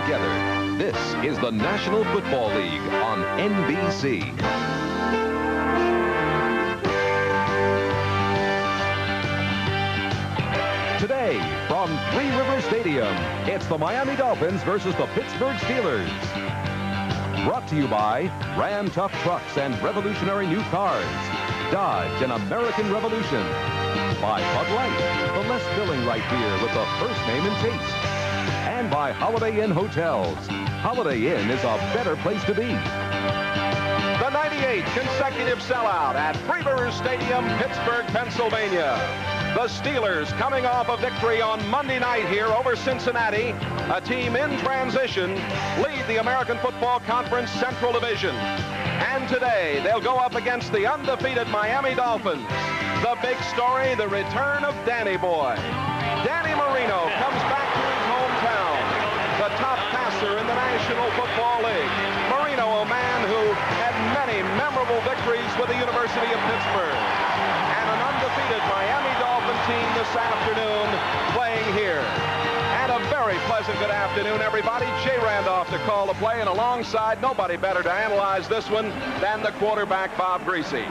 together. This is the National Football League on NBC. Today, from Three River Stadium, it's the Miami Dolphins versus the Pittsburgh Steelers. Brought to you by Ram Tough Trucks and revolutionary new cars. Dodge, an American revolution. By Bud Light, the less filling right beer with the first name and taste. And by Holiday Inn Hotels. Holiday Inn is a better place to be. The 98th consecutive sellout at Three River Stadium, Pittsburgh, Pennsylvania. The Steelers coming off a victory on Monday night here over Cincinnati. A team in transition lead the American Football Conference Central Division. And today they'll go up against the undefeated Miami Dolphins. The big story, the return of Danny Boy. Danny Marino comes back to his hometown. The top passer in the National Football League. Marino, a man who had many memorable victories with the University of Pittsburgh. And an undefeated Miami Dolphin team this afternoon playing here. And a very pleasant good afternoon, everybody. Jay Randolph to call the play, and alongside, nobody better to analyze this one than the quarterback, Bob Greasy.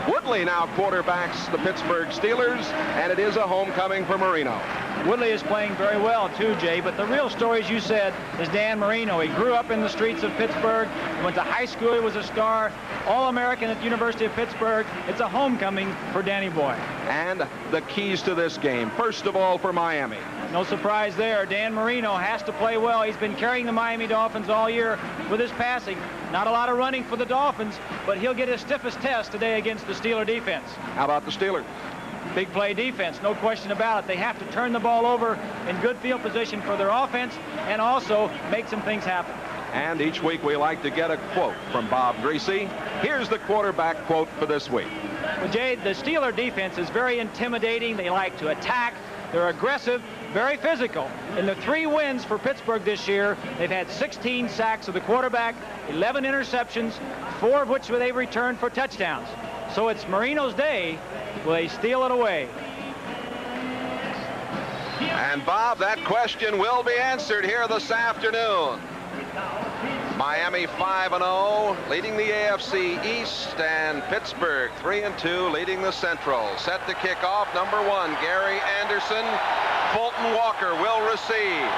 Woodley now quarterbacks the Pittsburgh Steelers, and it is a homecoming for Marino. Woodley is playing very well, too, Jay, but the real story, as you said, is Dan Marino. He grew up in the streets of Pittsburgh, went to high school, he was a star, All-American at the University of Pittsburgh. It's a homecoming for Danny Boy. And the keys to this game, first of all, for Miami. No surprise there. Dan Marino has to play well. He's been carrying the Miami Dolphins all year with his passing. Not a lot of running for the Dolphins, but he'll get his stiffest test today against the Steeler defense. How about the Steelers? Big play defense, no question about it. They have to turn the ball over in good field position for their offense and also make some things happen. And each week we like to get a quote from Bob Greasy. Here's the quarterback quote for this week. Well, Jay, the Steeler defense is very intimidating. They like to attack. They're aggressive, very physical. In the 3 wins for Pittsburgh this year, they've had 16 sacks of the quarterback, 11 interceptions, 4 of which they've returned for touchdowns. So it's Marino's day. Will they steal it away? And Bob, that question will be answered here this afternoon. Miami 5-0, leading the AFC East, and Pittsburgh 3-2, leading the Central. Set to kick off, number 1, Gary Anderson. Fulton Walker will receive.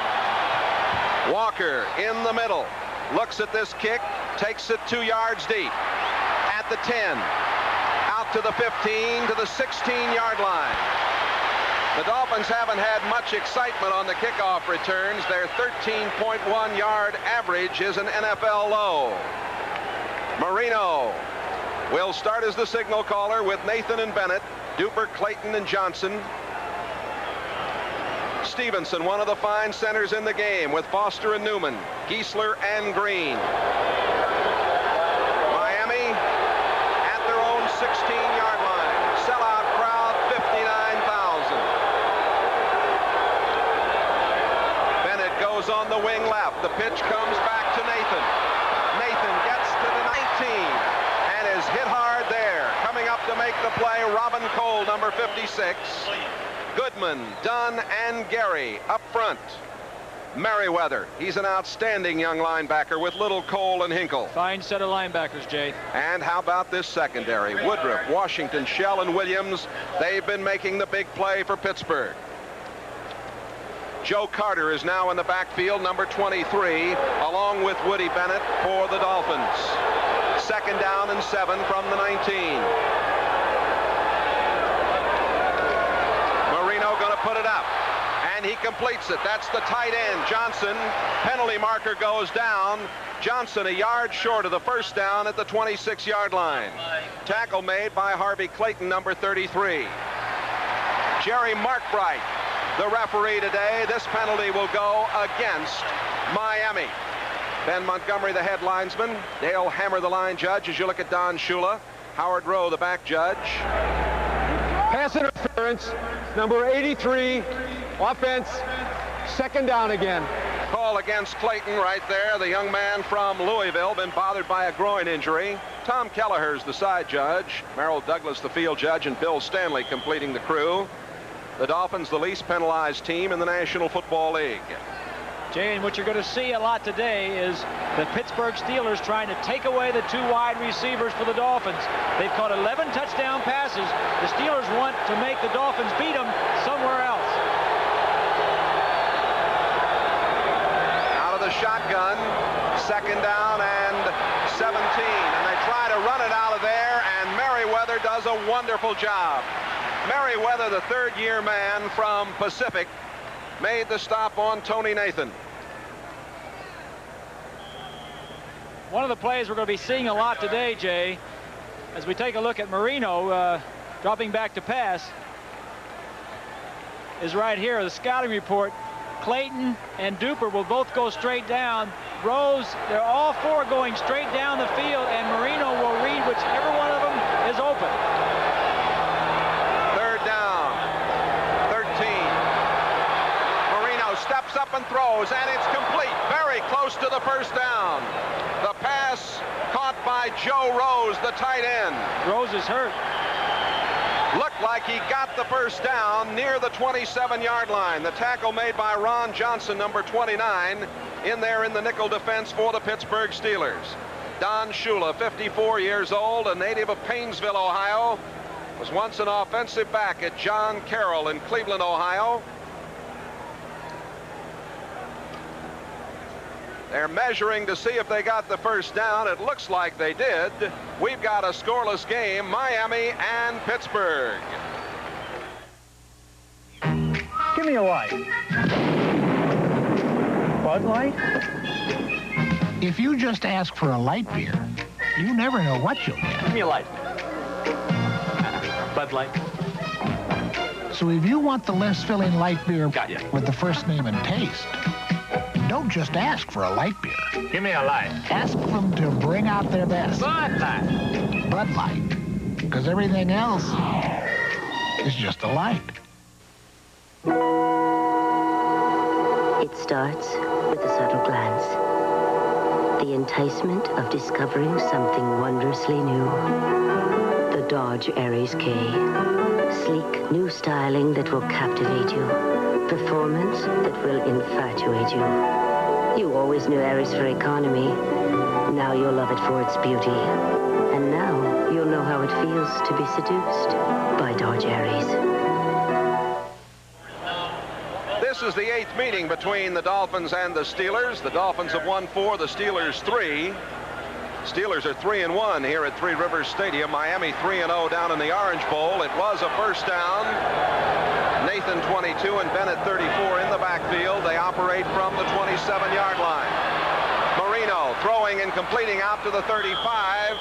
Walker in the middle, looks at this kick, takes it 2 yards deep. At the 10, out to the 15, to the 16-yard line. The Dolphins haven't had much excitement on the kickoff returns. Their 13.1-yard average is an NFL low. Marino will start as the signal caller with Nathan and Bennett, Dubert, Clayton, and Johnson. Stevenson, one of the fine centers in the game, with Foster and Newman, Giesler and Green. Miami at their own 16-yard line. Sellout crowd, 59,000. Bennett goes on the wing left. The pitch comes back to Nathan. Nathan gets to the 19 and is hit hard there. Coming up to make the play, Robin Cole, number 56. Goodman, Dunn, and Gary up front. Merriweather, he's an outstanding young linebacker with Little, Cole, and Hinkle. Fine set of linebackers, Jay. And how about this secondary? Woodruff, Washington, Shell, and Williams. They've been making the big play for Pittsburgh. Joe Carter is now in the backfield, number 23, along with Woody Bennett for the Dolphins. 2nd down and 7 from the 19. Going to put it up, and he completes it. That's the tight end, Johnson. Penalty marker goes down. Johnson a yard short of the first down at the 26-yard line. Tackle made by Harvey Clayton, number 33. Jerry Markbright, the referee today. This penalty will go against Miami. Ben Montgomery, the head linesman. Dale Hammer, the line judge, as you look at Don Shula. Howard Rowe, the back judge. Pass interference, number 83, offense, 2nd down again. Call against Clayton right there. The young man from Louisville, been bothered by a groin injury. Tom Kelleher's the side judge. Merrill Douglas, the field judge, and Bill Stanley completing the crew. The Dolphins, the least penalized team in the National Football League. Jay, and what you're going to see a lot today is the Pittsburgh Steelers trying to take away the 2 wide receivers for the Dolphins. They've caught 11 touchdown passes. The Steelers want to make the Dolphins beat them somewhere else. Out of the shotgun, 2nd down and 17. And they try to run it out of there, and Merriweather does a wonderful job. Merriweather, the 3rd-year man from Pacific, made the stop on Tony Nathan. One of the plays we're going to be seeing a lot today, Jay, as we take a look at Marino dropping back to pass, is right here. The scouting report. Clayton and Duper will both go straight down. Rose, they're all 4 going straight down the field, and Marino will read whichever one of them is open. 3rd down, 13. Marino steps up and throws, and it's complete. Very close to the 1st down. The pass caught by Joe Rose, the tight end. Rose is hurt. Looked like he got the 1st down near the 27-yard line. The tackle made by Ron Johnson, number 29, in there in the nickel defense for the Pittsburgh Steelers. Don Shula, 54 years old, a native of Painesville, Ohio, was once an offensive back at John Carroll in Cleveland, Ohio. They're measuring to see if they got the 1st down. It looks like they did. We've got a scoreless game, Miami and Pittsburgh. Give me a light. Bud Light? If you just ask for a light beer, you never know what you'll get. Give me a light. Bud Light. So if you want the less filling light beer Got ya. with the first name and taste, don't just ask for a light beer. Give me a light. Ask them to bring out their best. Bud Light. Bud Light. Because everything else is just a light. It starts with a subtle glance. The enticement of discovering something wondrously new. The Dodge Aries K. Sleek, new styling that will captivate you. Performance that will infatuate you. You always knew Aries for economy. Now you'll love it for its beauty. And now you'll know how it feels to be seduced by Dodge Aries. This is the 8th meeting between the Dolphins and the Steelers. The Dolphins have won 4, the Steelers 3. Steelers are 3-1 here at Three Rivers Stadium. Miami 3-0 down in the Orange Bowl. It was a 1st down. Nathan 22 and Bennett 34 in the backfield. They operate from the 27-yard line. Marino throwing and completing out to the 35.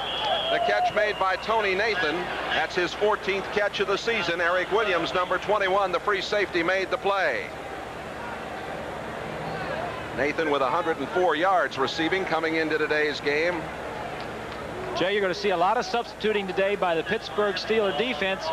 The catch made by Tony Nathan. That's his 14th catch of the season. Eric Williams, number 21, the free safety, made the play. Nathan with 104 yards receiving coming into today's game. Jay, you're going to see a lot of substituting today by the Pittsburgh Steelers defense.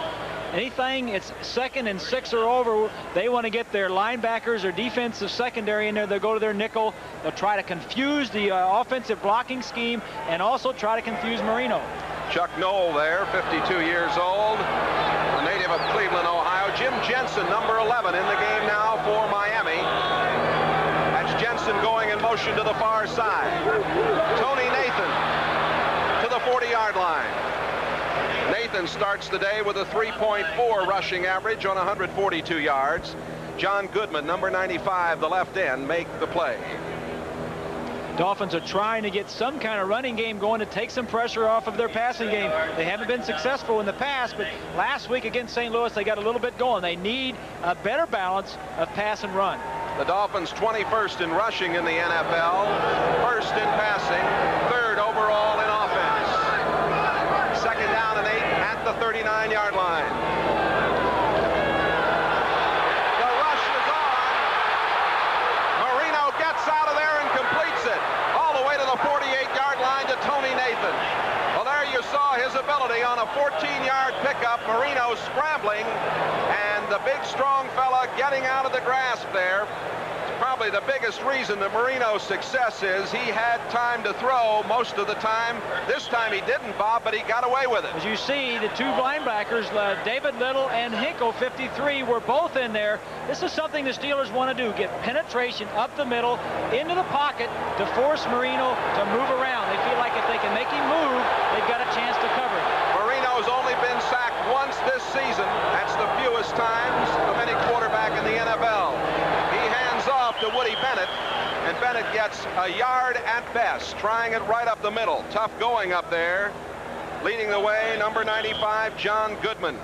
Anything, it's 2nd and 6 or over, they want to get their linebackers or defensive secondary in there. They'll go to their nickel. They'll try to confuse the offensive blocking scheme and also try to confuse Marino. Chuck Knoll there, 52 years old, a native of Cleveland, Ohio. Jim Jensen, number 11, in the game now for Miami. That's Jensen going in motion to the far side. Tony Nathan to the 40-yard line. Nathan starts the day with a 3.4 rushing average on 142 yards. John Goodman, number 95, the left end, make the play. Dolphins are trying to get some kind of running game going to take some pressure off of their passing game. They haven't been successful in the past, but last week against St. Louis, they got a little bit going. They need a better balance of pass and run. The Dolphins 21st in rushing in the NFL, 1st in passing, 3rd overall in offense. 2nd down and 8 at the 39-yard line. The rush is on. Marino gets out of there and completes it all the way to the 48-yard line to Tony Nathan. Well, there you saw his ability on a 14-yard pickup. Marino scrambling, and the big, strong fella getting out of the grasp there. probably the biggest reason that Marino's success is he had time to throw most of the time. This time he didn't, Bob, but he got away with it. As you see, the two linebackers, David Little and Hinkle, 53, were both in there. This is something the Steelers want to do, get penetration up the middle, into the pocket to force Marino to move around. They feel like if they can make him move, they've got a chance to cover him. Marino's only been sacked once this season. That's the fewest times of any quarterback in the NFL. He hands off to Woody Bennett, and Bennett gets a yard at best, trying it right up the middle. Tough going up there. Leading the way, number 95, John Goodman.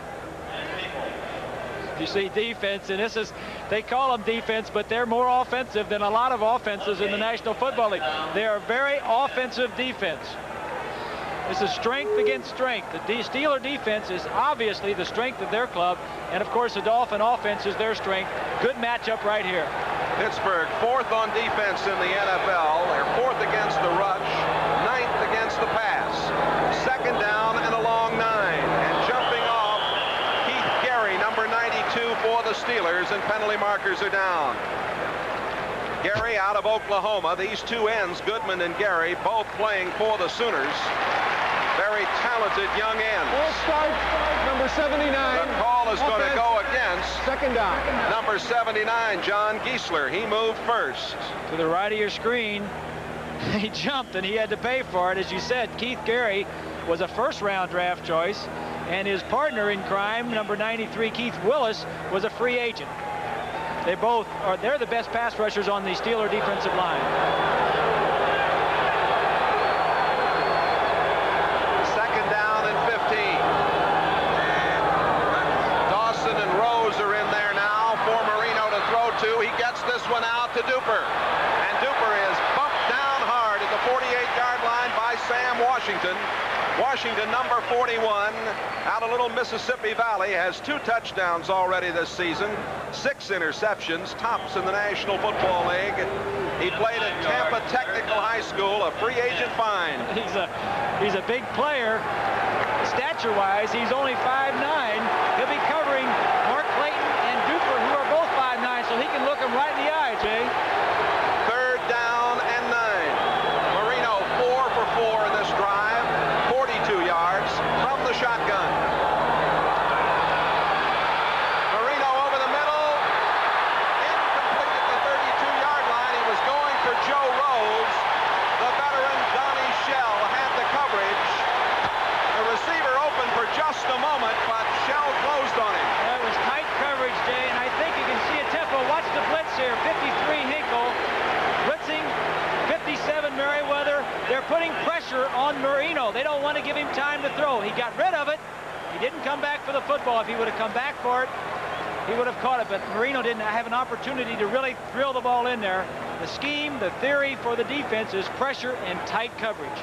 You see defense, and this is, they call them defense, but they're more offensive than a lot of offenses in the National Football League. They are very offensive defense. This is strength against strength. The Steeler defense is obviously the strength of their club, and of course the Dolphin offense is their strength. Good matchup right here. Pittsburgh, 4th on defense in the NFL. They're 4th against the rush, 9th against the pass. 2nd down and a long 9. And jumping off, Keith Gary, number 92 for the Steelers, and penalty markers are down. Gary out of Oklahoma. These two ends, Goodman and Gary, both playing for the Sooners. Very talented young ends. Full start, number 79. The call is going to go against 2nd down. number 79, John Giesler. He moved first. To the right of your screen, he jumped and he had to pay for it. As you said, Keith Gary was a first-round draft choice, and his partner in crime, number 93, Keith Willis, was a free agent. They both are, they're the best pass rushers on the Steeler defensive line. 2nd down and 15. Dawson and Rose are in there now for Marino to throw to. He gets this one out to Duper. And Duper is bumped down hard at the 48-yard line by Sam Washington. Washington, number 41, out of Little Mississippi Valley, has 2 touchdowns already this season, 6 interceptions, tops in the National Football League. He played at Tampa Technical High School, a free agent find. He's a big player. Stature-wise, he's only 5'9". He'll be covering Mark Clayton and Duper, who are both 5'9", so he can look him right in the eye, Jay. 3rd down and 9. Marino 4 for 4 in this drive. 42 yards from the shotgun. Marino over the middle. Incomplete at the 32-yard line. He was going for Joe Rose. The veteran Donnie Shell had the coverage. The receiver open for just a moment, but Shell closed on him. That was tight coverage, Jay, and I think you can see a tempo. Watch the blitz here. 53 Hinkle. Blitzing 57 Merriweather. They're putting pressure on Marino. They don't want to give him time to throw. He got rid of it. He didn't come back for the football. If he would have come back for it, he would have caught it. But Marino didn't have an opportunity to really drill the ball in there. The scheme, the theory for the defense is pressure and tight coverage.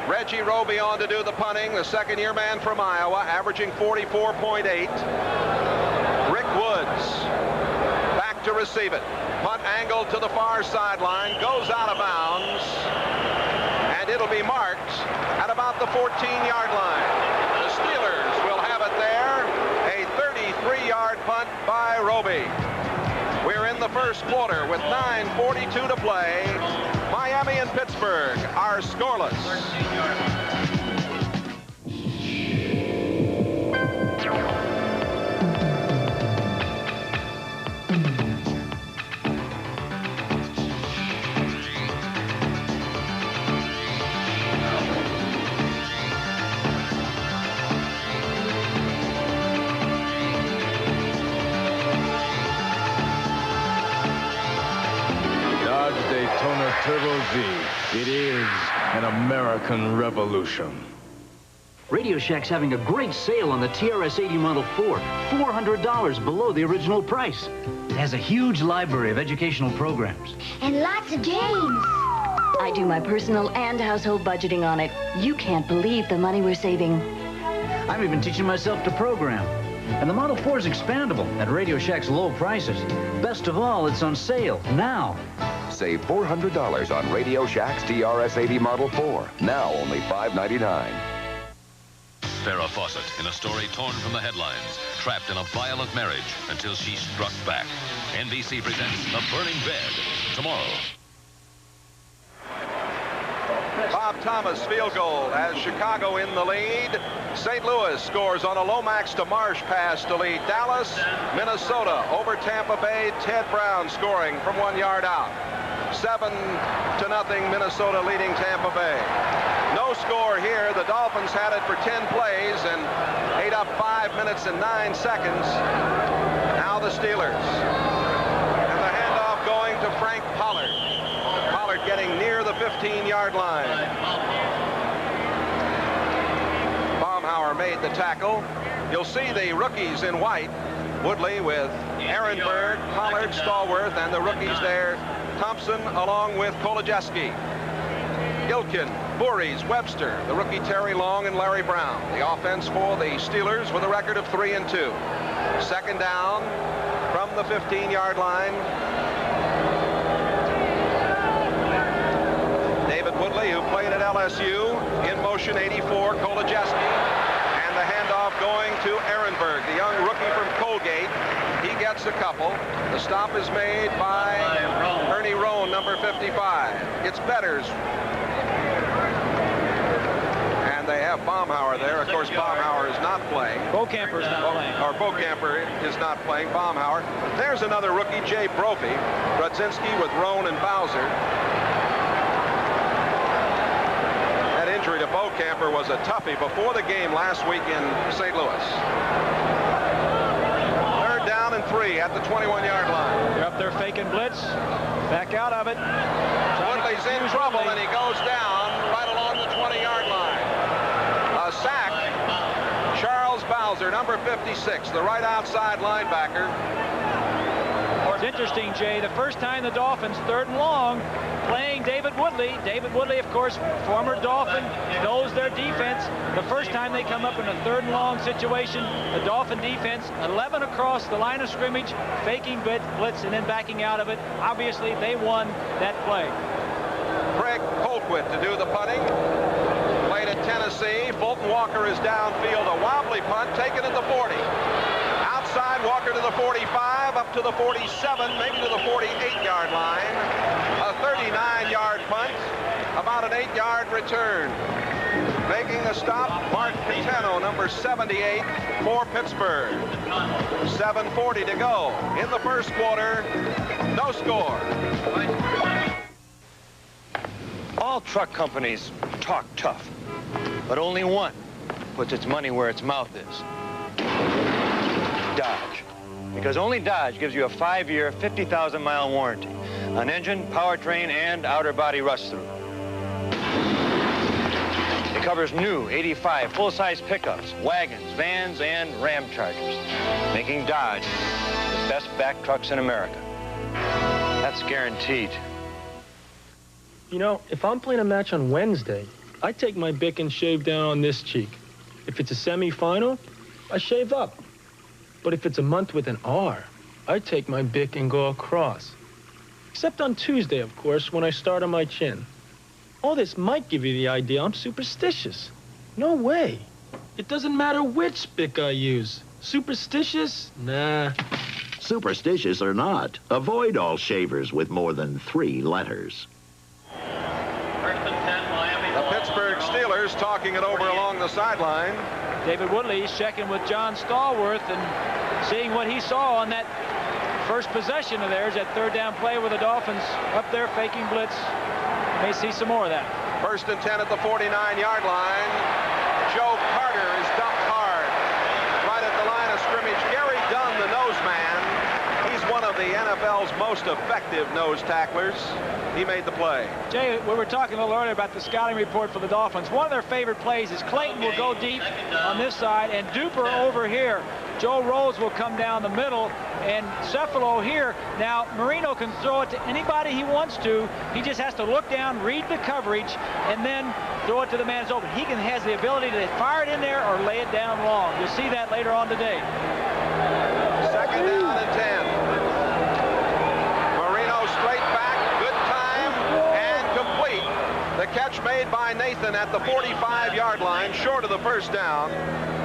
Reggie Roby on to do the punting, the second-year man from Iowa, averaging 44.8. Rick Woods back to receive it. Punt angled to the far sideline, goes out of bounds, and it'll be marked at about the 14-yard line. The Steelers will have it there, a 33-yard punt by Roby. We're in the first quarter with 9:42 to play. Miami and Pittsburgh are scoreless. Daytona Turbo Z. It is an American revolution. Radio Shack's having a great sale on the TRS-80 Model 4. $400 below the original price. It has a huge library of educational programs. And lots of games. I do my personal and household budgeting on it. You can't believe the money we're saving. I'm even teaching myself to program. And the Model 4 is expandable at Radio Shack's low prices. Best of all, it's on sale now. Save $400 on Radio Shack's TRS-80 Model 4. Now only $5.99. Farrah Fawcett in a story torn from the headlines, trapped in a violent marriage until she struck back. NBC presents The Burning Bed. tomorrow. Bob Thomas field goal has Chicago in the lead. St. Louis scores on a Lomax to Marsh pass to lead Dallas. Minnesota over Tampa Bay. Ted Brown scoring from 1 yard out. 7-0 Minnesota leading Tampa Bay. No score here. The Dolphins had it for 10 plays and ate up 5 minutes and 9 seconds. Now the Steelers. And the handoff going to Frank Pollard. Pollard getting near the 15-yard line. Baumhauer made the tackle. You'll see the rookies in white. Woodley with Ehrenberg, Pollard, Stallworth, and the rookies there. Thompson along with Kolodziejski. Gilkin, Voorhees, Webster, the rookie Terry Long, and Larry Brown. The offense for the Steelers with a record of 3-2. Second down from the 15-yard line. David Woodley, who played at LSU, in motion 84, Kolodziejski, and the handoff going to Ehrenberg, the young rookie from Colgate. He gets a couple. The stop is made by Ernie Roan, number 55. It's Betters. And they have Baumhauer there. Of course, Baumhauer is not playing. Beaucamper is not playing. Or Beaucamper is not playing. Baumhauer. There's another rookie, Jay Brophy. Rudzinski with Roan and Bowser. That injury to Beaucamper was a toughie before the game last week in St. Louis. Third down and 3 at the 21-yard line. They're up there faking blitz. Back out of it. Woodley's in trouble, and he goes down right along the 20-yard line. A sack. Charles Bowser, number 56, the right outside linebacker. It's interesting, Jay. The first time the Dolphins, 3rd and long, playing David Woodley. David Woodley, of course, former Dolphin, knows their defense. The first time they come up in a 3rd and long situation, the Dolphin defense, 11 across the line of scrimmage, faking blitz and then backing out of it. Obviously, they won that play. Craig Colquitt to do the punting. Played at Tennessee. Fulton Walker is downfield. A wobbly punt taken at the 40. Outside, Walker to the 45, up to the 47, maybe to the 48-yard line. A 39-yard punt, about an 8-yard return. Making the stop, Mark Catano, number 78 for Pittsburgh. 7:40 to go in the first quarter. No score. All truck companies talk tough, but only one puts its money where its mouth is. Dodge. Because only Dodge gives you a 5-year, 50,000-mile warranty on engine, powertrain, and outer body rust-through. It covers new 85 full-size pickups, wagons, vans, and Ram Chargers, making Dodge the best back trucks in America. That's guaranteed. You know, if I'm playing a match on Wednesday, I take my Bic and shave down on this cheek. If it's a semi-final, I shave up. But if it's a month with an R, I take my Bic and go across. Except on Tuesday, of course, when I start on my chin. All this might give you the idea I'm superstitious. No way. It doesn't matter which Bic I use. Superstitious? Nah. Superstitious or not, avoid all shavers with more than 3 letters. The Pittsburgh Steelers talking it over along the sideline. David Woodley is checking with John Stallworth and seeing what he saw on that first possession of theirs, that 3rd down play with the Dolphins up there faking blitz. May see some more of that. 1st and 10 at the 49-yard line. Joe Carter is dumped hard right at the line of scrimmage. Gary Dunn, the nose man. He's one of the NFL's most effective nose tacklers. He made the play. Jay, we were talking a little earlier about the scouting report for the Dolphins. One of their favorite plays is Clayton will go deep on this side and Duper over here. Joe Rose will come down the middle and Cephalo here. Now, Marino can throw it to anybody he wants to. He just has to look down, read the coverage, and then throw it to the man who's open. He has the ability to fire it in there or lay it down long. You'll see that later on today. 2nd down and 10. Marino straight back, good time, and complete. The catch made by Nathan at the 45-yard line, short of the 1st down.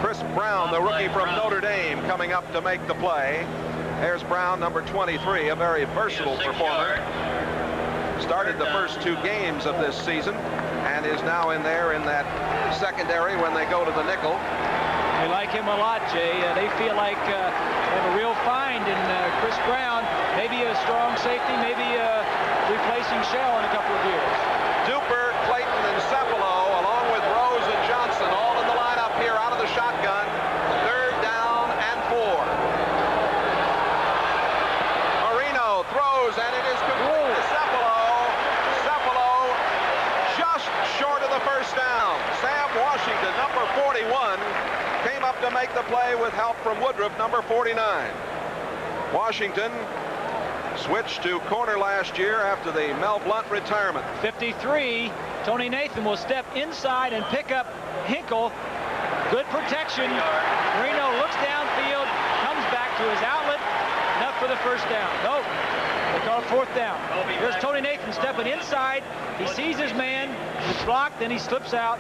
Chris Brown, the rookie from Notre Dame, coming up to make the play. There's Brown, number 23, a very versatile performer. started the first 2 games of this season and is now in there in that secondary when they go to the nickel. They like him a lot, Jay. They feel like they have a real find in Chris Brown. Maybe a strong safety, maybe replacing Shell in a couple of years. Duper, Clayton, and Cepolo, along with Rose and Johnson, all in the lineup here out of the shotgun. 3rd down and 4. Marino throws, and it is complete to Cepolo. Cepolo just short of the first down. Sam Washington, number 41, came up to make the play with help from Woodruff, number 49. Washington switched to corner last year after the Mel Blount retirement. 53. Tony Nathan will step inside and pick up Hinkle. Good protection. Marino looks downfield, comes back to his outlet. Enough for the first down. Nope. They call it 4th down. Here's Tony Nathan stepping inside. He sees his man. It's blocked. Then he slips out.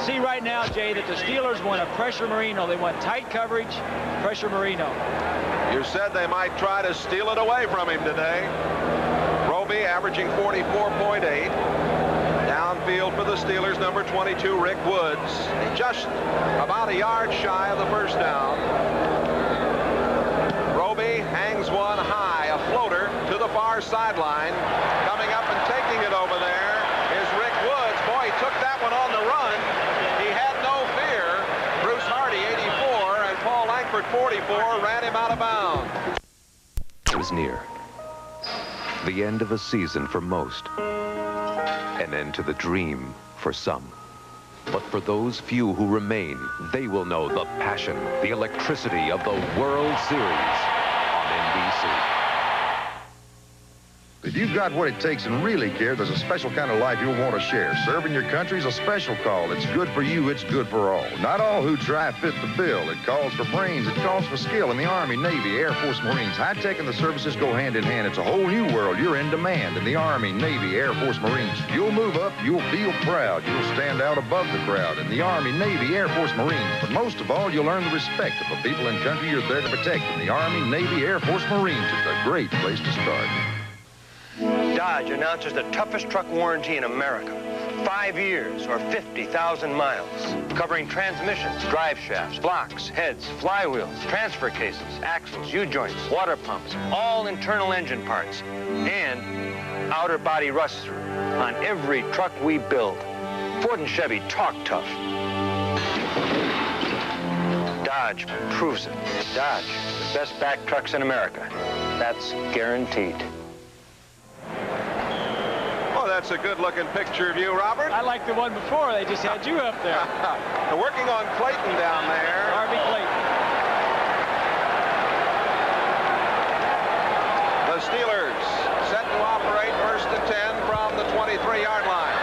See right now, Jay, that the Steelers want to pressure Marino. They want tight coverage, pressure Marino. You said they might try to steal it away from him today. Roby averaging 44.8. Downfield for the Steelers, number 22, Rick Woods. Just about a yard shy of the first down. Roby hangs one high, a floater to the far sideline. Coming up and taking it over there is Rick Woods. Boy, he took that one on the run. He had no fear. Bruce Hardy, 84, and Paul Langford, 44, ran him out of bounds. It was near. The end of a season for most. An end to the dream for some. But for those few who remain, they will know the passion, the electricity of the World Series on NBC. If you've got what it takes and really care, there's a special kind of life you'll want to share. Serving your country is a special call. It's good for you. It's good for all. Not all who try fit the bill. It calls for brains. It calls for skill in the Army, Navy, Air Force, Marines. High-tech and the services go hand in hand. It's a whole new world. You're in demand in the Army, Navy, Air Force, Marines. You'll move up. You'll feel proud. You'll stand out above the crowd in the Army, Navy, Air Force, Marines. But most of all, you'll earn the respect of the people and country you're there to protect. In the Army, Navy, Air Force, Marines, it's a great place to start. Dodge announces the toughest truck warranty in America. 5 years or 50,000 miles. Covering transmissions, drive shafts, blocks, heads, flywheels, transfer cases, axles, U-joints, water pumps, all internal engine parts, and outer body rust through on every truck we build. Ford and Chevy talk tough. Dodge proves it. Dodge, the best back trucks in America. That's guaranteed. That's a good-looking picture of you, Robert. I like the one before. They just had you up there. They're working on Clayton down there. Harvey Clayton. The Steelers set to operate 1st and 10 from the 23-yard line.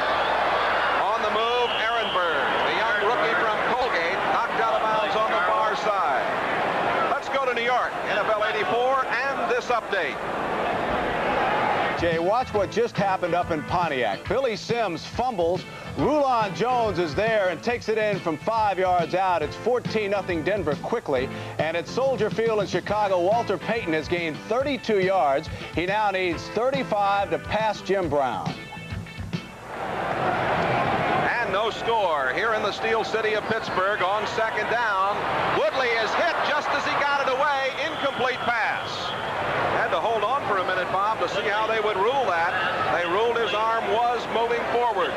On the move, Ehrenberg, the young rookie from Colgate, knocked out of bounds on the far side. Let's go to New York, NFL 84, and this update. Jay, watch what just happened up in Pontiac. Billy Sims fumbles. Rulon Jones is there and takes it in from 5 yards out. It's 14-0 Denver quickly. And at Soldier Field in Chicago, Walter Payton has gained 32 yards. He now needs 35 to pass Jim Brown. And no score here in the Steel City of Pittsburgh on 2nd down. Woodley is hit just as he got it away. Incomplete pass. Had to hold on for a minute, Bob, to see how they would rule that. They ruled his arm was moving forward.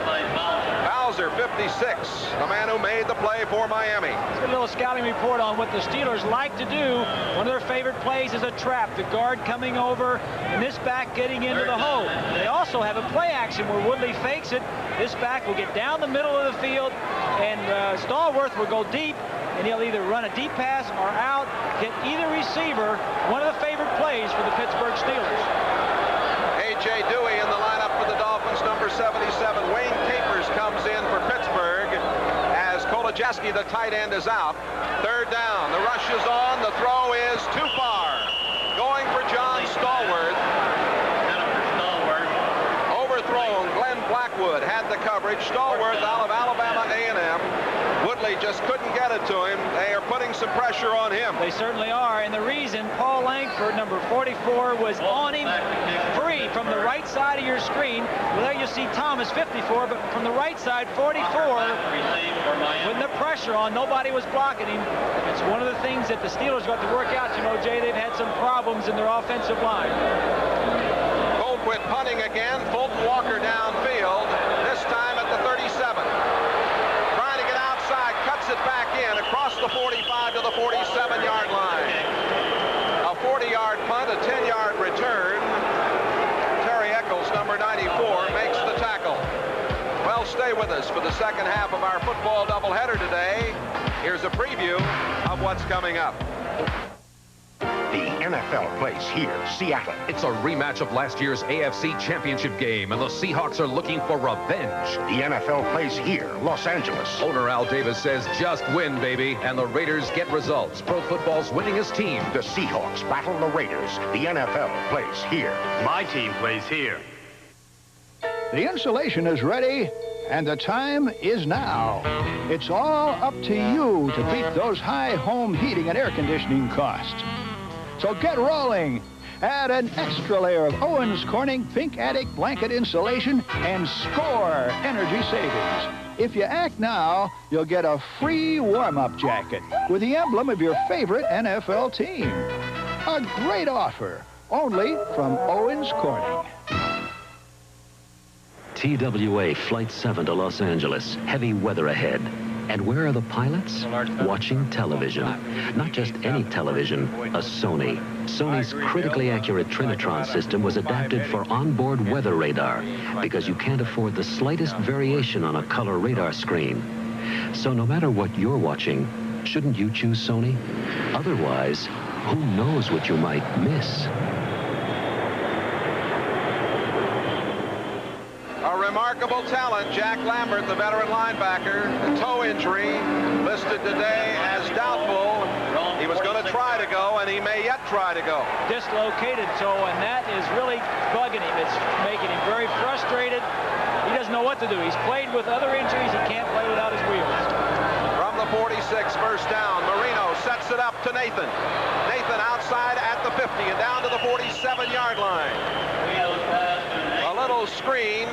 Bowser, 56, the man who made the play for Miami. Let's get a little scouting report on what the Steelers like to do. One of their favorite plays is a trap. The guard coming over and this back getting into the hole. They also have a play action where Woodley fakes it. This back will get down the middle of the field, and Stallworth will go deep, and he'll either run a deep pass or out, hit either receiver. One of the favorite plays for the Pittsburgh Steelers. A.J. Dewey in the lineup for the Dolphins, number 77. Wayne Capers comes in for Pittsburgh as Kolodziejski, the tight end, is out. 3rd down. The rush is on. The throw is too far. Going for John Stallworth. Overthrown. Glenn Blackwood had the coverage. Stallworth out of Alabama A&M. Woodley just couldn't get it to him. They are putting some pressure on him. They certainly are, and the reason Paul Langford, number 44, was on him free from the right side of your screen. Well, there you see Thomas, 54, but from the right side, 44, with the pressure on, nobody was blocking him. It's one of the things that the Steelers got to work out. You know, Jay, they've had some problems in their offensive line. Goldquist punting again. Fulton Walker downfield, this time at the 37. Trying to get outside, cuts it back in across the 45 to the 47-yard line. A 40-yard punt, a 10-yard return. Terry Eccles, number 94, makes the tackle. Well, stay with us for the second half of our football doubleheader today. Here's a preview of what's coming up. The NFL plays here, Seattle. It's a rematch of last year's AFC Championship game, and the Seahawks are looking for revenge. The NFL plays here, Los Angeles. Owner Al Davis says just win, baby, and the Raiders get results. Pro football's winningest team. The Seahawks battle the Raiders. The NFL plays here. My team plays here. The insulation is ready, and the time is now. It's all up to you to beat those high home heating and air conditioning costs. So get rolling. Add an extra layer of Owens Corning Pink Attic Blanket Insulation and score energy savings. If you act now, you'll get a free warm-up jacket with the emblem of your favorite NFL team. A great offer, only from Owens Corning. TWA Flight 7 to Los Angeles. Heavy weather ahead. And where are the pilots? Watching television. Not just any television, a Sony. Sony's critically accurate Trinitron system was adapted for onboard weather radar because you can't afford the slightest variation on a color radar screen. So no matter what you're watching, shouldn't you choose Sony? Otherwise, who knows what you might miss? A remarkable talent, Jack Lambert, the veteran linebacker. A toe injury listed today as doubtful. He was going to try to go, and he may yet try to go. Dislocated toe, and that is really bugging him. It's making him very frustrated. He doesn't know what to do. He's played with other injuries. He can't play without his wheels. From the 46, first down, Marino sets it up to Nathan. Nathan outside at the 50 and down to the 47-yard line. A little screen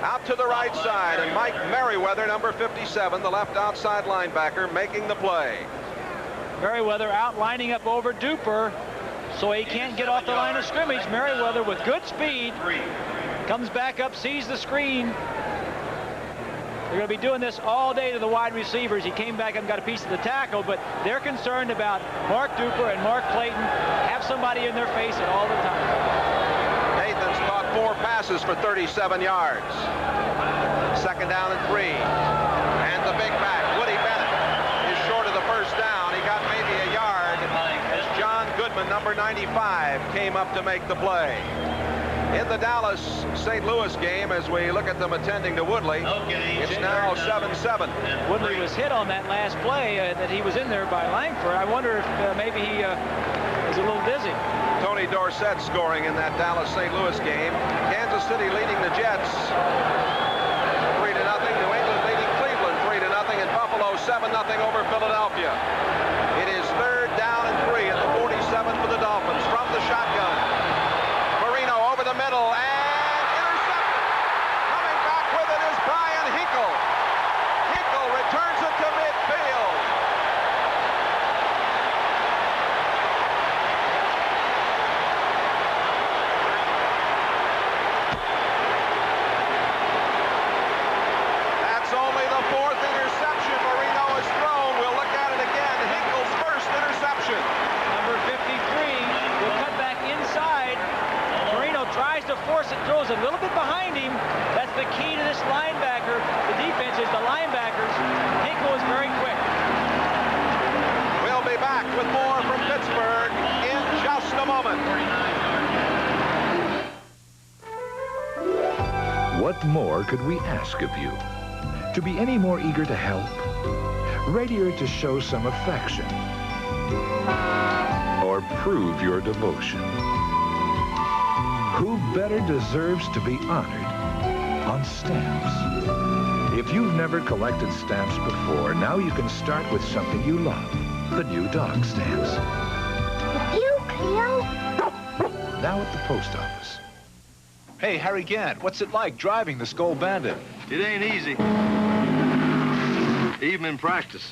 out to the right side, and Mike Merriweather, number 57, the left outside linebacker, making the play. Merriweather out lining up over Duper, so he can't get off the line of scrimmage. Merriweather with good speed comes back up, sees the screen. They're going to be doing this all day to the wide receivers. He came back and got a piece of the tackle, but they're concerned about Mark Duper and Mark Clayton have somebody in their face at all the time. Nathan's caught 4 passes for 37 yards. Second down and 3. And the big back, Woody Bennett, is short of the first down. He got maybe a yard as John Goodman, number 95, came up to make the play. In the Dallas-St. Louis game, as we look at them attending to Woodley, it's now 7-7. Woodley was hit on that last play that he was in there by Langford. I wonder if maybe he was a little dizzy. Tony Dorsett scoring in that Dallas-St. Louis game. Kansas City leading the Jets 3-0. New England leading Cleveland 3-0, and Buffalo 7-0 over Philadelphia. It is third down and 3 at the 47 for the Dolphins from the shotgun. Marino over the middle and intercepted. Coming back with it is Brian Hinkle. Hinkle returns it to midfield. That's only the 4th interception Marino has thrown. We'll look at it again. Hinkle's first interception. Number 53 will cut back inside. Marino tries to force it, throws a little bit behind him. That's the key to this linebacker. The defense is the linebackers. Hinkle is very quick. We'll be back with more from Pittsburgh in just a moment. What more could we ask of you? To be any more eager to help? Readier to show some affection? Or prove your devotion? Who better deserves to be honored on stamps? If If you've never collected stamps before, now you can start with something you love. The new dog stamps. You, Cleo. Now at the post office. Hey, Harry Gant, what's it like driving the Skull Bandit? It ain't easy. Even in practice.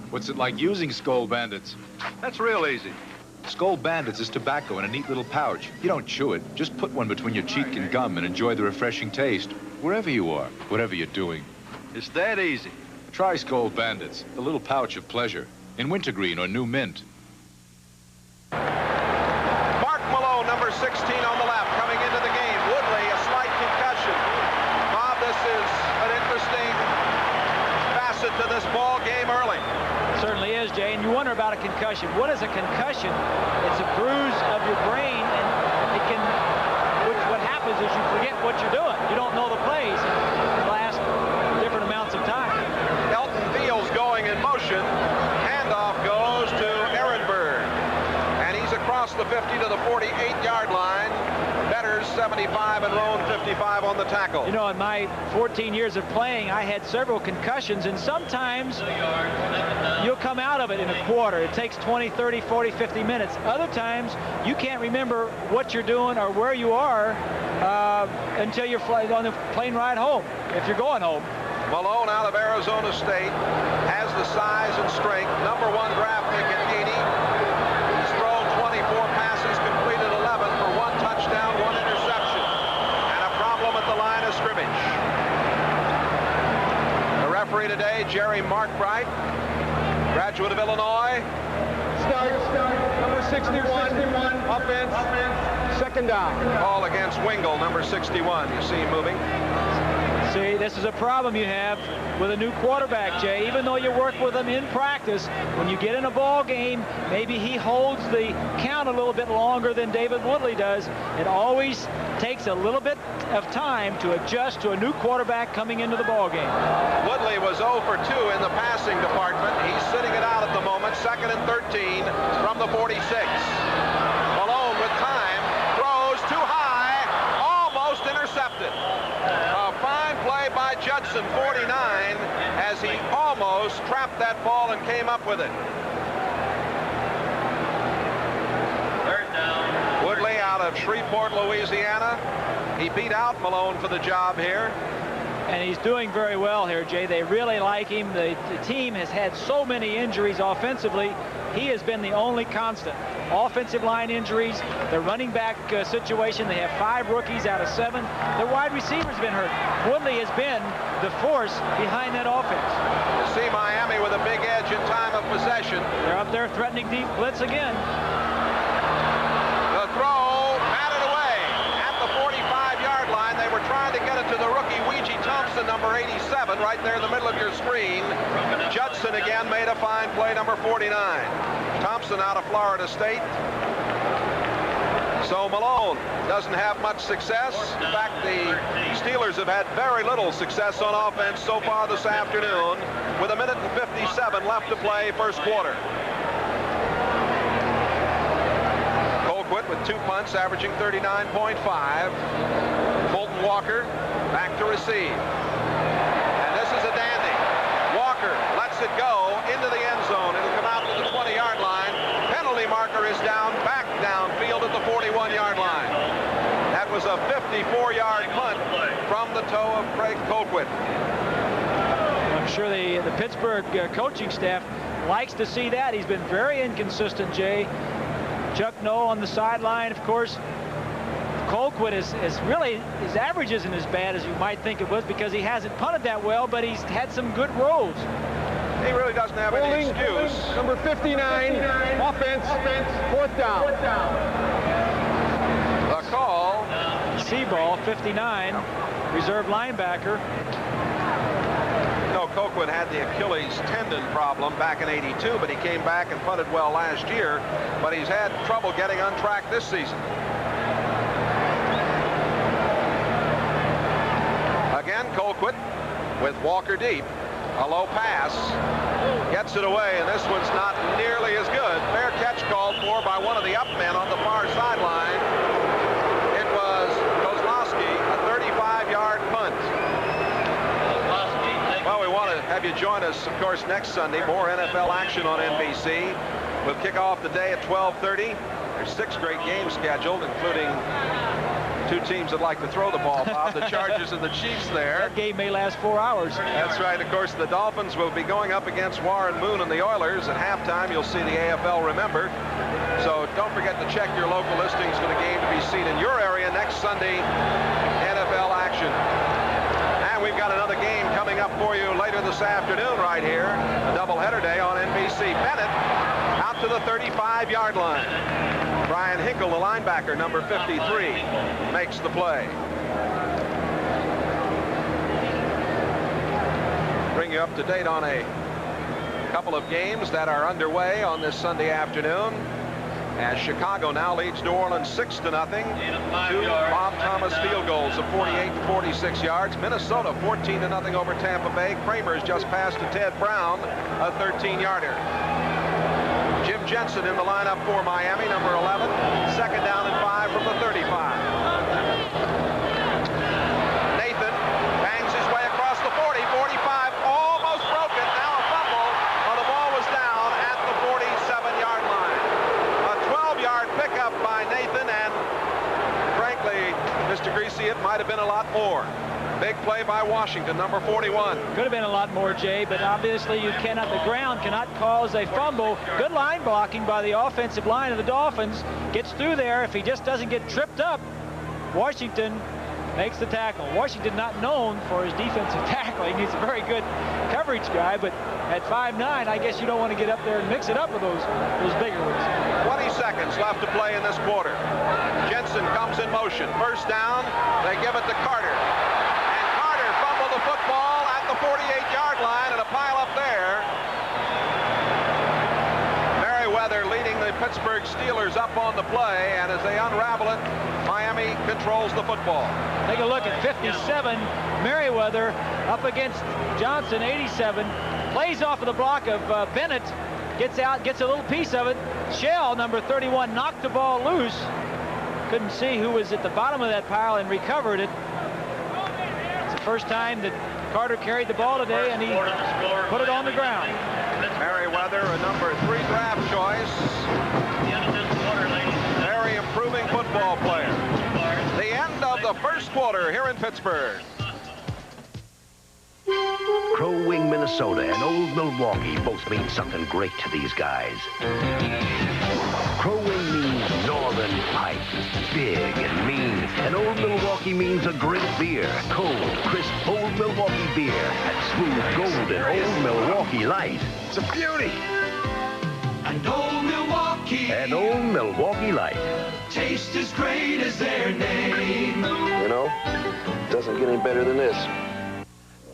What's it like using Skull Bandits? That's real easy. Skull Bandits is tobacco in a neat little pouch. You don't chew it. Just put one between your cheek and gum and enjoy the refreshing taste. Wherever you are, whatever you're doing. It's that easy. Try Skull Bandits, the little pouch of pleasure, in wintergreen or new mint. Mark Malone, number 16 on the left, coming into the game. Woodley, a slight concussion. Bob, this is an interesting facet to this ball game early. Certainly is, Jay, and you wonder about a concussion. What is a concussion? It's a bruise of your brain, and it can, what happens is you forget what you're doing. You don't know the plays. It lasts different amounts of time. Elton Fields going in motion. Handoff goes to Ehrenberg. And he's across the 50 to the 48-yard line. Betters 75 and Roan 55 on the tackle. You know, in my 14 years of playing, I had several concussions, and sometimes you'll come out of it in a quarter. It takes 20, 30, 40, 50 minutes. Other times, you can't remember what you're doing or where you are until you're on the plane ride home, if you're going home. Malone out of Arizona State has the size and strength. Number 1 draft pick at 80. He's thrown 24 passes, completed 11 for 1 touchdown, 1 interception. And a problem at the line of scrimmage. The referee today, Jerry Markbright, graduate of Illinois. Start. Number 61. Offense. Second down. Call against Wingle, number 61. You see him moving. See, this is a problem you have with a new quarterback, Jay. Even though you work with him in practice, when you get in a ball game, maybe he holds the count a little bit longer than David Woodley does. It always takes a little bit of time to adjust to a new quarterback coming into the ball game. Woodley was 0 for 2 in the passing department. He's sitting it out at the moment. 2nd and 13 from the 46. Malone with time, throws too high, almost intercepted. A fine play by Judson, 49, as he almost trapped that ball and came up with it. Third down. Woodley out of Shreveport, Louisiana. He beat out Malone for the job here. And he's doing very well here, Jay. They really like him. The team has had so many injuries offensively. He has been the only constant. Offensive line injuries, the running back situation, they have 5 rookies out of 7. Their wide receiver's been hurt. Woodley has been the force behind that offense. You see Miami with a big edge in time of possession. They're up there threatening deep blitz again. The throw, batted away at the 45-yard line. They were trying to get it to the rookie, Ouija Thompson, number 87, right there in the middle of your screen. Judson again made a fine play, number 49. Thompson out of Florida State. So Malone doesn't have much success. In fact, the Steelers have had very little success on offense so far this afternoon, with 1 minute and 57 left to play first quarter. Colquitt with 2 punts, averaging 39.5. Fulton Walker back to receive. And this is a dandy. Walker lets it go into the end zone. It'll come out to the 20-yard line. Penalty marker is down, back downfield at the 41-yard line. That was a 54-yard punt from the toe of Craig Colquitt. I'm sure the Pittsburgh coaching staff likes to see that. He's been very inconsistent, Jay. Chuck Noll on the sideline, of course. Colquitt is really, his average isn't as bad as you might think it was because he hasn't punted that well, but he's had some good rolls. He really doesn't have any excuse. Number 59, offense, 4th down. The call. Seaball, 59, reserve linebacker. No, Colquitt had the Achilles tendon problem back in '82, but he came back and punted well last year, but he's had trouble getting on track this season. Again, Colquitt with Walker deep. A low pass. Gets it away, and this one's not nearly as good. Fair catch called for by one of the up men on the far sideline. It was have you join us, of course, next Sunday. More NFL action on NBC. We'll kick off the day at 12:30. There's 6 great games scheduled, including 2 teams that like to throw the ball, Bob, the Chargers and the Chiefs there. That game may last 4 hours. That's right. Of course, the Dolphins will be going up against Warren Moon and the Oilers. At halftime, you'll see the AFL Remember. So don't forget to check your local listings for the game to be seen in your area next Sunday. NFL action. And we've got another game coming up for you later this afternoon right here. A doubleheader day on NBC. Bennett out to the 35-yard line. Brian Hinkle, the linebacker, number 53, makes the play. Bring you up to date on a couple of games that are underway on this Sunday afternoon, as Chicago now leads New Orleans 6-0. 2 Bob Thomas field goals of 48 to 46 yards. Minnesota 14-0 over Tampa Bay. Kramer's just passed to Ted Brown, a 13-yarder. Jim Jensen in the lineup for Miami, number 11. 2nd down and 5 from the 35. Nathan bangs his way across the 40, 45, almost broken. Now a fumble, but the ball was down at the 47-yard line. A 12-yard pickup by Nathan, and frankly, Mr. Greasy, it might have been a lot more. Big play by Washington, number 41. Could have been a lot more, Jay, but obviously you cannot, the ground cannot cause a fumble. Good line blocking by the offensive line of the Dolphins. Gets through there. If he just doesn't get tripped up, Washington makes the tackle. Washington not known for his defensive tackling. He's a very good coverage guy, but at 5'9", I guess you don't want to get up there and mix it up with those bigger ones. 20 seconds left to play in this quarter. Jensen comes in motion. 1st down. They give it to Carter. The football at the 48-yard line, and a pile up there. Merriweather leading the Pittsburgh Steelers up on the play, and as they unravel it, Miami controls the football. Take a look at 57. Merriweather up against Johnson, 87. Plays off of the block of Bennett. Gets out, gets a little piece of it. Shell, number 31, knocked the ball loose. Couldn't see who was at the bottom of that pile and recovered it. First time that Carter carried the ball today, and he put it on the ground. Merriweather, a number 3 draft choice. Very improving football player. The end of the first quarter here in Pittsburgh. Crow Wing, Minnesota, and Old Milwaukee both mean something great to these guys. Crow Wing means Northern Pipe, big and mean, and Old Milwaukee means a great beer, cold, crisp Old Milwaukee beer, and smooth, golden Old Milwaukee Light. It's a beauty. And Old Milwaukee. And Old Milwaukee Light. Taste as great as their name. You know, it doesn't get any better than this.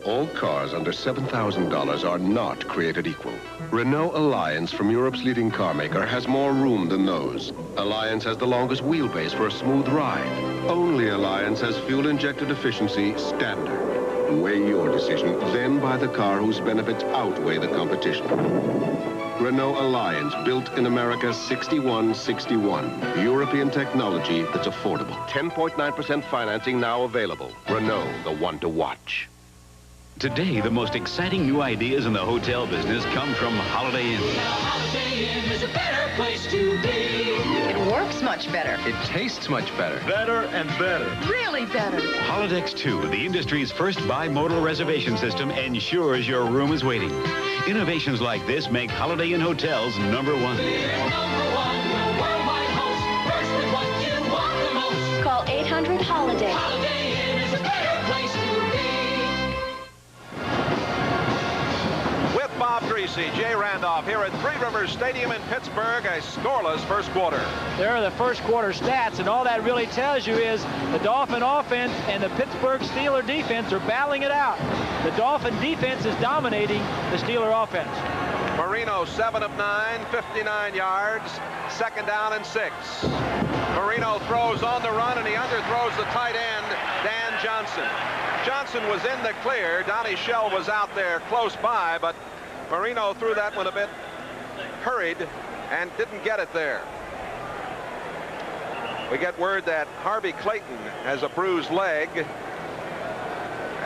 All cars under $7,000 are not created equal. Renault Alliance from Europe's leading car maker has more room than those. Alliance has the longest wheelbase for a smooth ride. Only Alliance has fuel-injected efficiency standard. Weigh your decision, then buy the car whose benefits outweigh the competition. Renault Alliance, built in America 6161. European technology that's affordable. 10.9% financing now available. Renault, the one to watch. Today, the most exciting new ideas in the hotel business come from Holiday Inn. Holiday Inn is a better place to be. It works much better. It tastes much better. Better and better. Really better. Holodex 2, the industry's first bimodal reservation system, ensures your room is waiting. Innovations like this make Holiday Inn hotels #1. We're #1, your worldwide host. First with what you want the most. Call 800-HOLIDAY. Holiday Inn is a better place to be. With Bob Greasy, Jay Randolph here at Three Rivers Stadium in Pittsburgh, a scoreless first quarter. There are the first quarter stats, and all that really tells you is the Dolphin offense and the Pittsburgh Steeler defense are battling it out. The Dolphin defense is dominating the Steeler offense. Marino, 7 of 9, 59 yards, 2nd down and 6. Marino throws on the run, and he underthrows the tight end, Dan Johnson. Johnson was in the clear. Donnie Shell was out there close by, but Marino threw that one a bit hurried and didn't get it there. We get word that Harvey Clayton has a bruised leg,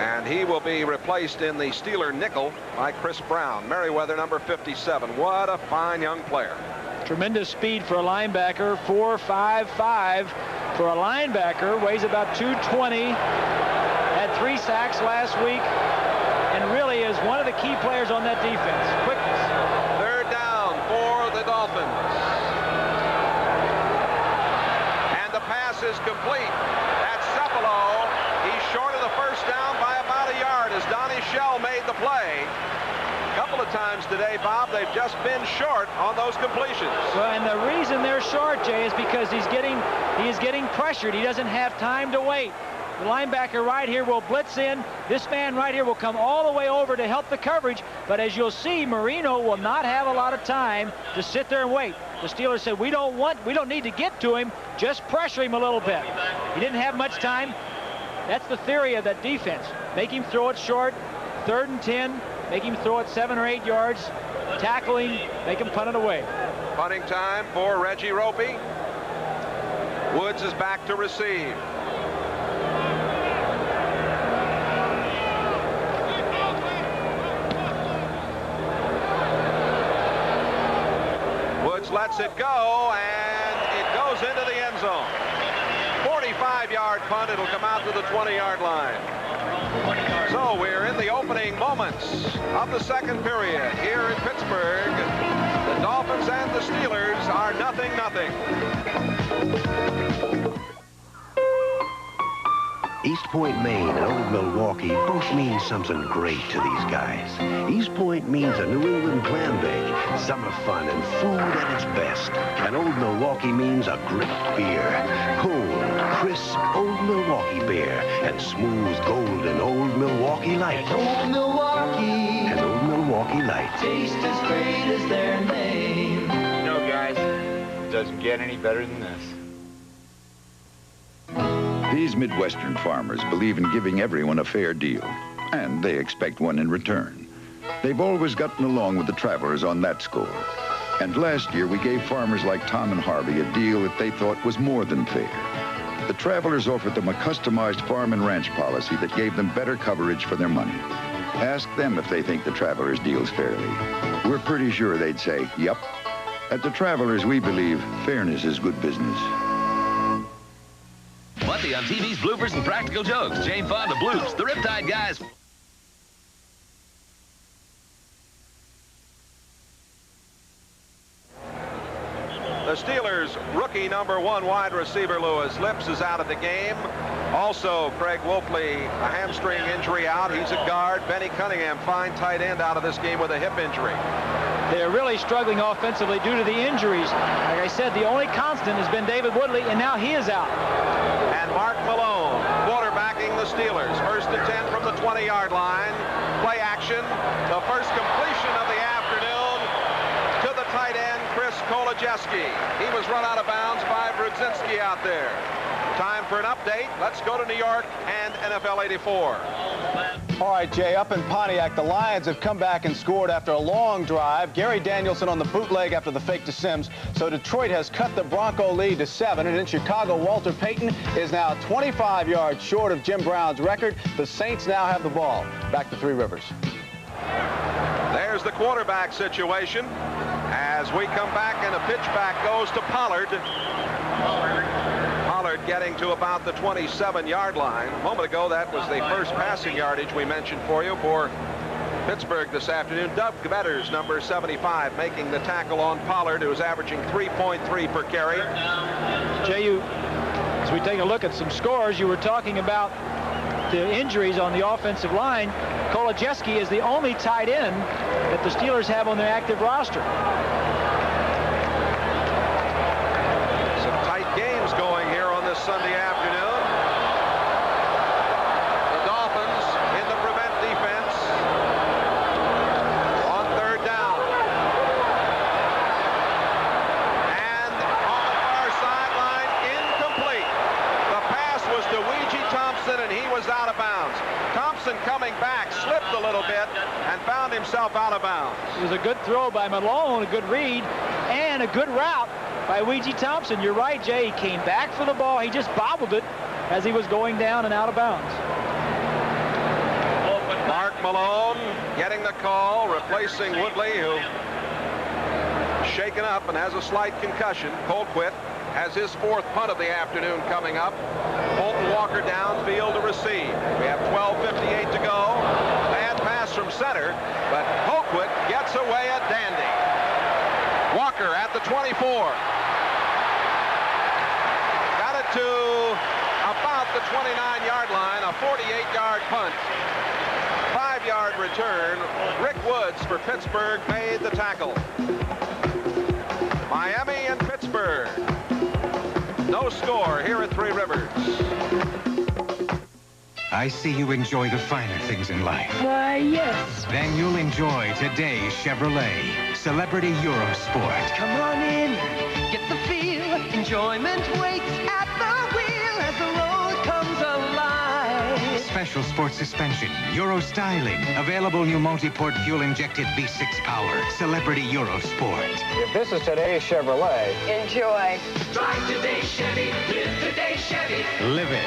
And he will be replaced in the Steeler nickel by Chris Brown. Merriweather, number 57. What a fine young player. Tremendous speed for a linebacker. 4.55 for a linebacker. Weighs about 220. Had 3 sacks last week. And really is one of the key players on that defense. Quickness. Third down for the Dolphins. And the pass is complete. That's Cephalo. He's short of the first down by about a yard as Donnie Shell made the play. A couple of times today, Bob, they've just been short on those completions. Well, and the reason they're short, Jay, is because he is getting pressured. He doesn't have time to wait. The linebacker right here will blitz in. This man right here will come all the way over to help the coverage. But as you'll see, Marino will not have a lot of time to sit there and wait. The Steelers said, we don't need to get to him. Just pressure him a little bit. He didn't have much time. That's the theory of that defense. Make him throw it short. 3rd and 10. Make him throw it 7 or 8 yards. Tackling. Make him punt it away. Punting time for Reggie Ropey. Woods is back to receive. Woods lets it go, and it goes into the end zone. 45-yard punt. It'll come out to the 20-yard line. So we're in the opening moments of the second period here in Pittsburgh. The Dolphins and the Steelers are 0-0. East Point, Maine and Old Milwaukee both mean something great to these guys. East Point means a New England clam bake, summer fun and food at its best. And Old Milwaukee means a great beer. Cold, crisp Old Milwaukee beer and smooth golden Old Milwaukee Light. Old Milwaukee. And Old Milwaukee Light. Taste as great as their name. You know, guys, it doesn't get any better than this. These Midwestern farmers believe in giving everyone a fair deal, and they expect one in return. They've always gotten along with the travelers on that score. And last year, we gave farmers like Tom and Harvey a deal that they thought was more than fair. The travelers offered them a customized farm and ranch policy that gave them better coverage for their money. Ask them if they think the travelers deals fairly. We're pretty sure they'd say, yep. At the Travelers, we believe fairness is good business. Monday on TV's Bloopers and Practical Jokes. Jane Fonda Bloops, the Riptide Guys. The Steelers' rookie number 1 wide receiver Lewis Lips is out of the game. Also, Craig Wolfley, a hamstring injury out. He's a guard. Benny Cunningham, fine tight end, out of this game with a hip injury. They're really struggling offensively due to the injuries. Like I said, the only constant has been David Woodley, and now he is out. And Mark Malone quarterbacking the Steelers. 1st and 10 from the 20-yard line. Play action. The first completion of the afternoon to the tight end, Chris Kolodziejski. He was run out of bounds by Brudzinski out there. Time for an update. Let's go to New York and NFL 84. All right, Jay, up in Pontiac, the Lions have come back and scored after a long drive. Gary Danielson on the bootleg after the fake to Sims. So Detroit has cut the Bronco lead to 7. And in Chicago, Walter Payton is now 25 yards short of Jim Brown's record. The Saints now have the ball. Back to Three Rivers. There's the quarterback situation as we come back, and a pitch back goes to Pollard. Pollard getting to about the 27-yard line. A moment ago, that was the first passing yardage we mentioned for you for Pittsburgh this afternoon. Doug Betters, number 75, making the tackle on Pollard, who is averaging 3.3 per carry. Jay, as we take a look at some scores, you were talking about the injuries on the offensive line. Kolodziejski is the only tight end that the Steelers have on their active roster. Some tight games going here on this Sunday afternoon. The Dolphins in the prevent defense on 3rd down. And on the far sideline, incomplete. The pass was to Weegee Thompson, and he was out of bounds. Thompson coming back, slipped a little bit, and found himself out of bounds. It was a good throw by Malone, a good read, and a good route by Weegee Thompson. You're right, Jay. He came back for the ball. He just bobbled it as he was going down and out of bounds. Malone getting the call, replacing Woodley, who shaken up and has a slight concussion. Colquitt has his 4th punt of the afternoon coming up. Bolton Walker downfield to receive. We have 12:58 to go. Bad pass from center, but Colquitt gets away at dandy. Walker at the 24. Got it to about the 29-yard line, a 48-yard punt. 5-yard return. Rick Woods for Pittsburgh made the tackle. Miami and Pittsburgh. No score here at Three Rivers. I see you enjoy the finer things in life. Why, yes. Then you'll enjoy today's Chevrolet Celebrity Eurosport. Come on in, get the feel. Enjoyment waits at the wheel as the road comes alive. Special sport suspension, Euro styling, available new multi-port fuel-injected V6 power. Celebrity Eurosport. If this is today's Chevrolet, Enjoy. Drive today's Chevy, live today's Chevy. Live it.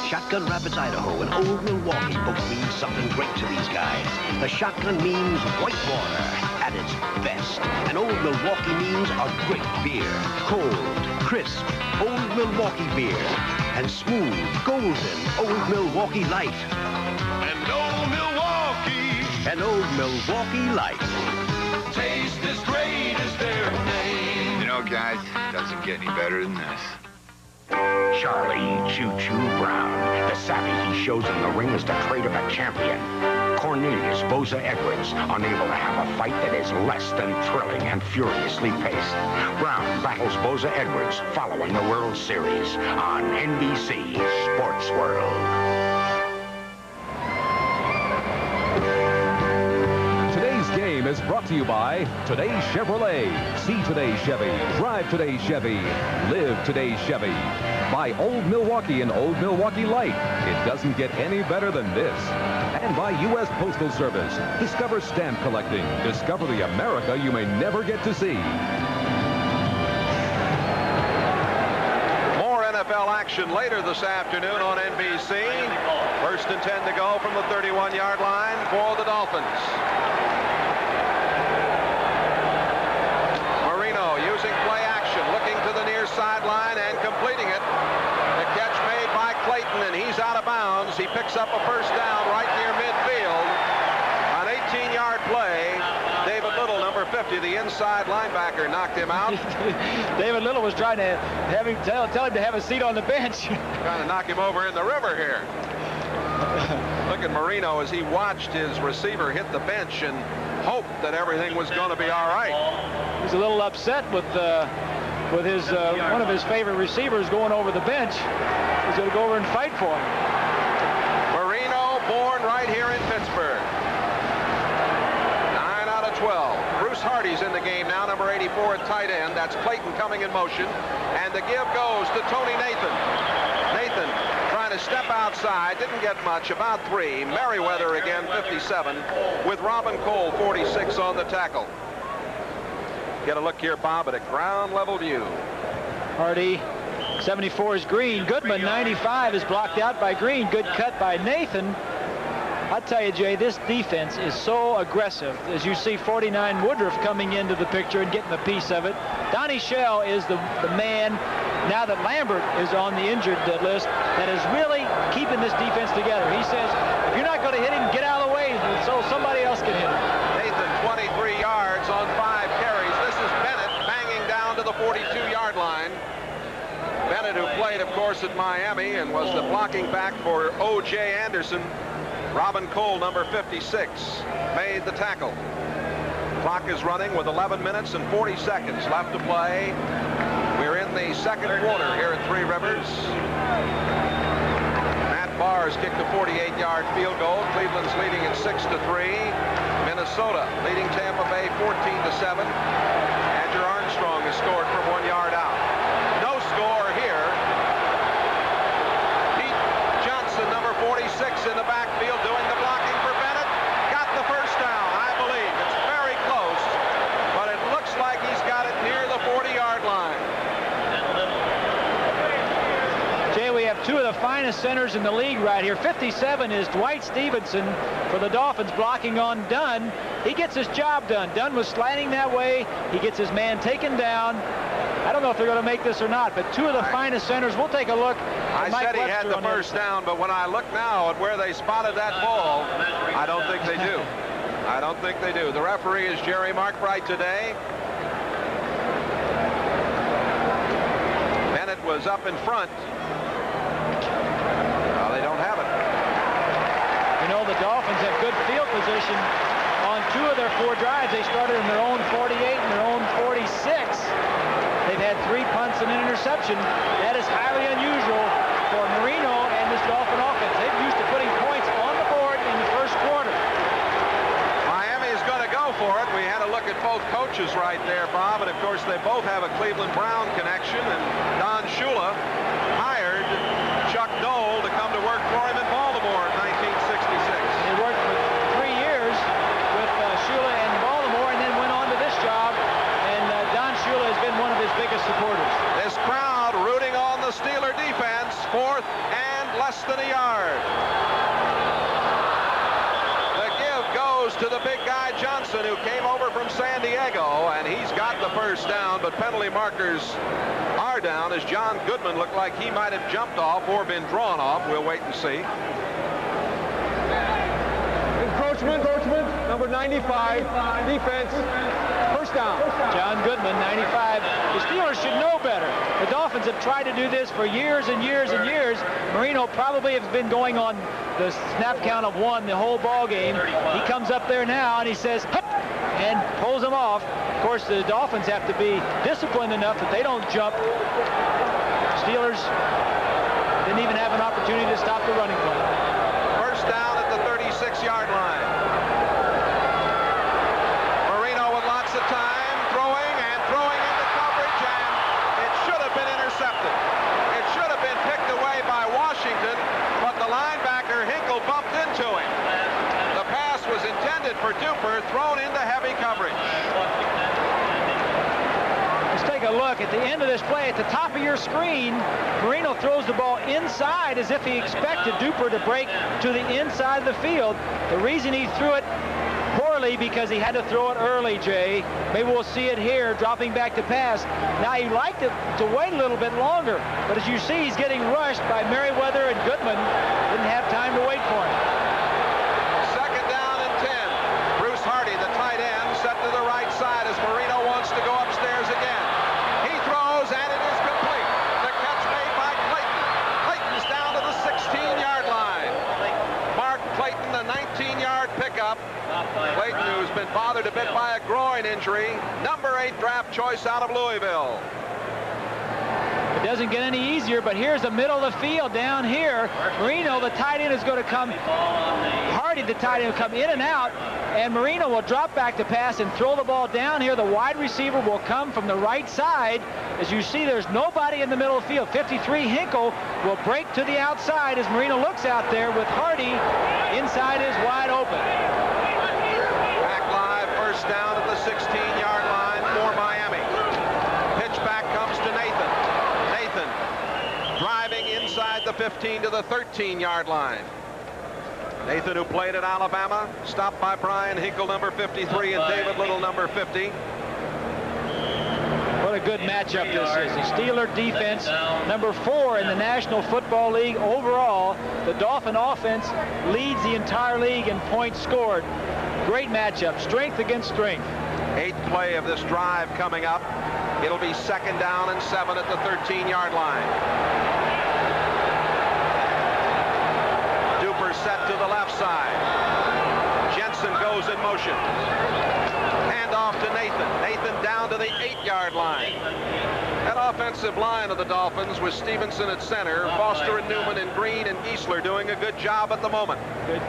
Shotgun Rapids, Idaho, and Old Milwaukee both mean something great to these guys. The shotgun means white water at its best. And Old Milwaukee means a great beer. Cold, crisp, Old Milwaukee beer. And smooth, golden Old Milwaukee Light. And Old Milwaukee. And Old Milwaukee Light. Taste as great as their name. You know, guys, it doesn't get any better than this. Charlie Choo-Choo Brown. The savvy he shows in the ring is the trait of a champion. Cornelius Boza Edwards, unable to have a fight that is less than thrilling and furiously paced. Brown battles Boza Edwards following the World Series on NBC Sports World. Today's game is brought to you by Today's Chevrolet. See today's Chevy. Drive today's Chevy. Live today's Chevy. By Old Milwaukee and Old Milwaukee Light. It doesn't get any better than this. And by U.S. Postal Service. Discover stamp collecting. Discover the America you may never get to see. More NFL action later this afternoon on NBC. 1st and 10 to go from the 31-yard line for the Dolphins. Marino using play action, looking to the near sideline and completing it. The catch made by Clayton, and he's out of bounds. He picks up a 1st down right near midfield. An 18-yard play. David Little, number 50, the inside linebacker, knocked him out. David Little was trying to have him tell him to have a seat on the bench. Trying to knock him over in the river here. Look at Marino as he watched his receiver hit the bench and hoped that everything was going to be all right. He's a little upset with his one of his favorite receivers going over the bench. He's going to go over and fight for him. Marino, born right here in Pittsburgh. 9 out of 12. Bruce Hardy's in the game now, number 84 at tight end. That's Clayton coming in motion. And the give goes to Tony Nathan. Nathan trying to step outside, didn't get much, about 3. Merriweather again, 57, with Robin Cole, 46 on the tackle. Get a look here, Bob, at a ground level view. Hardy, 74 is Green. Goodman, 95, is blocked out by Green. Good cut by Nathan. I tell you, Jay, this defense is so aggressive. As you see 49 Woodruff coming into the picture and getting a piece of it. Donnie Shell is the man, now that Lambert is on the injured list, that is really keeping this defense together. He says, if you're not going to hit him, get out of the way so somebody else can hit him. Nathan, 23 yards on 5 carries. This is Bennett banging down to the 42-yard line. Bennett, who played, of course, at Miami and was the blocking back for O.J. Anderson. Robin Cole, number 56, made the tackle. Clock is running with 11 minutes and 40 seconds left to play. We're in the 2nd quarter here at Three Rivers. Matt Barrs kicked a 48-yard field goal. Cleveland's leading at 6-3. Minnesota leading Tampa Bay 14-7. Andrew Armstrong has scored from 1 yard out. No score here. Pete Johnson, number 46, in the backfield doing the blocking for Bennett. Got the 1st down, I believe. It's very close, but it looks like he's got it near the 40-yard line. Jay, we have two of the finest centers in the league right here. 57 is Dwight Stevenson for the Dolphins, blocking on Dunn. He gets his job done. Dunn was slanting that way. He gets his man taken down. I don't know if they're going to make this or not, but two of the finest centers. We'll take a look. I said he had the first down, but when I look now at where they spotted that ball, I don't think they do. I don't think they do. The referee is Jerry Markbright today. Bennett was up in front. Well, they don't have it. You know, the Dolphins have good field position on two of their 4 drives. They started in their own 48 and their own 46. They've had 3 punts and an interception. That is highly unusual for Marino and this Dolphin offense. They're used to putting points on the board in the first quarter. Miami is going to go for it. We had a look at both coaches right there, Bob, and of course they both have a Cleveland Brown connection, and Don Shula hired Chuck Noll to come to work for him in Baltimore in 1966. He worked for 3 years with Shula in Baltimore and then went on to this job, and Don Shula has been one of his biggest supporters. This crowd rooting on the Steeler defense. 4th and less than a yard. The give goes to the big guy Johnson, who came over from San Diego, and he's got the first down, but penalty markers are down as John Goodman looked like he might have jumped off or been drawn off. We'll wait and see. Encroachment, number 95, defense, first down. John Goodman, 95. The Steelers should know better. The Dolphins have tried to do this for years and years and years. Marino probably has been going on the snap count of 1 the whole ball game. He comes up there now and he says, "Hup," and pulls him off. Of course, the Dolphins have to be disciplined enough that they don't jump. Steelers didn't even have an opportunity to stop the running play. First down at the 36-yard line. Marino with lots of time, throwing into coverage, and it should have been intercepted. It should have been picked away by Washington, but the linebacker Hinkle bumped into him. The pass was intended for Duper, thrown into heavy coverage. Let's take a look at the end of this play. At the top of your screen, Marino throws the ball inside as if he expected Duper to break to the inside of the field. The reason he threw it poorly because he had to throw it early, Jay. Maybe we'll see it here, dropping back to pass. Now, he liked it to wait a little bit longer, but as you see, he's getting rushed by Merriweather and Goodman. Didn't have time to wait for him. Second down and 10. Bruce Hardy, the tight end, set to the right side as Marino wants to go upstairs again. He throws, and it is complete. The catch made by Clayton. Clayton's down to the 16-yard line. Mark Clayton, the 19-yard pickup. Clayton, who's been bothered a bit by a groin injury, number 8 draft choice out of Louisville. It doesn't get any easier, but here's the middle of the field down here. Marino, the tight end, is going to come. Hardy, the tight end, will come in and out, and Marino will drop back to pass and throw the ball down here. The wide receiver will come from the right side. As you see, there's nobody in the middle of the field. 53, Hinkle, will break to the outside as Marino looks out there with Hardy. Inside is wide open. Back live, first down at the 16-yard line for Miami. Pitch back comes to Nathan. Nathan driving inside the 15 to the 13-yard line. Nathan, who played at Alabama, stopped by Brian Hinkle, number 53, and David Little, number 50. What a good matchup this is. The Steeler defense, number 4 in the National Football League overall. The Dolphin offense leads the entire league in points scored. Great matchup, strength against strength. 8th play of this drive coming up. It'll be second down and 7 at the 13-yard line. Duper set to the left side. Jensen goes in motion. Hand off to Nathan. Nathan down to the 8-yard line. That offensive line of the Dolphins with Stevenson at center, Foster and Newman and Green and Giesler doing a good job at the moment. Good.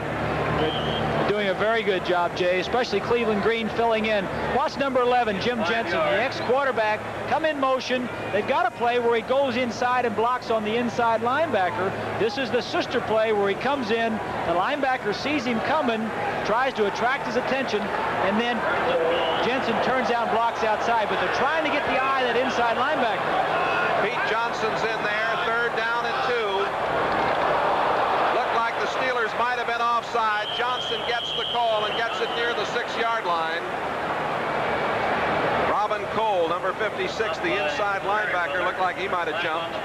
Doing a very good job, Jay, especially Cleveland Green filling in. Watch number 11, Jim Jensen, the ex-quarterback, come in motion. They've got a play where he goes inside and blocks on the inside linebacker. This is the sister play where he comes in, the linebacker sees him coming, tries to attract his attention, and then Jensen turns out and blocks outside, but they're trying to get the eye of that inside linebacker. Pete Johnson's in there, third down and 2. 56, the inside linebacker, looked like he might have jumped.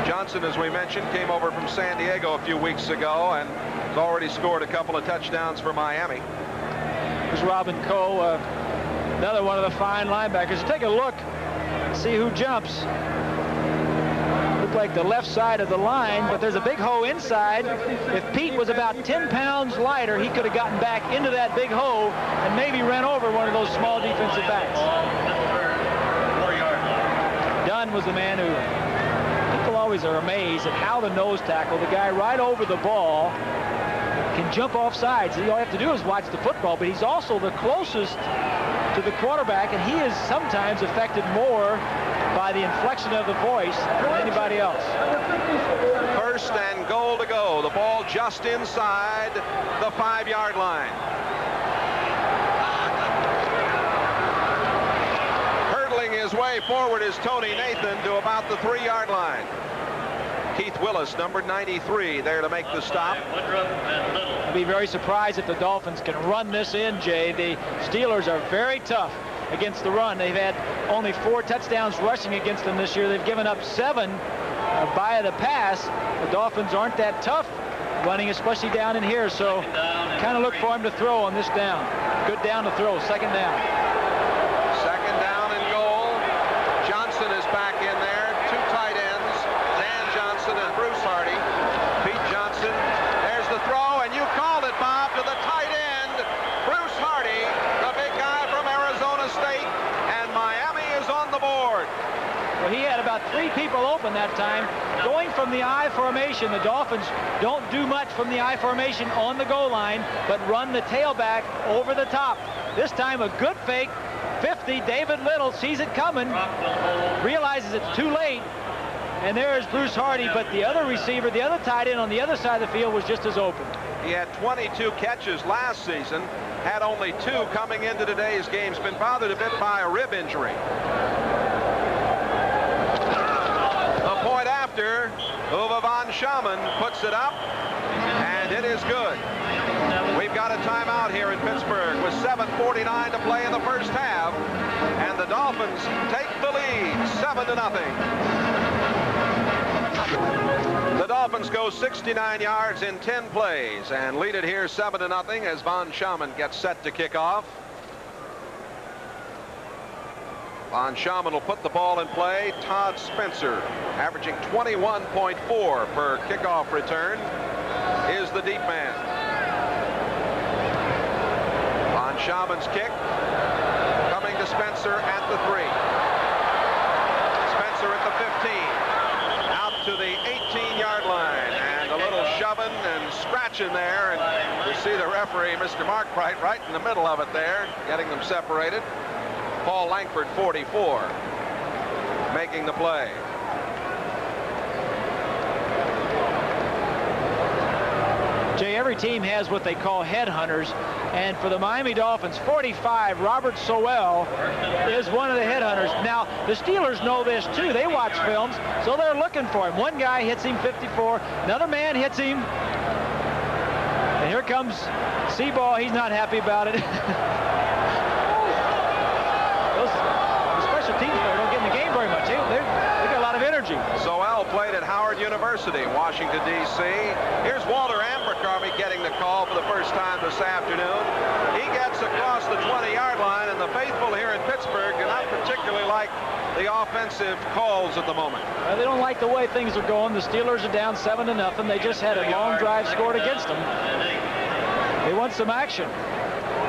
Johnson, as we mentioned, came over from San Diego a few weeks ago and has already scored a couple of touchdowns for Miami. There's Robin Coe, another one of the fine linebackers. Take a look and see who jumps. Look like the left side of the line, but there's a big hole inside. If Pete was about 10 pounds lighter, he could have gotten back into that big hole and maybe ran over one of those small defensive backs. Dunn was the man who, people always are amazed at how the nose tackle, the guy right over the ball, can jump off sides. All you have to do is watch the football, but he's also the closest to the quarterback, and he is sometimes affected more by the inflection of the voice than anybody else. First and goal to go. The ball just inside the 5-yard line. Hurdling his way forward is Tony Nathan to about the 3-yard line. Keith Willis, number 93, there to make the stop. I'd be very surprised if the Dolphins can run this in, Jay. The Steelers are very tough against the run. They've had only 4 touchdowns rushing against them this year. They've given up 7 by the pass. The Dolphins aren't that tough running, especially down in here. So kind of look for him to throw on this down. Good down to throw. Second down. Second down and goal. Johnson is back in there. 2 tight ends, Dan Johnson and Bruce Hardy. Pete Johnson. There's the throw, and you called it, Bob, to the tight end, Bruce Hardy, the big guy from Arizona State, and Miami is on the board. Well, he had about 3 people open that time. Going from the I formation, the Dolphins don't do much from the I formation on the goal line, but run the tailback over the top. This time a good fake. 50, David Little sees it coming, realizes it's too late, and there's Bruce Hardy, but the other receiver, the other tight end on the other side of the field was just as open. He had 22 catches last season, had only 2 coming into today's game. He's been bothered a bit by a rib injury. The point after, Uwe von Schamann puts it up, and it is good. We've got a timeout here in Pittsburgh with 7:49 to play in the first half, and the Dolphins take the lead 7-0. The Dolphins go 69 yards in 10 plays and lead it here 7-0 as von Schamann gets set to kick off. Von Schamann will put the ball in play. Todd Spencer, averaging 21.4 per kickoff return, is the deep man. Von Schamann's kick coming to Spencer at the 3. Spencer at the 15. Out to the 18-yard line, and a little shoving and scratching there, and you see the referee, Mr. Mark Bright, right in the middle of it there, getting them separated. Paul Langford, 44, making the play. Jay, every team has what they call headhunters, and for the Miami Dolphins, 45, Robert Sowell is one of the headhunters. Now, the Steelers know this too. They watch films, so they're looking for him. One guy hits him 54, another man hits him, and here comes Seaball. He's not happy about it. Those special teams don't get in the game very much. They got a lot of energy. Sowell played at Howard University, Washington, D.C. Here's Walter Abercrombie getting the call for the first time this afternoon. He gets across the 20-yard line, and the faithful here in Pittsburgh do not particularly like the offensive calls at the moment. They don't like the way things are going. The Steelers are down 7-0. They just had a long drive scored against them. They want some action.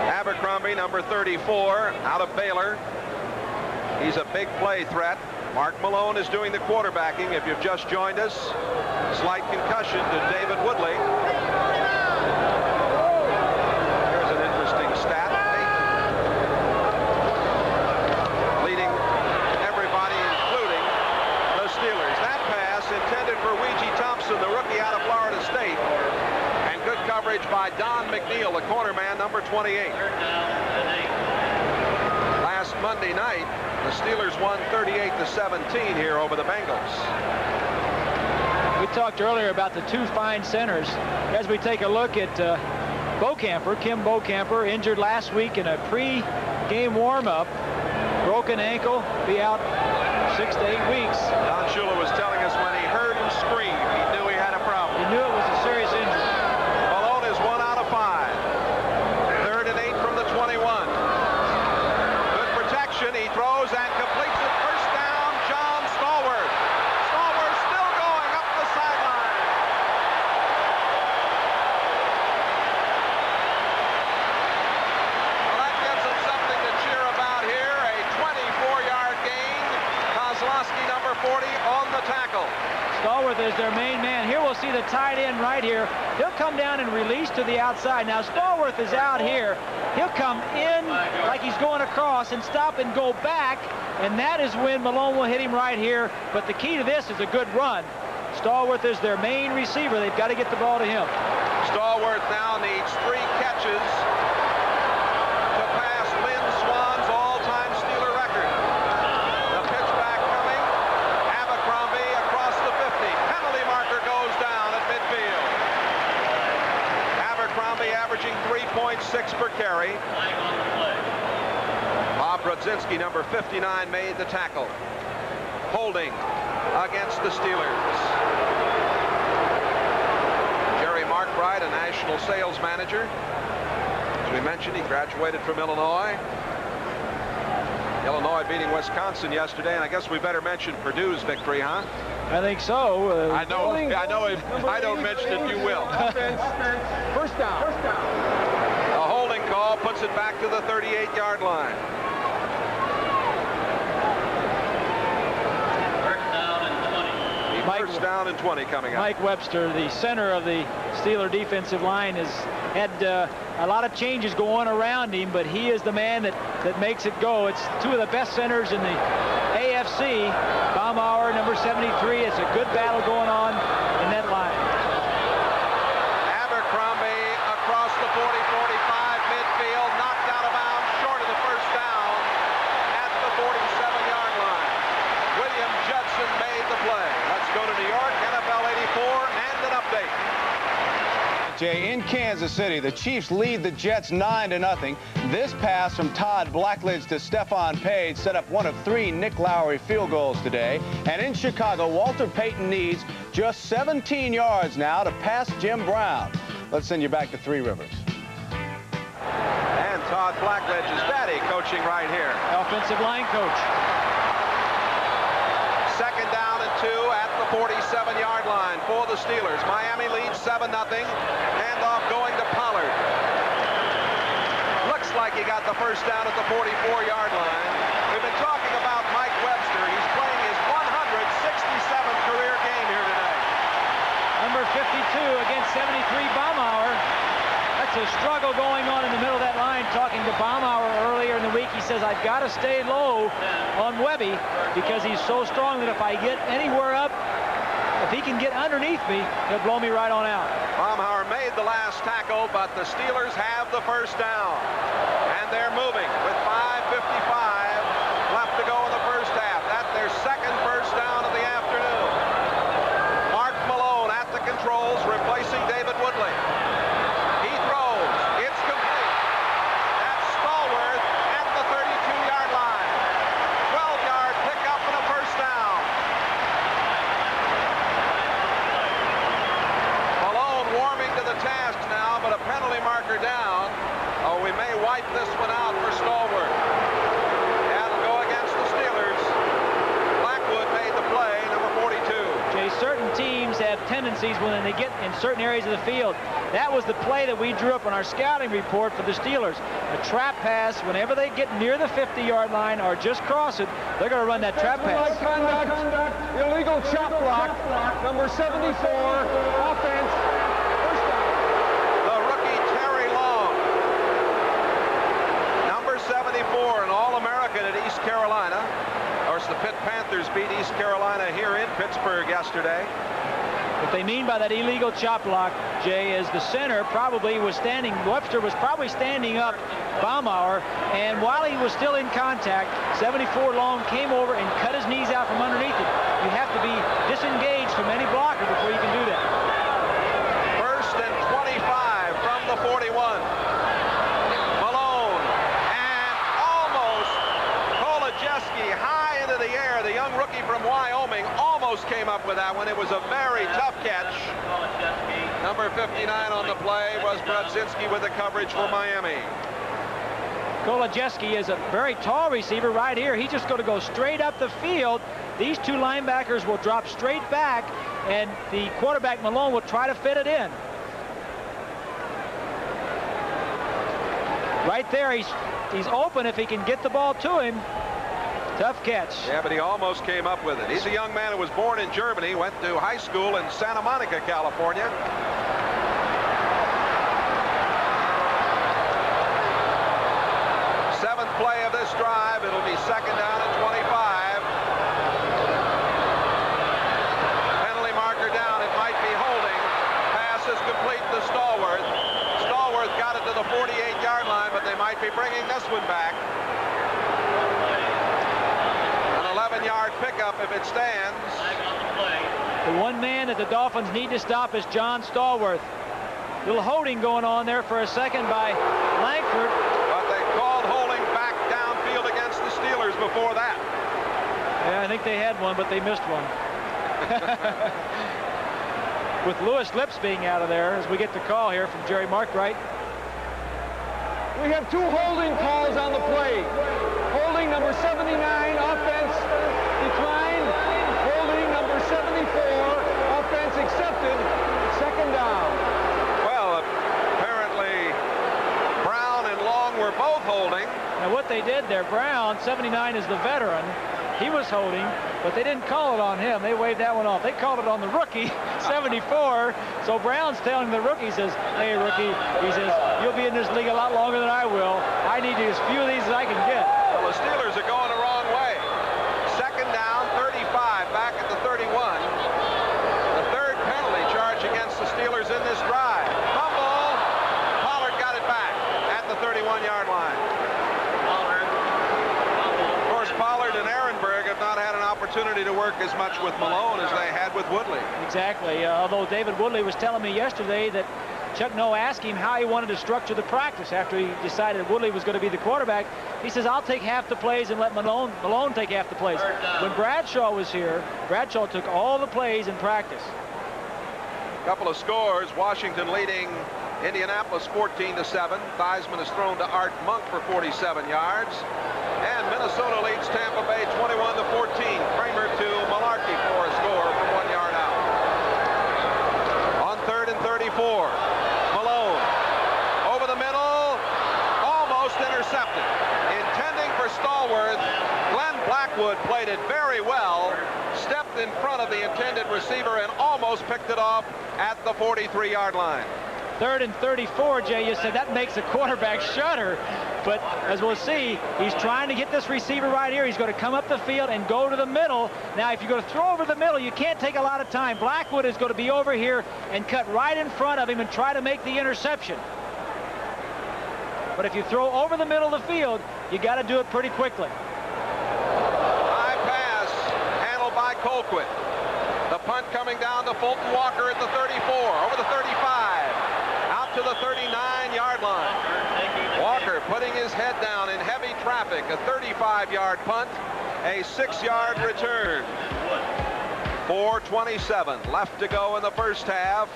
Abercrombie, number 34, out of Baylor. He's a big play threat. Mark Malone is doing the quarterbacking. If you've just joined us, slight concussion to David Woodley. Here's an interesting stat. Leading everybody, including the Steelers. That pass intended for Weegee Thompson, the rookie out of Florida State. And good coverage by Don McNeil, the corner man, number 28. Last Monday night, the Steelers won 38-17 here over the Bengals. We talked earlier about the 2 fine centers. As we take a look at Kim Beaucamper, injured last week in a pre-game warm-up. broken ankle, be out 6 to 8 weeks. Don Shula was telling us when he heard him scream, he knew he had a problem. He knew it was a serious injury. Malone is 1 out of 5. 3rd and 8 from the 21. Good protection. He throws and completes it. First down, John Stallworth. Stallworth still going up the sideline. Well, that gives him something to cheer about here. A 24-yard gain. Kozlowski, number 40, on the tackle. Stallworth is their main man. Here we'll see the tight end right here. He'll come down and release to the outside. Now Stallworth is out here. He'll come in like he's going across and stop and go back, and that is when Malone will hit him right here. But the key to this is a good run. Stallworth is their main receiver. They've got to get the ball to him. Stallworth now needs 3 catches to pass Lynn Swann's all-time Steeler record. The pitch back coming. Abercrombie across the 50. Penalty marker goes down at midfield. Abercrombie averaging 3.6 per carry. Bob Brodzinski, number 59, made the tackle. Holding against the Steelers. Jerry Markbright, a national sales manager. As we mentioned, he graduated from Illinois. Illinois beating Wisconsin yesterday, and I guess we better mention Purdue's victory, huh? I think so. I know. If I don't mention it, you will. First down. A holding call puts it back to the 38-yard line. First down and 20 coming up. Mike Webster, the center of the Steeler defensive line, has had a lot of changes going around him, but he is the man that makes it go. It's 2 of the best centers in the AFC. Baumauer, number 73. It's a good battle going on in that line. Abercrombie across the 40-45 midfield, knocked out of bounds short of the first down at the 47-yard line. William Judson made the play. Let's go to New York, NFL 84, and an update. Jay, in Kansas City, the Chiefs lead the Jets 9-0. This pass from Todd Blackledge to Stephon Page set up one of 3 Nick Lowry field goals today. And in Chicago, Walter Payton needs just 17 yards now to pass Jim Brown. Let's send you back to Three Rivers. And Todd Blackledge's daddy coaching right here. Offensive line coach. 2nd down and 2 at the 47-yard line for the Steelers. Miami leads 7-0. Handoff going to Pollard. Looks like he got the first down at the 44-yard line. We've been talking about Mike Webster. He's playing his 167th career game here today. Number 52 against 73 Baumauer. That's a struggle going on in the middle of that line. Talking to Baumauer earlier in the week, he says, I've got to stay low on Webby because he's so strong that if I get anywhere up, if he can get underneath me, he'll blow me right on out. Baumauer made the last tackle, but the Steelers have the first down. And they're moving with 5:55 left to go in the first half. That's their 2nd first down of the afternoon. Mark Malone at the controls, replacing David Woodley. He throws. It's complete. That's Stallworth at the 32-yard line. 12-yard pickup and a first down. Malone warming to the task now, but a penalty marker down. Oh, we may wipe this one out for Stallworth. That'll go against the Steelers. Blackwood made the play, number 42. Jay, certain teams have tendencies when they get in certain areas of the field. That was the play that we drew up on our scouting report for the Steelers. A trap pass, whenever they get near the 50-yard line or just cross it, they're going to run that trap pass. Conduct, illegal chop block, number 74, offense. First down. The rookie Terry Long, number 74, an All-American at East Carolina. Of course, the Pitt Panthers beat East Carolina here in Pittsburgh yesterday. What they mean by that illegal chop block, Jay, is the center probably was standing, Webster was probably standing up Baumauer, and while he was still in contact, 74 Long came over and cut his knees out from underneath it. You have to be disengaged from any blocker before you can do that. 1st and 25 from the 41. Malone and almost Kolajewski rookie from Wyoming, almost came up with that one. It was a very tough catch. Number 59 on the play was Brodzinski with the coverage for Miami. Golojeski is a very tall receiver right here. He's just going to go straight up the field. These two linebackers will drop straight back, and the quarterback Malone will try to fit it in. Right there, he's open if he can get the ball to him. Tough catch. Yeah, but he almost came up with it. He's a young man who was born in Germany, went to high school in Santa Monica, California. Seventh play of this drive. It'll be second down and 25. Penalty marker down. It might be holding. Pass is complete to Stallworth. Stallworth got it to the 48-yard line, but they might be bringing this one back. An 11-yard pickup if it stands. The one man that the Dolphins need to stop is John Stallworth. Little holding going on there for a second by Langford. But they called holding back downfield against the Steelers before that. Yeah, I think they had one, but they missed one. With Lewis Lips being out of there as we get the call here from Jerry Markwright. We have two holding calls on the play. Holding number 79, offense declined. Holding number 74, offense accepted. Second down. Well, apparently Brown and Long were both holding. Now what they did there, Brown, 79 is the veteran. He was holding, but they didn't call it on him. They waved that one off. They called it on the rookie, 74. So Brown's telling the rookie, says, hey, rookie, he says, you'll be in this league a lot longer than I will. I need as few of these as I can get. Well, the Steelers are going the wrong way. Second down, 35, back at the 31. The third penalty charge against the Steelers in this drive. Fumble. Pollard got it back at the 31-yard line. Pollard and Ehrenberg have not had an opportunity to work as much with Malone as they had with Woodley. Exactly. Although David Woodley was telling me yesterday that Chuck Noll asked him how he wanted to structure the practice after he decided Woodley was going to be the quarterback. He says, I'll take half the plays and let Malone take half the plays. When Bradshaw was here, Bradshaw took all the plays in practice. Couple of scores. Washington leading Indianapolis 14-7. Theismann is thrown to Art Monk for 47 yards. And Minnesota leads Tampa Bay 21-14. Kramer to Malarkey for a score from 1 yard out. On 3rd and 34. Malone over the middle. Almost intercepted. Intending for Stallworth. Glenn Blackwood played it very well. Stepped in front of the intended receiver and almost picked it off at the 43-yard line. 3rd and 34, Jay, you said that makes a quarterback shudder. But as we'll see, he's trying to get this receiver right here. He's going to come up the field and go to the middle. Now, if you're going to throw over the middle, you can't take a lot of time. Blackwood is going to be over here and cut right in front of him and try to make the interception. But if you throw over the middle of the field, you got to do it pretty quickly. High pass handled by Colquitt. The punt coming down to Fulton Walker at the 34, over the 35, out to the 39-yard line. Walker putting his head down in heavy traffic, a 35-yard punt, a 6-yard return. 4:27 left to go in the first half.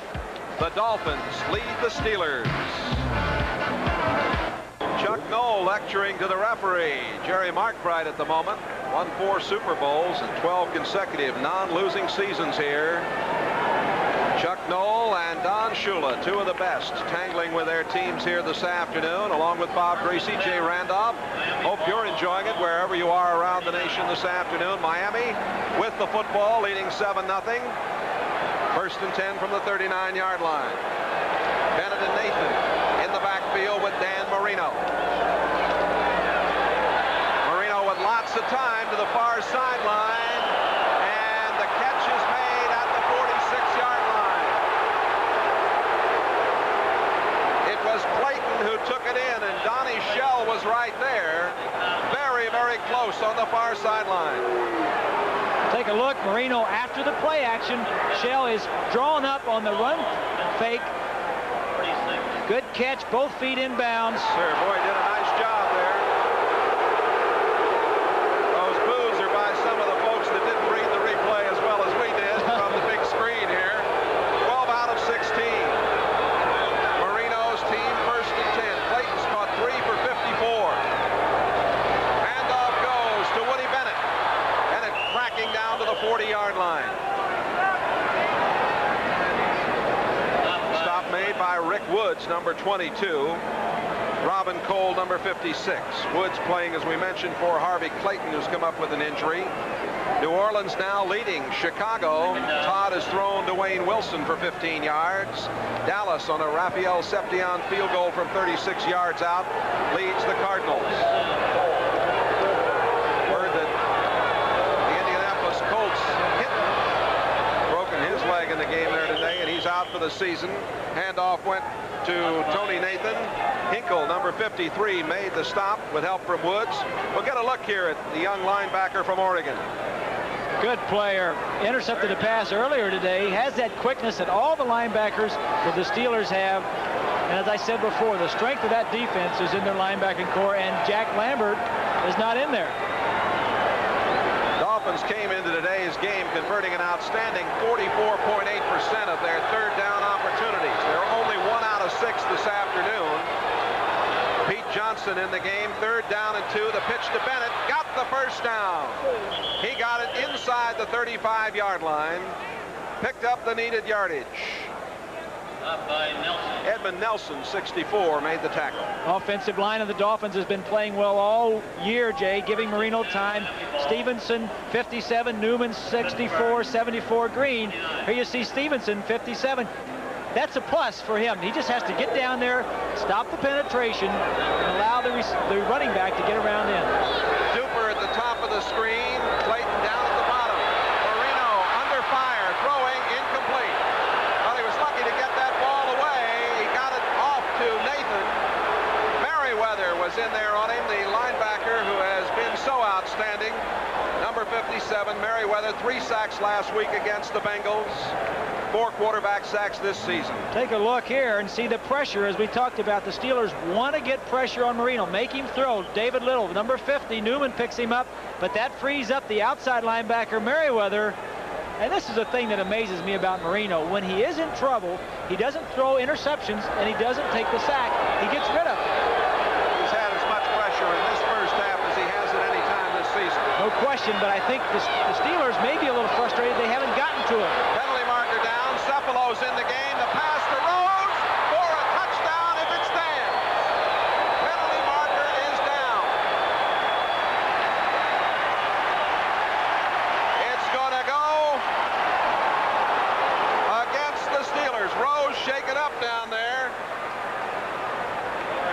The Dolphins lead the Steelers. Chuck Noll lecturing to the referee. Jerry Markwright at the moment. Won 4 Super Bowls and 12 consecutive non-losing seasons here. Chuck Noll and Don Shula, 2 of the best, tangling with their teams here this afternoon, along with Bob Greasy, Jay Randolph. Hope you're enjoying it wherever you are around the nation this afternoon. Miami with the football, leading 7-0. 1st and 10 from the 39-yard line. Bennett and Nathan in the backfield with Dan Marino. Marino with lots of time to the far sideline, and the catch is made at the 46-yard line. It was Clayton who took it in, and Donnie Shell was right there. Very, very close on the far sideline. Take a look. Marino after the play action. Shell is drawn up on the run fake. Good catch, both feet inbounds. Sir, boy, did a nice job there. Those boos are by some of the folks that didn't Woods, number 22. Robin Cole, number 56. Woods playing, as we mentioned, for Harvey Clayton, who's come up with an injury. New Orleans now leading Chicago. Todd has thrown Dwayne Wilson for 15 yards. Dallas on a Raphael Seption field goal from 36 yards out leads the Cardinals. Word that the Indianapolis Colts broken his leg in the game there today, and he's out for the season. Handoff went to Tony Nathan. Hinkle, number 53, made the stop with help from Woods. We'll get a look here at the young linebacker from Oregon. Good player. Intercepted a pass earlier today. Has that quickness that all the linebackers that the Steelers have. And as I said before, the strength of that defense is in their linebacking core, and Jack Lambert is not in there. Dolphins came into today's game converting an outstanding 44.8% of their third down opportunities. They're only 1 out of 6 this afternoon. Pete Johnson in the game, 3rd down and 2. The pitch to Bennett, got the first down. He got it inside the 35-yard line, picked up the needed yardage. Up by Nelson. Edmund Nelson, 64, made the tackle. Offensive line of the Dolphins has been playing well all year, Jay, giving Marino time. Stevenson, 57, Newman, 64, 74, Green. Here you see Stevenson, 57. That's a plus for him. He just has to get down there, stop the penetration, and allow the running back to get around in. Duper at the top of the screen, Clayton down at the bottom. Marino under fire, throwing, incomplete. Well, he was lucky to get that ball away. He got it off to Nathan. Merriweather was in there on him, the linebacker who has been so outstanding. Number 57, Merriweather, 3 sacks last week against the Bengals. 4 quarterback sacks this season. Take a look here and see the pressure. As we talked about, the Steelers want to get pressure on Marino, make him throw. David Little, number 50, Newman picks him up, but that frees up the outside linebacker, Merriweather. And this is the thing that amazes me about Marino. When he is in trouble, he doesn't throw interceptions, and he doesn't take the sack. He gets rid of it. He's had as much pressure in this first half as he has at any time this season. No question, but I think the Steelers may be a little frustrated. They haven't gotten to it. Penalty marker down. Cephalo's in the game. The pass to Rose for a touchdown if it stands. Penalty marker is down. It's going to go against the Steelers. Rose shaken up down there.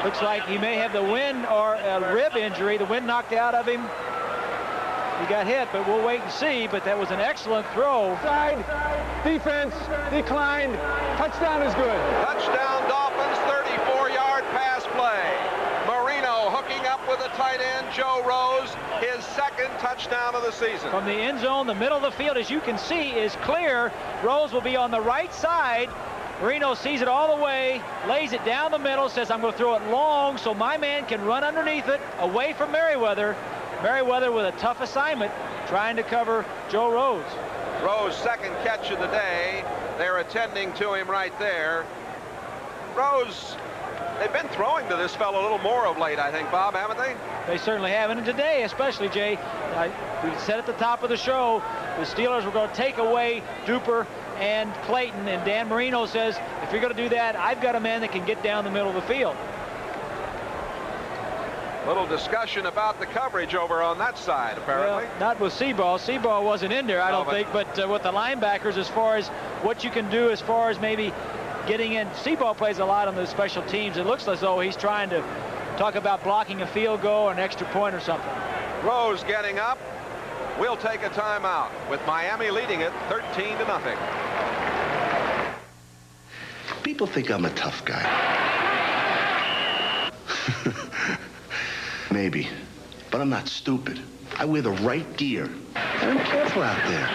Looks like he may have the wind or a rib injury. The wind knocked out of him. He got hit, but we'll wait and see. But that was an excellent throw. Side, defense, declined. Touchdown is good. Touchdown Dolphins, 34-yard pass play. Marino hooking up with a tight end, Joe Rose, his 2nd touchdown of the season. From the end zone, the middle of the field, as you can see, is clear. Rose will be on the right side. Marino sees it all the way, lays it down the middle, says, I'm going to throw it long so my man can run underneath it, away from Merriweather. Merriweather with a tough assignment, trying to cover Joe Rose. Rose, 2nd catch of the day. They're attending to him right there. Rose, they've been throwing to this fellow a little more of late, I think, Bob, haven't they? They certainly have. And today, especially, Jay, we said at the top of the show, the Steelers were going to take away Duper and Clayton. And Dan Marino says, if you're going to do that, I've got a man that can get down the middle of the field. Little discussion about the coverage over on that side, apparently. Well, not with Seaball. Seaball wasn't in there, I don't think, but with the linebackers, as far as what you can do as far as maybe getting in. Seaball plays a lot on the special teams. It looks as though he's trying to talk about blocking a field goal or an extra point or something. Rose getting up. We'll take a timeout with Miami leading it 13-0. People think I'm a tough guy. Maybe, but I'm not stupid. I wear the right gear, and I'm careful out there.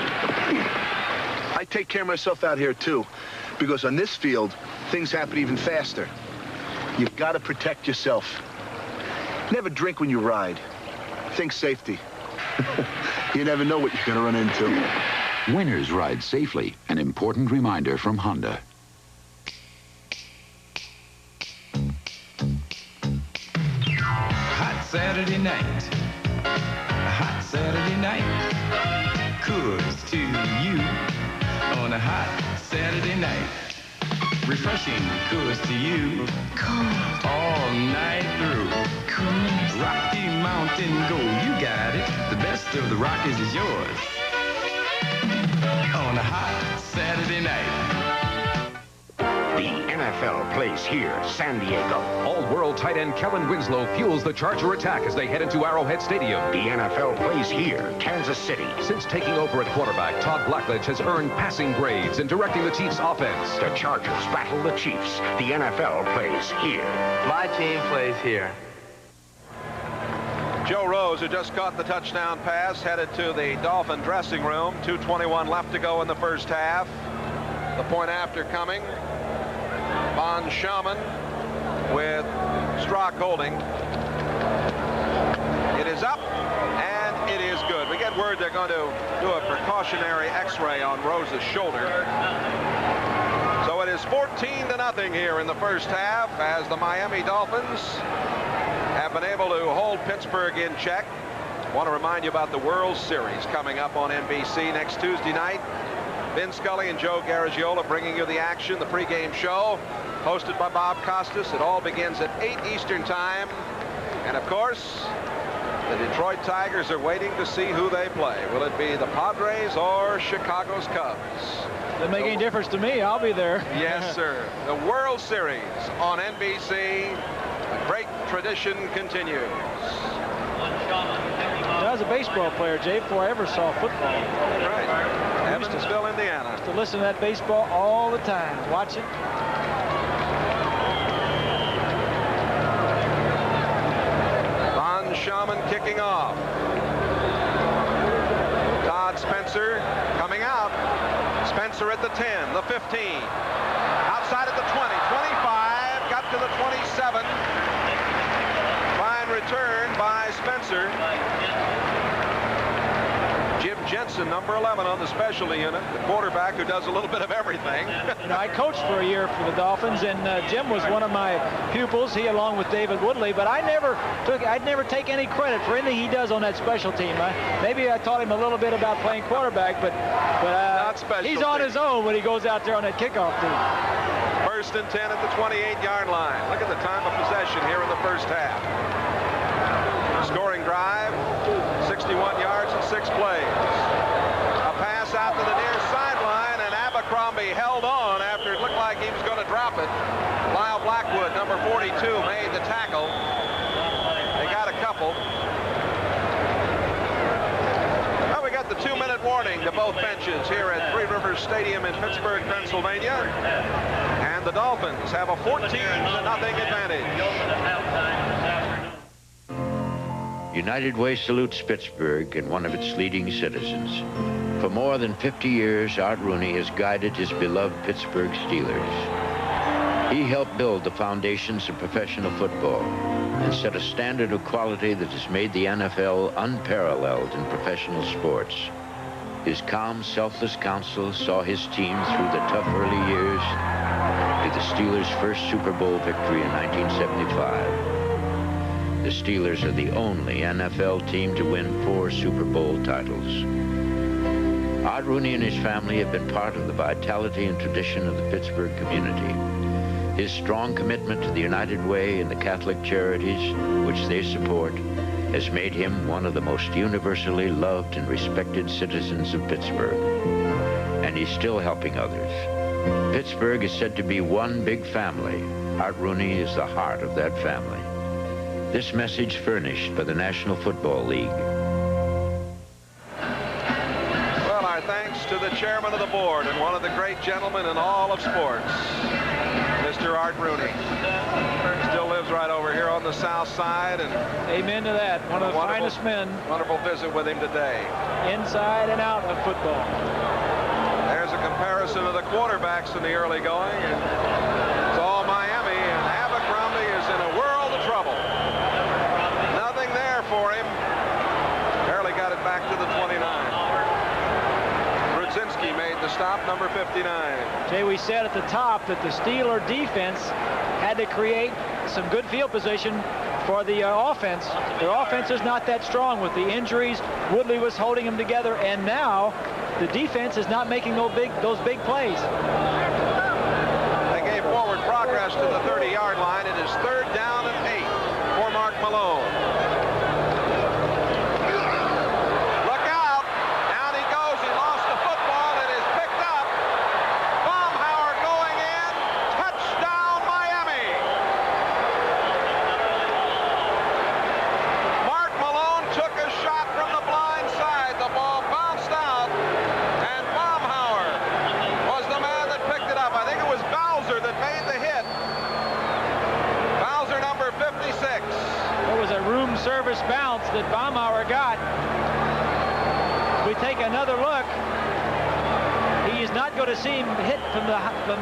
I take care of myself out here, too, because on this field, things happen even faster. You've got to protect yourself. Never drink when you ride. Think safety. You never know what you're going to run into. Winners ride safely. An important reminder from Honda. Saturday night, a hot Saturday night, Coors to you on a hot Saturday night. refreshing, coolest to you. Cold. All night through. Coolest. Rocky Mountain Gold, you got it. The best of the Rockies is yours. On a hot Saturday night. The NFL plays here, San Diego. All-world tight end Kellen Winslow fuels the Charger attack as they head into Arrowhead Stadium. The NFL plays here, Kansas City. Since taking over at quarterback, Todd Blackledge has earned passing grades in directing the Chiefs' offense. The Chargers battle the Chiefs. The NFL plays here. My team plays here. Joe Rose, who just caught the touchdown pass, headed to the Dolphin dressing room. 2:21 left to go in the first half. The point after coming. Von Schaman with Strock holding. It is up, and it is good. We get word they're going to do a precautionary X-ray on Rose's shoulder. So it is 14-0 here in the first half as the Miami Dolphins have been able to hold Pittsburgh in check. I want to remind you about the World Series coming up on NBC next Tuesday night. Vin Scully and Joe Garagiola bringing you the action, the pregame show, hosted by Bob Costas. It all begins at 8 Eastern time. And of course, the Detroit Tigers are waiting to see who they play. Will it be the Padres or Chicago's Cubs? Doesn't make any difference to me. I'll be there. Yes, sir. The World Series on NBC. A great tradition continues. I was a baseball player, Jay, before I ever saw football. Right. Evansville, Indiana. To listen to that baseball all the time. Watch it. Von Schaman kicking off. Todd Spencer coming out. Spencer at the 10, the 15. Outside at the 20, 25, got to the 27. Fine return by Spencer. Jim Jensen, number 11 on the specialty unit, the quarterback who does a little bit of everything. You know, I coached for a year for the Dolphins, and Jim was one of my pupils, he along with David Woodley, but I'd never take any credit for anything he does on that special team. Maybe I taught him a little bit about playing quarterback, but he's on his own when he goes out there on that kickoff team. First and 10 at the 28-yard line. Look at the time of possession here in the first half. Scoring drive, 61 yards and 6 plays. A pass out to the near sideline, and Abercrombie held on after it looked like he was going to drop it. Lyle Blackwood, number 42, made the tackle. They got a couple. Well, we got the 2-minute warning to both benches here at Three Rivers Stadium in Pittsburgh, Pennsylvania. And the Dolphins have a 14-0 advantage. United Way salutes Pittsburgh and one of its leading citizens. For more than 50 years, Art Rooney has guided his beloved Pittsburgh Steelers. He helped build the foundations of professional football and set a standard of quality that has made the NFL unparalleled in professional sports. His calm, selfless counsel saw his team through the tough early years to the Steelers' first Super Bowl victory in 1975. The Steelers are the only NFL team to win 4 Super Bowl titles. Art Rooney and his family have been part of the vitality and tradition of the Pittsburgh community. His strong commitment to the United Way and the Catholic charities which they support has made him one of the most universally loved and respected citizens of Pittsburgh. And he's still helping others. Pittsburgh is said to be one big family. Art Rooney is the heart of that family. This message furnished by the National Football League. Well, our thanks to the chairman of the board and one of the great gentlemen in all of sports, Mr. Art Rooney. Still lives right over here on the south side. And amen to that. One of the finest men. Wonderful visit with him today. Inside and out of football. There's a comparison of the quarterbacks in the early going. And it's all Miami, and Abercrombie is in a world of trouble. Nothing there for him. Barely got it back to the 29. Brudzinski made the stop, number 59. Jay, we said at the top that the Steeler defense had to create some good field position for the offense. Their offense is not that strong with the injuries. Woodley was holding them together, and now the defense is not making those big plays. They gave progress to the 30-yard line. It is 3rd down and 8 for Mark Malone. Look out. Down he goes. He lost the football. It is picked up. Baumhauer going in. Touchdown, Miami. Mark Malone took a shot from the blind side. The ball bounced out, and Baumhauer was the man that picked it up. I think it was Bowser that made the hit. Bowser, number 56. It was a room service bounce that Baumhauer got. We take another look. He is not going to see him hit from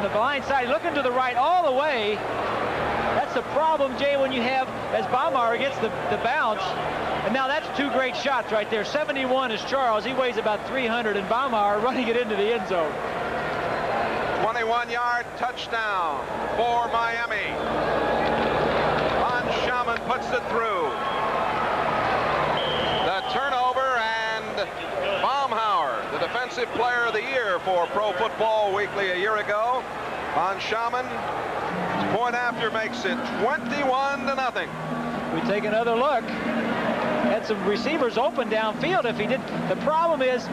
the blind side. Looking to the right all the way. That's the problem, Jay, when you have, as Baumhauer gets the bounce. And now that's 2 great shots right there. 71 is Charles. He weighs about 300, and Baumhauer running it into the end zone. 21-yard touchdown for Miami. Von Schaman puts it through. The turnover, and Baumhauer, the Defensive Player of the Year for Pro Football Weekly a year ago. Von Schaman, his point after, makes it 21-0. We take another look. Had some receivers open downfield if he did. The problem is,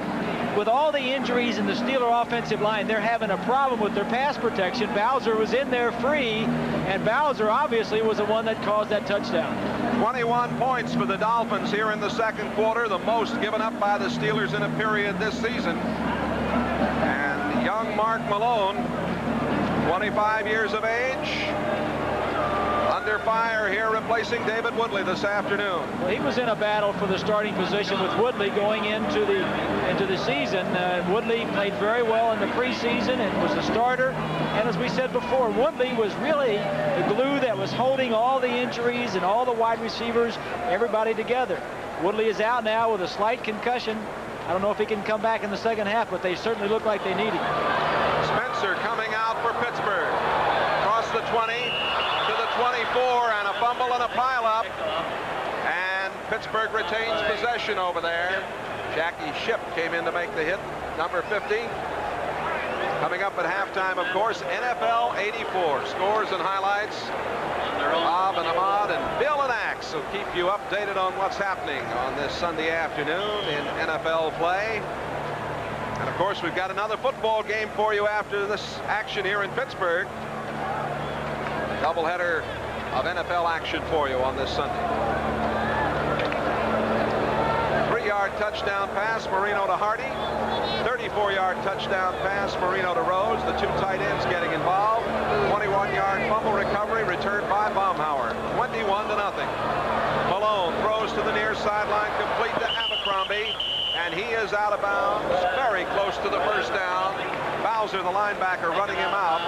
with all the injuries in the Steeler offensive line, they're having a problem with their pass protection. Bowser was in there free, and Bowser obviously was the one that caused that touchdown. 21 points for the Dolphins here in the second quarter, the most given up by the Steelers in a period this season. And young Mark Malone, 25 years of age, under fire here, replacing David Woodley this afternoon. Well, he was in a battle for the starting position with Woodley going into the season. Woodley played very well in the preseason and was the starter. And as we said before, Woodley was really the glue that was holding all the injuries and all the wide receivers, everybody together. Woodley is out now with a slight concussion. I don't know if he can come back in the second half, but they certainly look like they need him. Spencer coming out for Pittsburgh. Across the 20 to the 24, and a fumble and a pileup. And Pittsburgh retains possession over there. Jackie Shipp came in to make the hit, number 50. Coming up at halftime, of course, NFL 84. Scores and highlights. Bob and Ahmad and Bill and Axe will keep you updated on what's happening on this Sunday afternoon in NFL play. And of course, we've got another football game for you after this action here in Pittsburgh. Doubleheader of NFL action for you on this Sunday. 3-yard touchdown pass, Marino to Hardy. 34-yard touchdown pass, Marino to Rose. The 2 tight ends getting involved. 21-yard fumble recovery returned by Baumhauer. 21-0. Malone throws to the near sideline, complete to Abercrombie, and he is out of bounds, very close to the first down. Bowser, the linebacker, running him out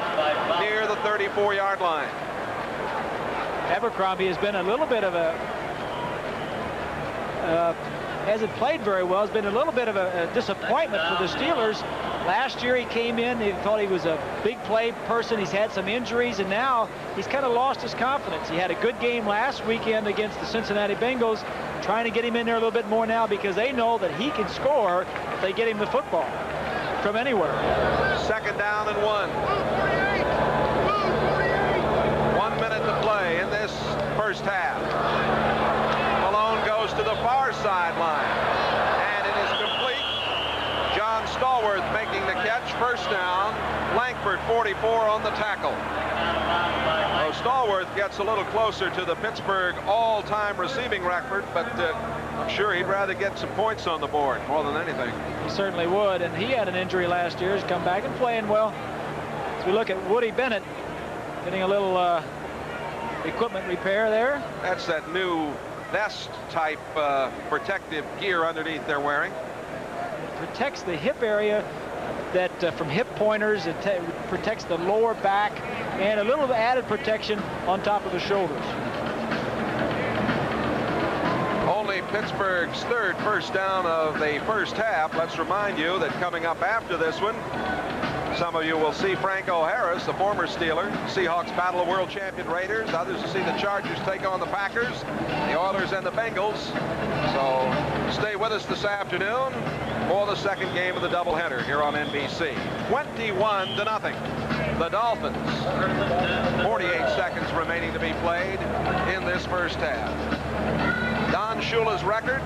near the 34-yard line. Abercrombie has been a little bit of a hasn't played very well. Has been a little bit of a disappointment for the Steelers. Last year he came in, they thought he was a big play person. He's had some injuries, and now he's kind of lost his confidence. He had a good game last weekend against the Cincinnati Bengals. Trying to get him in there a little bit more now because they know that he can score if they get him the football from anywhere. 2nd down and 1. 1 minute to play in this first half. Malone goes to the far sideline, and it is complete. John Stallworth making the catch. First down. Langford, 44, on the tackle. So Stallworth gets a little closer to the Pittsburgh all-time receiving record, but I'm sure he'd rather get some points on the board more than anything. He certainly would, and he had an injury last year. He's come back and playing well. As we look at Woody Bennett getting a little equipment repair there. That's that new vest type protective gear underneath they're wearing. It protects the hip area that from hip pointers. It protects the lower back and a little added protection on top of the shoulders. Only Pittsburgh's 3rd first down of the first half. Let's remind you that coming up after this one, some of you will see Franco Harris, the former Steeler. Seahawks battle the world champion Raiders. Others will see the Chargers take on the Packers, the Oilers, and the Bengals. So stay with us this afternoon for the second game of the doubleheader here on NBC. 21-0. the Dolphins. 48 seconds remaining to be played in this first half. Don Shula's record,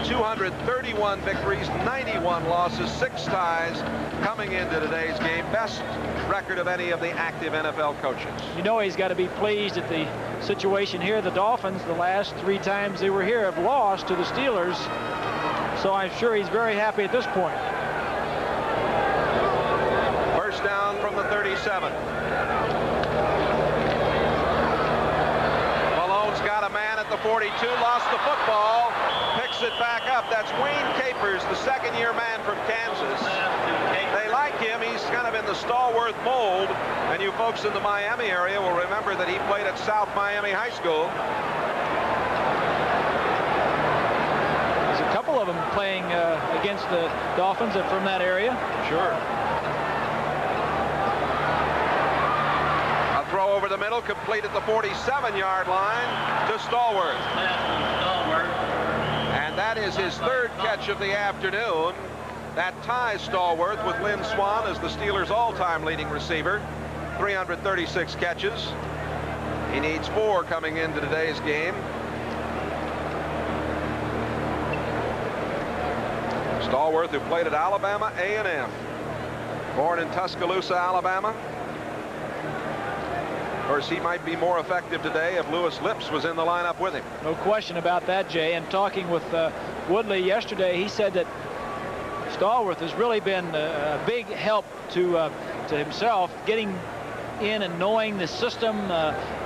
231 victories, 91 losses, 6 ties coming into today's game. Best record of any of the active NFL coaches. You know he's got to be pleased at the situation here. The Dolphins, the last 3 times they were here, have lost to the Steelers. So I'm sure he's very happy at this point. First down from the 37. Malone's got a man at the 42, lost the football, picks it back up. That's Wayne Capers, the second-year man from Kansas. They like him. He's kind of in the Stallworth mold, and you folks in the Miami area will remember that he played at South Miami High School. There's a couple of them playing against the Dolphins from that area. Sure. A throw over the middle, complete at the 47-yard line to Stallworth. And that is his 3rd catch of the afternoon. That ties Stallworth with Lynn Swann as the Steelers' all-time leading receiver. 336 catches. He needs 4 coming into today's game. Stallworth, who played at Alabama A&M. Born in Tuscaloosa, Alabama. Of course, he might be more effective today if Lewis Lips was in the lineup with him. No question about that, Jay. And talking with Woodley yesterday, he said that Stallworth has really been a big help to himself, getting in and knowing the system.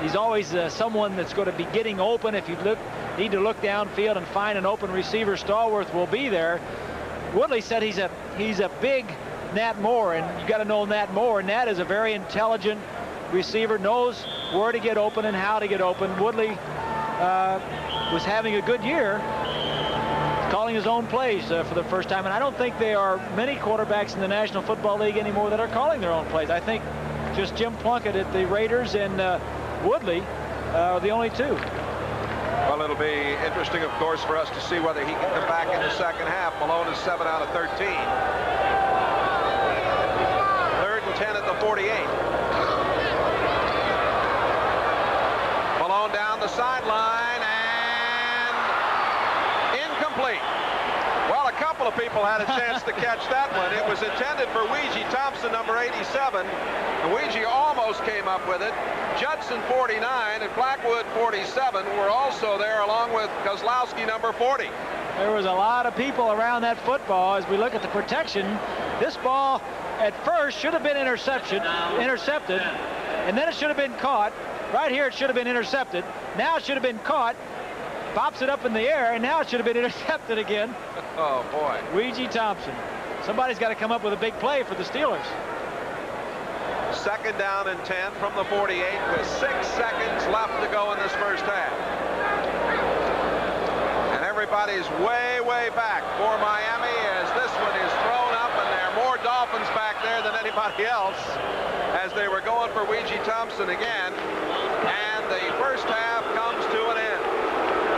He's always someone that's going to be getting open. If you need to look downfield and find an open receiver, Stallworth will be there. Woodley said he's a big Nat Moore, and you got to know Nat Moore. Nat is a very intelligent receiver, knows where to get open and how to get open. Woodley was having a good year, calling his own plays for the first time, and I don't think there are many quarterbacks in the National Football League anymore that are calling their own plays. I think just Jim Plunkett at the Raiders and Woodley are the only 2. Well, it'll be interesting, of course, for us to see whether he can come back in the second half. Malone is 7 out of 13. 3rd and 10 at the 48. Malone down the sideline and incomplete. Well, a couple of people had a chance to catch that one. It was intended for Weegee Thompson, number 87. And Weegee almost came up with it. Judson, 49, and Blackwood, 47, were also there, along with Kozlowski, number 40. There was a lot of people around that football. As we look at the protection, this ball at first should have been intercepted, and then it should have been caught. Right here, it should have been intercepted. Now it should have been caught. Pops it up in the air, and now it should have been intercepted again. Oh, boy. Weegee Thompson. Somebody's got to come up with a big play for the Steelers. 2nd down and 10 from the 48 with 6 seconds left to go in this first half. And everybody's way, way back for Miami as this one is thrown up, and there are more Dolphins back there than anybody else as they were going for Weegee Thompson again. And the first half comes to an end.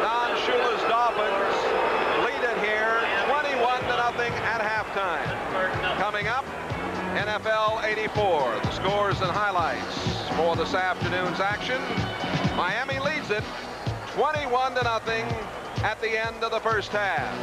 Don Shula's Dolphins lead it here 21-0 at halftime. Coming up, NFL 84, the scores and highlights for this afternoon's action. Miami leads it 21-0 at the end of the first half.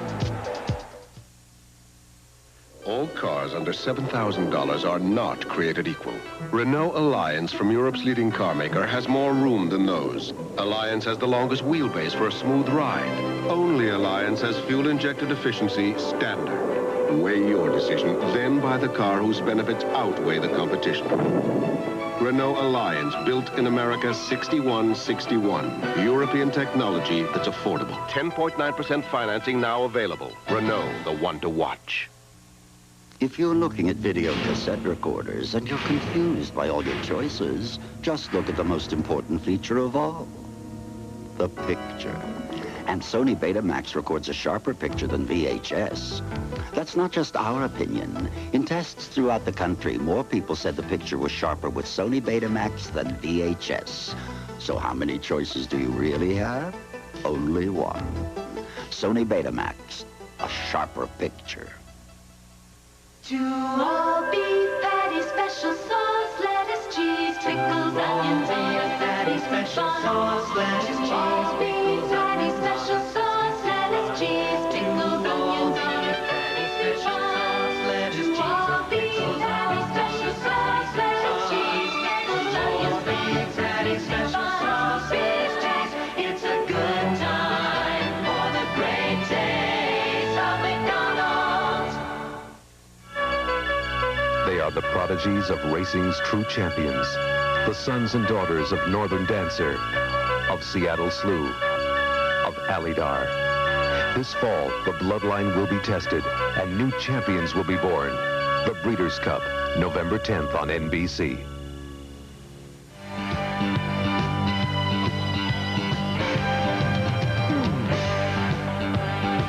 All cars under $7,000 are not created equal. Renault Alliance, from Europe's leading car maker, has more room than those. Alliance has the longest wheelbase for a smooth ride. Only Alliance has fuel-injected efficiency standard. Weigh your decision, then buy the car whose benefits outweigh the competition. Renault Alliance, built in America 6161. European technology that's affordable. 10.9% financing now available. Renault, the one to watch. If you're looking at video cassette recorders and you're confused by all your choices, just look at the most important feature of all, the picture. And Sony Betamax records a sharper picture than VHS. That's not just our opinion. In tests throughout the country, more people said the picture was sharper with Sony Betamax than VHS. So how many choices do you really have? Only one. Sony Betamax, a sharper picture. 2 all beef patty, special sauce, lettuce, cheese. sauce, lettuce, cheese. Big fatty special sauce, lettuce, cheese. Pickled onions on it. Fatty special sauce, lettuce, cheese. Big fatty special sauce, lettuce, cheese. Pickled onions, big fatty special sauce, lettuce, cheese. It's a good time for the great taste of McDonald's. They are the prodigies of racing's true champions, the sons and daughters of Northern Dancer, of Seattle Slew, of Alydar. This fall, the bloodline will be tested and new champions will be born. The Breeders' Cup, November 10th on NBC.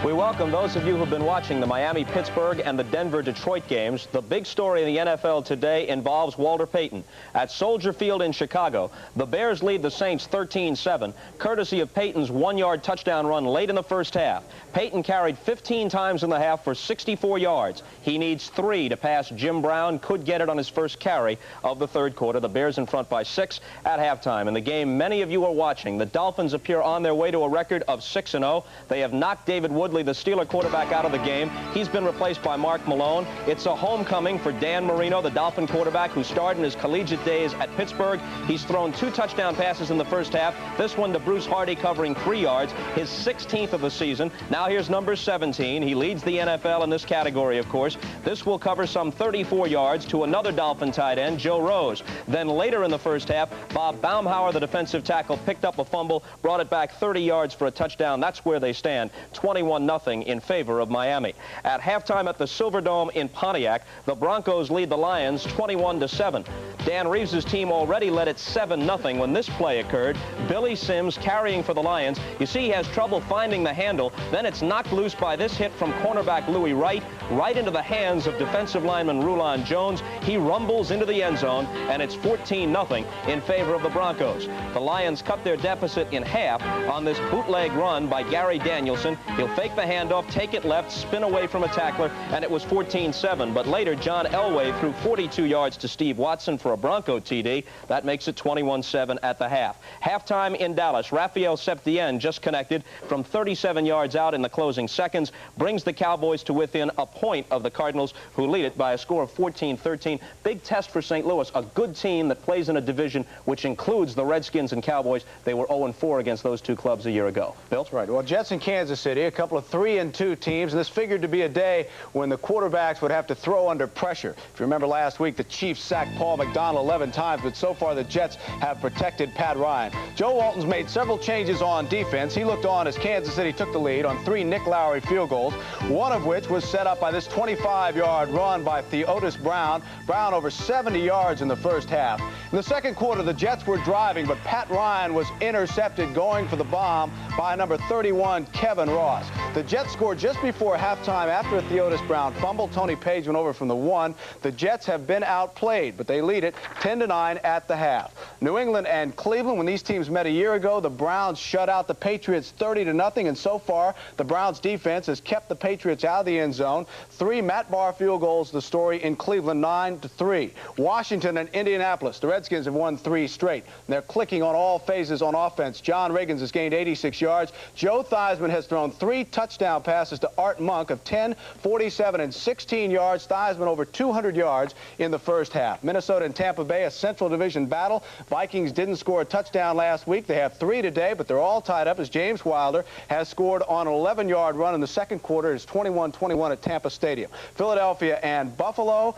We welcome those of you who've been watching the Miami-Pittsburgh and the Denver-Detroit games. The big story in the NFL today involves Walter Payton. At Soldier Field in Chicago, the Bears lead the Saints 13-7, courtesy of Payton's one-yard touchdown run late in the first half. Payton carried 15 times in the half for 64 yards. He needs 3 to pass Jim Brown, could get it on his first carry of the third quarter. The Bears in front by 6 at halftime. In the game many of you are watching, the Dolphins appear on their way to a record of 6-0. They have knocked David Woodley, the Steeler quarterback, out of the game. He's been replaced by Mark Malone. It's a homecoming for Dan Marino, the Dolphin quarterback who starred in his collegiate days at Pittsburgh. He's thrown 2 touchdown passes in the first half. This one to Bruce Hardy covering 3 yards, his 16th of the season. Now here's number 17. He leads the NFL in this category, of course. This will cover some 34 yards to another Dolphin tight end, Joe Rose. Then later in the first half, Bob Baumhauer, the defensive tackle, picked up a fumble, brought it back 30 yards for a touchdown. That's where they stand, 21-0 in favor of Miami. At halftime at the Silverdome in Pontiac, the Broncos lead the Lions 21-7. Dan Reeves' team already led it 7-0 when this play occurred. Billy Sims carrying for the Lions. You see he has trouble finding the handle. Then it's knocked loose by this hit from cornerback Louis Wright, right into the hands of defensive lineman Rulon Jones. He rumbles into the end zone, and it's 14-0 in favor of the Broncos. The Lions cut their deficit in half on this bootleg run by Gary Danielson. He'll fake the handoff, take it left, spin away from a tackler, and it was 14-7. But later, John Elway threw 42 yards to Steve Watson for a Bronco TD. That makes it 21-7 at the half. Halftime in Dallas, Raphael Septien just connected from 37 yards out in the closing seconds, brings the Cowboys to within a point of the Cardinals, who lead it by a score of 14-13. Big test for St. Louis, a good team that plays in a division which includes the Redskins and Cowboys. They were 0-4 against those two clubs a year ago. Bill? That's right. Well, Jets in Kansas City, a couple of 3-2 teams, and this figured to be a day when the quarterbacks would have to throw under pressure. If you remember last week, the Chiefs sacked Paul McDonald 11 times, but so far the Jets have protected Pat Ryan. Joe Walton's made several changes on defense. He looked on as Kansas City took the lead on 3 Nick Lowry field goals, one of which was set up by this 25-yard run by Theotis Brown. Brown over 70 yards in the first half. In the second quarter, the Jets were driving, but Pat Ryan was intercepted going for the bomb by number 31, Kevin Ross. The Jets scored just before halftime after a Theotis Brown fumble. Tony Page went over from the 1. The Jets have been outplayed, but they lead it 10-9 at the half. New England and Cleveland, when these teams met a year ago, the Browns shut out the Patriots 30-0, and so far the Browns defense has kept the Patriots out of the end zone. 3 Matt Barr field goals, the story in Cleveland, 9-3. Washington and Indianapolis, the Redskins have won 3 straight. They're clicking on all phases on offense. John Riggins has gained 86 yards. Joe Theismann has thrown 3 touchdown passes to Art Monk of 10, 47, and 16 yards. Theismann over 200 yards in the first half. Minnesota and Tampa Bay, a Central Division battle. Vikings didn't score a touchdown last week. They have 3 today, but they're all tied up as James Wilder has scored on an 11-yard run in the second quarter. It's 21-21 at Tampa Stadium. Philadelphia and Buffalo.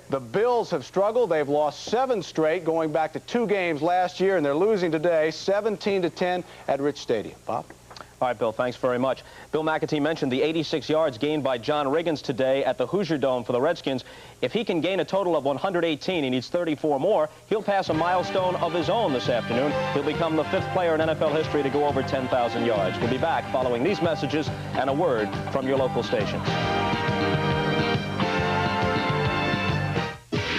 The Bills have struggled. They've lost 7 straight, going back to 2 games last year, and they're losing today 17-10 at Rich Stadium. Bob? All right, Bill, thanks very much. Bill McAtee mentioned the 86 yards gained by John Riggins today at the Hoosier Dome for the Redskins. If he can gain a total of 118, he needs 34 more, he'll pass a milestone of his own this afternoon. He'll become the 5th player in NFL history to go over 10,000 yards. We'll be back following these messages and a word from your local station.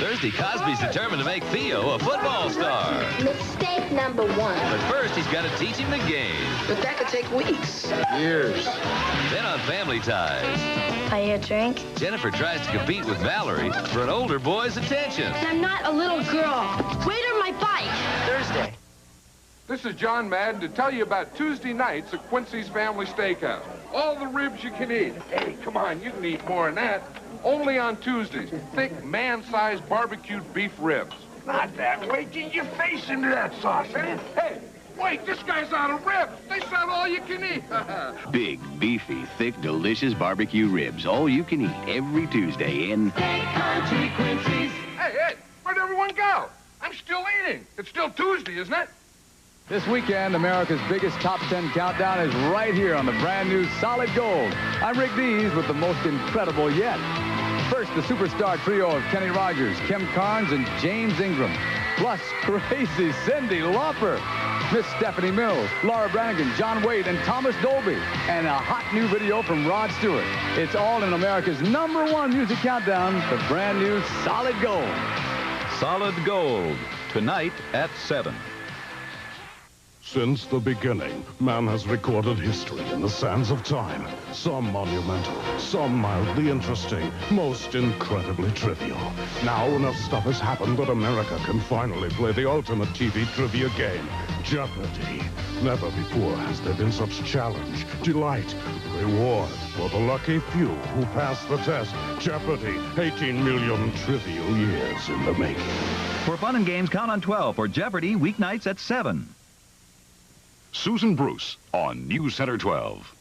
Thursday, Cosby's determined to make Theo a football star. Mistake number 1. But first, he's got to teach him the game. But that could take weeks. Years. Then on Family Ties, Are you a drink? Jennifer tries to compete with Valerie for an older boy's attention. I'm not a little girl. Wait on my bike. Thursday. This is John Madden to tell you about Tuesday nights at Quincy's Family Steakhouse. All the ribs you can eat. Hey, come on, you can eat more than that. Only on Tuesdays, thick, man-sized barbecued beef ribs. Not that way. Get your face into that sauce, eh? Hey, wait, this guy's out of ribs. They sell all you can eat. Big, beefy, thick, delicious barbecue ribs. All you can eat every Tuesday in... Steak Country Quincy's. Hey, where'd everyone go? I'm still eating. It's still Tuesday, isn't it? This weekend, America's biggest top 10 countdown is right here on the brand new Solid Gold. I'm Rick Dees with the most incredible yet. First, the superstar trio of Kenny Rogers, Kim Carnes, and James Ingram. Plus, crazy Cyndi Lauper, Miss Stephanie Mills, Laura Branigan, John Wade, and Thomas Dolby. And a hot new video from Rod Stewart. It's all in America's #1 music countdown, the brand new Solid Gold. Solid Gold, tonight at 7. Since the beginning, man has recorded history in the sands of time. Some monumental, some mildly interesting, most incredibly trivial. Now enough stuff has happened that America can finally play the ultimate TV trivia game, Jeopardy! Never before has there been such challenge, delight, reward for the lucky few who pass the test. Jeopardy! 18 million trivial years in the making. For fun and games, count on 12 for Jeopardy! Weeknights at 7. Susan Bruce on News Center 12.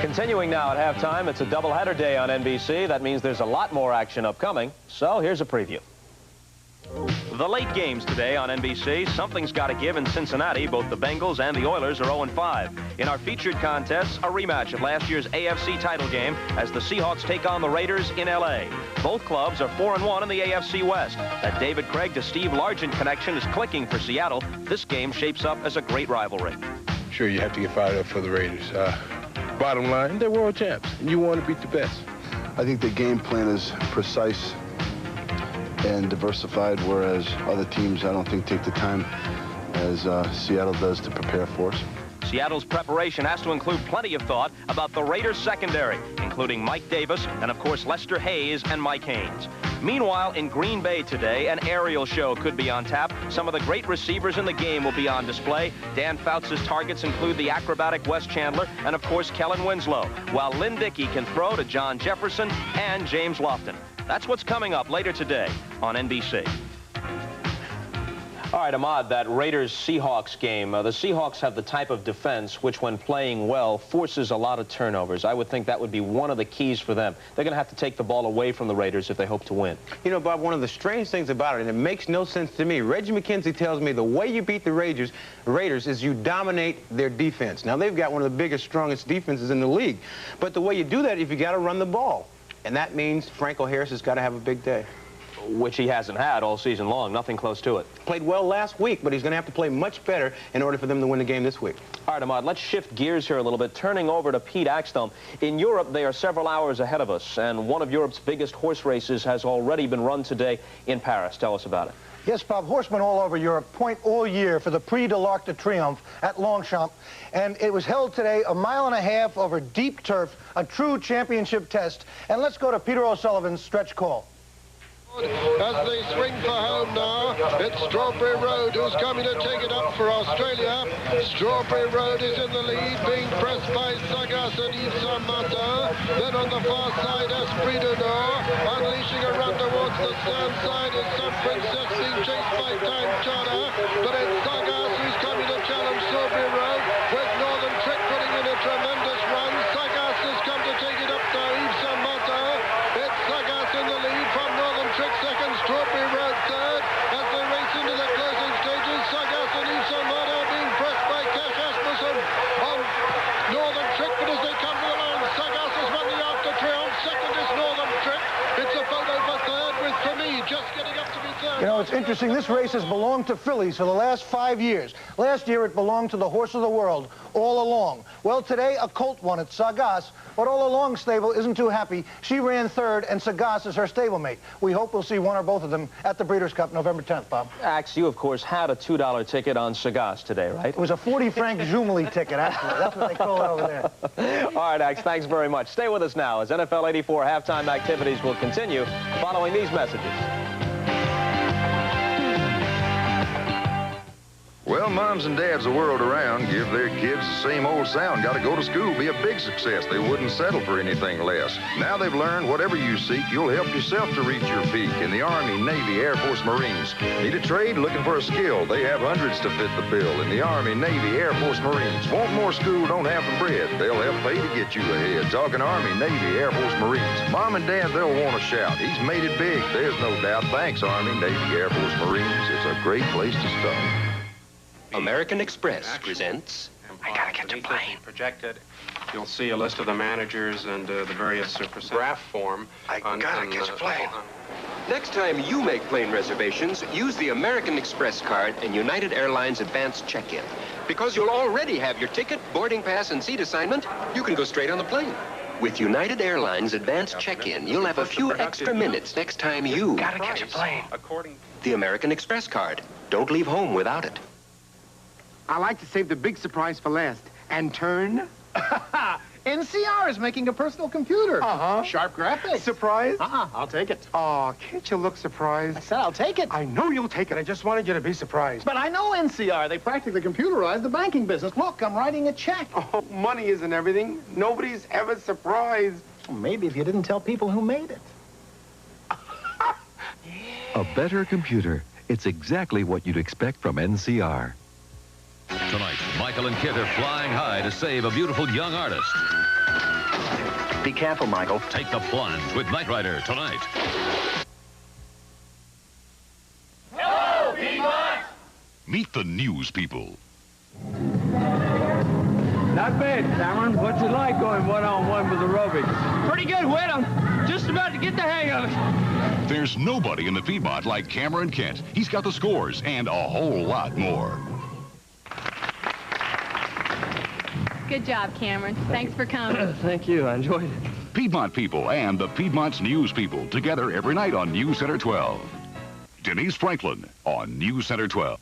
Continuing now at halftime, it's a doubleheader day on NBC. That means there's a lot more action upcoming. So here's a preview. The late games today on NBC. Something's got to give in Cincinnati. Both the Bengals and the Oilers are 0-5. In our featured contests, a rematch of last year's AFC title game as the Seahawks take on the Raiders in L.A. Both clubs are 4-1 in the AFC West. That David Craig to Steve Largent connection is clicking for Seattle. This game shapes up as a great rivalry. Sure, you have to get fired up for the Raiders. Bottom line, they're world champs, and you want to beat the best. I think the game plan is precise and diversified, whereas other teams, I don't think, take the time as Seattle does to prepare for us. Seattle's preparation has to include plenty of thought about the Raiders secondary, including Mike Davis and, of course, Lester Hayes and Mike Haynes. Meanwhile, in Green Bay today, an aerial show could be on tap. Some of the great receivers in the game will be on display. Dan Fouts' targets include the acrobatic Wes Chandler and, of course, Kellen Winslow, while Lynn Dickey can throw to John Jefferson and James Lofton. That's what's coming up later today on NBC. All right, Ahmad, that Raiders-Seahawks game, the Seahawks have the type of defense which, when playing well, forces a lot of turnovers. I would think that would be one of the keys for them. They're going to have to take the ball away from the Raiders if they hope to win. You know, Bob, one of the strange things about it, and it makes no sense to me, Reggie McKenzie tells me the way you beat the Raiders is you dominate their defense. Now, they've got one of the biggest, strongest defenses in the league. But the way you do that is you got to run the ball. And that means Franco Harris has got to have a big day. Which he hasn't had all season long. Nothing close to it. Played well last week, but he's going to have to play much better in order for them to win the game this week. All right, Ahmad, let's shift gears here a little bit, turning over to Pete Axthelm. In Europe, they are several hours ahead of us, and one of Europe's biggest horse races has already been run today in Paris. Tell us about it. Yes, Bob, horsemen all over Europe point all year for the Prix de l'Arc de Triomphe at Longchamp, and it was held today 1.5 miles over deep turf, a true championship test. And let's go to Peter O'Sullivan's stretch call. As they swing for home now, it's Strawberry Road who's coming to take it up for Australia. Strawberry Road is in the lead, being pressed by Sagas and Yves Saint Martin. Then on the far side, Esprit du Nord, unleashing a run towards the stern side is Sun Princess, being chased by Time Charter. But it's Sagas who's coming to challenge Strawberry Road, with Northern Trick putting in a tremendous run. Sagas has come to take it up to Yves Saint Martin. It's Sagas in the lead from Northern Trick second, Strawberry Road third. As they race into the closing stages, Sagas and Yves Saint Martin being pressed by Cash Asmussen on Northern Trick. But as they come to the line, Sagas has won the Arc de Triomphe. Second is Northern Trick. It's a photo for third with Femi just getting up to be third. You know, it's interesting. This race has belonged to fillies for the last 5 years. Last year, it belonged to the horse of the world, all along. Well, today, a colt won at Saugus, but All Along stable isn't too happy. She ran third, and Saugus is her stablemate. We hope we'll see one or both of them at the Breeders' Cup November 10th, Bob. Axe, you, of course, had a $2 ticket on Saugus today, right? It was a 40-franc Jumeli ticket, actually. That's what they call it over there. All right, Axe, thanks very much. Stay with us now as NFL 84 halftime activities will continue following these messages. Well, moms and dads the world around give their kids the same old sound. Got to go to school, be a big success. They wouldn't settle for anything less. Now they've learned whatever you seek, you'll help yourself to reach your peak. In the Army, Navy, Air Force, Marines. Need a trade? Looking for a skill? They have hundreds to fit the bill. In the Army, Navy, Air Force, Marines. Want more school? Don't have the bread. They'll help pay to get you ahead. Talking Army, Navy, Air Force, Marines. Mom and dad, they'll want to shout. He's made it big. There's no doubt. Thanks, Army, Navy, Air Force, Marines. It's a great place to start. American Express presents... I gotta catch a plane. Projected. You'll see a list of the managers and the various graph form. I gotta catch a plane. Next time you make plane reservations, use the American Express card and United Airlines advanced check-in. Because you'll already have your ticket, boarding pass, and seat assignment, you can go straight on the plane. With United Airlines advanced check-in, you'll have a few extra minutes next time you... Gotta catch a plane. The American Express card. Don't leave home without it. I like to save the big surprise for last. And turn? NCR is making a personal computer. Uh-huh. Sharp graphics. Surprise? I'll take it. Oh, can't you look surprised? I said I'll take it. I know you'll take it. I just wanted you to be surprised. But I know NCR. They practically computerized the banking business. Look, I'm writing a check. Oh, money isn't everything. Nobody's ever surprised. Well, maybe if you didn't tell people who made it. A better computer. It's exactly what you'd expect from NCR. Tonight, Michael and Kit are flying high to save a beautiful young artist. Be careful, Michael. Take the plunge with Knight Rider tonight. Hello, Piedmont! Meet the news people. Not bad, Cameron. What's it like going one-on-one with aerobics? Pretty good, Whit. I'm just about to get the hang of it. There's nobody in the Piedmont like Cameron Kent. He's got the scores and a whole lot more. Good job, Cameron. Thanks for coming. Thank you. I enjoyed it. Piedmont people and the Piedmont's news people together every night on News Center 12. Denise Franklin on News Center 12.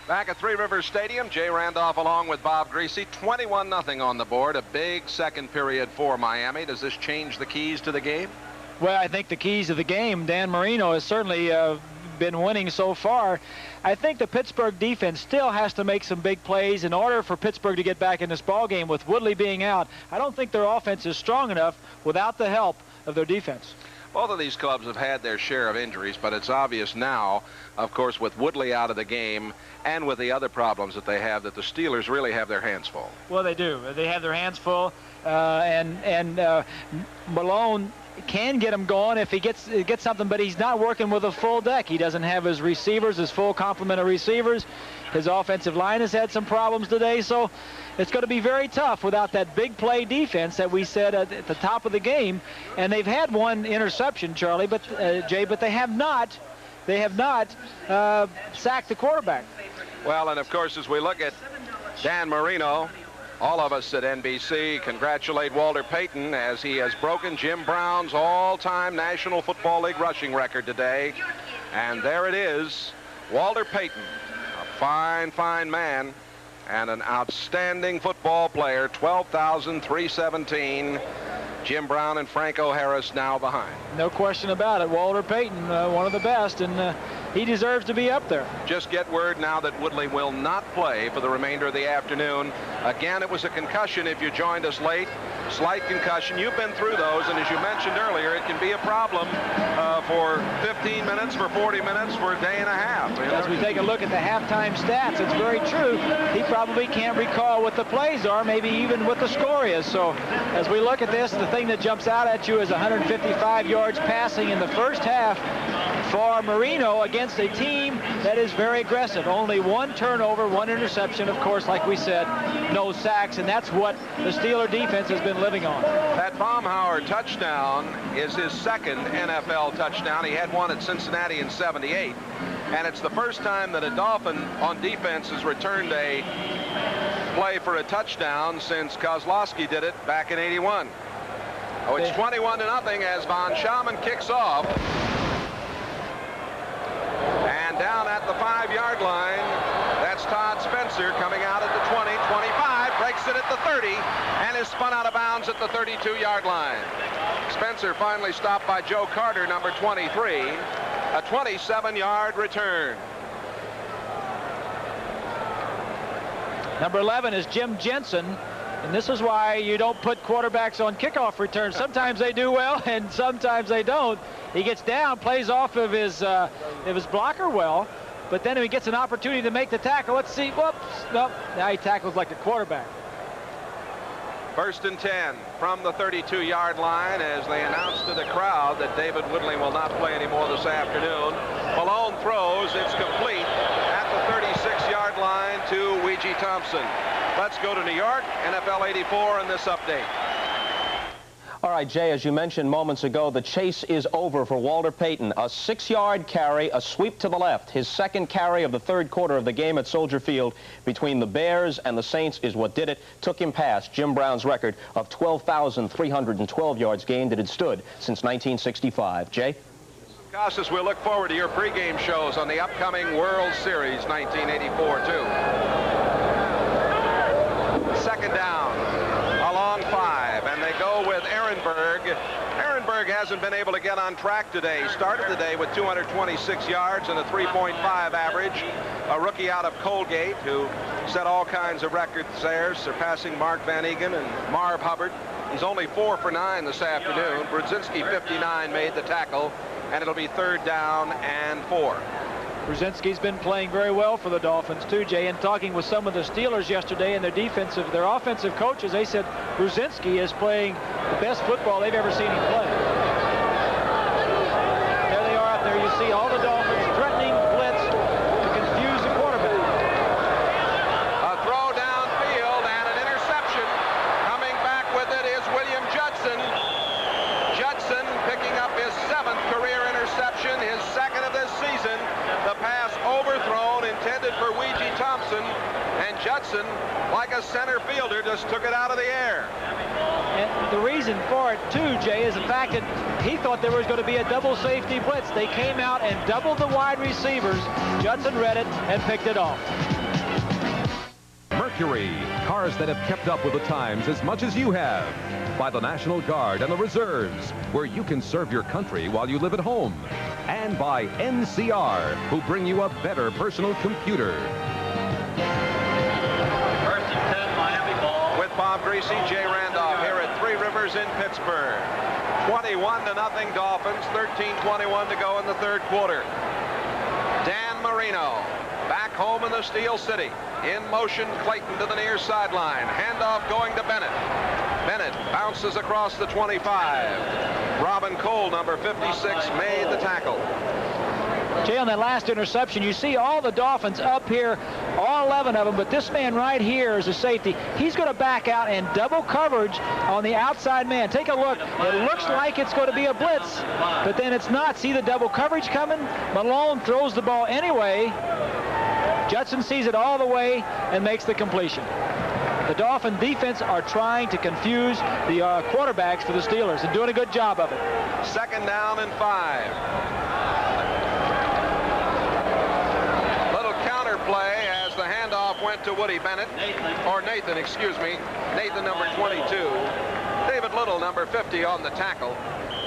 Back at Three Rivers Stadium, Jay Randolph along with Bob Greasy. 21-0 on the board. A big second period for Miami. Does this change the keys to the game? Well, I think the keys to the game, Dan Marino has certainly been winning so far. I think the Pittsburgh defense still has to make some big plays in order for Pittsburgh to get back in this ball game. With Woodley being out, I don't think their offense is strong enough without the help of their defense. Both of these clubs have had their share of injuries, but it's obvious now, of course, with Woodley out of the game and with the other problems that they have, that the Steelers really have their hands full. Well, they do. They have their hands full, and Malone can get him going if he gets something, but he's not working with a full deck. He doesn't have his receivers, his full complement of receivers. His offensive line has had some problems today, so it's going to be very tough without that big play defense that we said at the top of the game. And they've had one interception, Charlie, but Jay, but they have not sacked the quarterback. Well, and of course, as we look at Dan Marino, all of us at NBC congratulate Walter Payton as he has broken Jim Brown's all-time National Football League rushing record today. And there it is, Walter Payton, a fine, fine man and an outstanding football player, 12,317. Jim Brown and Franco Harris now behind. No question about it. Walter Payton, one of the best, and he deserves to be up there. Just get word now that Woodley will not play for the remainder of the afternoon. Again, it was a concussion if you joined us late. Slight concussion. You've been through those, and as you mentioned earlier, it can be a problem for 15 minutes, for 40 minutes, for a day and a half. As we take a look at the halftime stats, it's very true. He probably can't recall what the plays are, maybe even what the score is. So as we look at this, the thing that jumps out at you is 155 yards passing in the first half for Marino against a team that is very aggressive. Only one turnover, one interception, of course, like we said, no sacks, and that's what the Steeler defense has been living on. That Baumhauer touchdown is his second NFL touchdown. He had one at Cincinnati in '78. and it's the first time that a Dolphin on defense has returned a play for a touchdown since Kozlowski did it back in '81. Oh, it's 21-0 as Von Schaman kicks off. And down at the 5-yard line, that's Todd Spencer coming out at the 20, 25, breaks it at the 30, and is spun out of bounds at the 32-yard line. Spencer finally stopped by Joe Carter, number 23, a 27-yard return. Number 11 is Jim Jensen, and this is why you don't put quarterbacks on kickoff returns. Sometimes they do well, and sometimes they don't. He gets down, plays off of his blocker well, but then he gets an opportunity to make the tackle. Let's see. Whoops. Nope. Now he tackles like a quarterback. 1st and 10 from the 32-yard line as they announce to the crowd that David Woodling will not play anymore this afternoon. Malone throws. It's complete at the 36-yard line to Ouija Thompson. Let's go to New York, NFL 84, and this update. All right, Jay, as you mentioned moments ago, the chase is over for Walter Payton. A 6-yard carry, a sweep to the left. His second carry of the third quarter of the game at Soldier Field between the Bears and the Saints is what did it. Took him past Jim Brown's record of 12,312 yards gained that had stood since 1965. Jay? Casas, we'll look forward to your pregame shows on the upcoming World Series 1984, too. Second down, a long 5, and they go with Ehrenberg. Ehrenberg hasn't been able to get on track today. Started the day with 226 yards and a 3.5 average. A rookie out of Colgate who set all kinds of records there, surpassing Mark Van Egan and Marv Hubbard. He's only 4 for 9 this afternoon. Brzezinski, 59, made the tackle, and it'll be 3rd down and 4. Brzezinski's been playing very well for the Dolphins too, Jay. And talking with some of the Steelers yesterday and their offensive coaches, they said Brzezinski is playing the best football they've ever seen him play. There they are out there. You see all the Dolphins threatening blitz to confuse the quarterback. A throw downfield and an interception. Coming back with it is William Judson. Judson picking up his 7th career interception, his 2nd of this season. The pass overthrown, intended for Ouija Thompson, and Judson, like a center fielder, just took it out of the air. And the reason for it, too, Jay, is the fact that he thought there was going to be a double safety blitz. They came out and doubled the wide receivers. Judson read it and picked it off. Mercury, cars that have kept up with the times as much as you have. By the National Guard and the Reserves, where you can serve your country while you live at home. And by NCR, who bring you a better personal computer. 1st and 10, Miami ball. With Bob Greasy, Jay Randolph here at Three Rivers in Pittsburgh. 21-0 Dolphins, 13:21 to go in the 3rd quarter. Dan Marino back home in the Steel City. In motion, Clayton to the near sideline. Handoff going to Bennett. Bennett bounces across the 25. Robin Cole, number 56, made the tackle. Jay, on that last interception, you see all the Dolphins up here, all 11 of them, but this man right here is a safety. He's going to back out and double coverage on the outside man. Take a look. It looks like it's going to be a blitz, but then it's not. See the double coverage coming? Malone throws the ball anyway. Judson sees it all the way and makes the completion. The Dolphin defense are trying to confuse the quarterbacks for the Steelers and doing a good job of it. 2nd down and 5. Little counter play as the handoff went to Woody Bennett, or Nathan, excuse me. Nathan, number 22. David Little, number 50, on the tackle.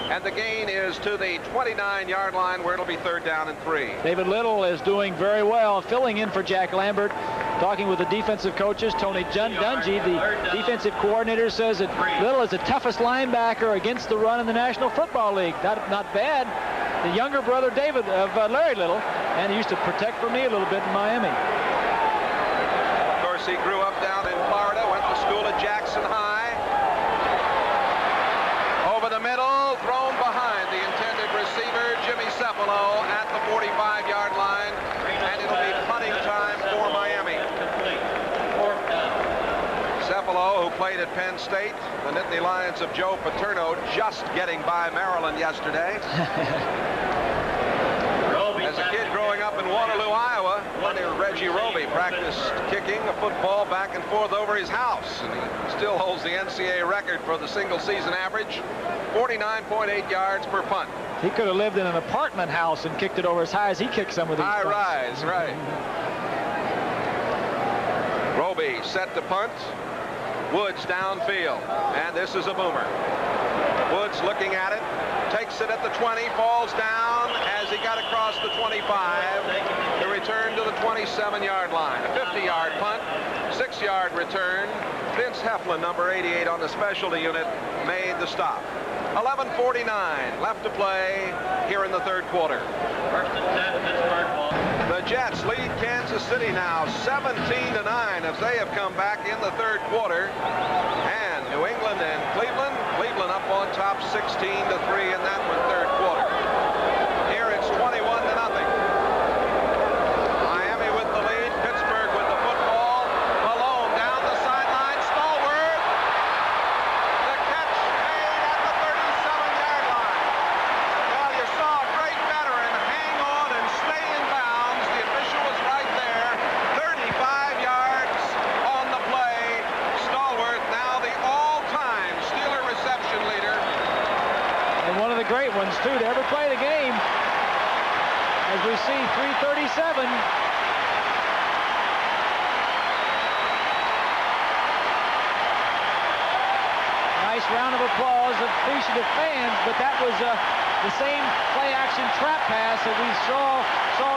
And the gain is to the 29-yard line where it'll be 3rd down and 3. David Little is doing very well, filling in for Jack Lambert. Talking with the defensive coaches, Tony Dungy, the defensive coordinator, says that Little is the toughest linebacker against the run in the National Football League. Not bad. The younger brother, David, of Larry Little, and he used to protect for me a little bit in Miami. Of course, he grew up down in Florida, went to school at Jackson High. Over the middle, thrown behind the intended receiver, Jimmy Cephalo, at the 45-yard line, and it'll be punting time for Miami. Cephalo, who played at Penn State, the Nittany Lions of Joe Paterno, just getting by Maryland yesterday. As a kid growing up in Waterloo, Iowa, Money Reggie Roby practiced kicking a football back and forth over his house, and he still holds the NCAA record for the single-season average, 49.8 yards per punt. He could have lived in an apartment house and kicked it over as high as he kicked some of these punts. High rise, right. Roby set to punt. Woods downfield, and this is a boomer. Woods looking at it, takes it at the 20, falls down as he got across the 25 to return to the 27-yard line. A 50-yard punt, 6-yard return. Vince Heflin, number 88 on the specialty unit, made the stop. 11:49 left to play here in the third quarter. The Jets lead Kansas City now 17-9 as they have come back in the third quarter. And New England and Cleveland up on top 16-3 in that one, third quarter. Here it's 21-0. Miami with the lead, Pittsburgh with the football. Malone down the sideline, Stallworth. The catch made at the 37-yard line. Well, you saw a great veteran hang on and stay in bounds. The official was right there. 35 yards on the play. Stallworth now the all-time Steeler reception leader. And one of the great ones, too, to ever play the game. As we see 337. Nice round of applause of appreciative fans, but that was the same play-action trap pass that we saw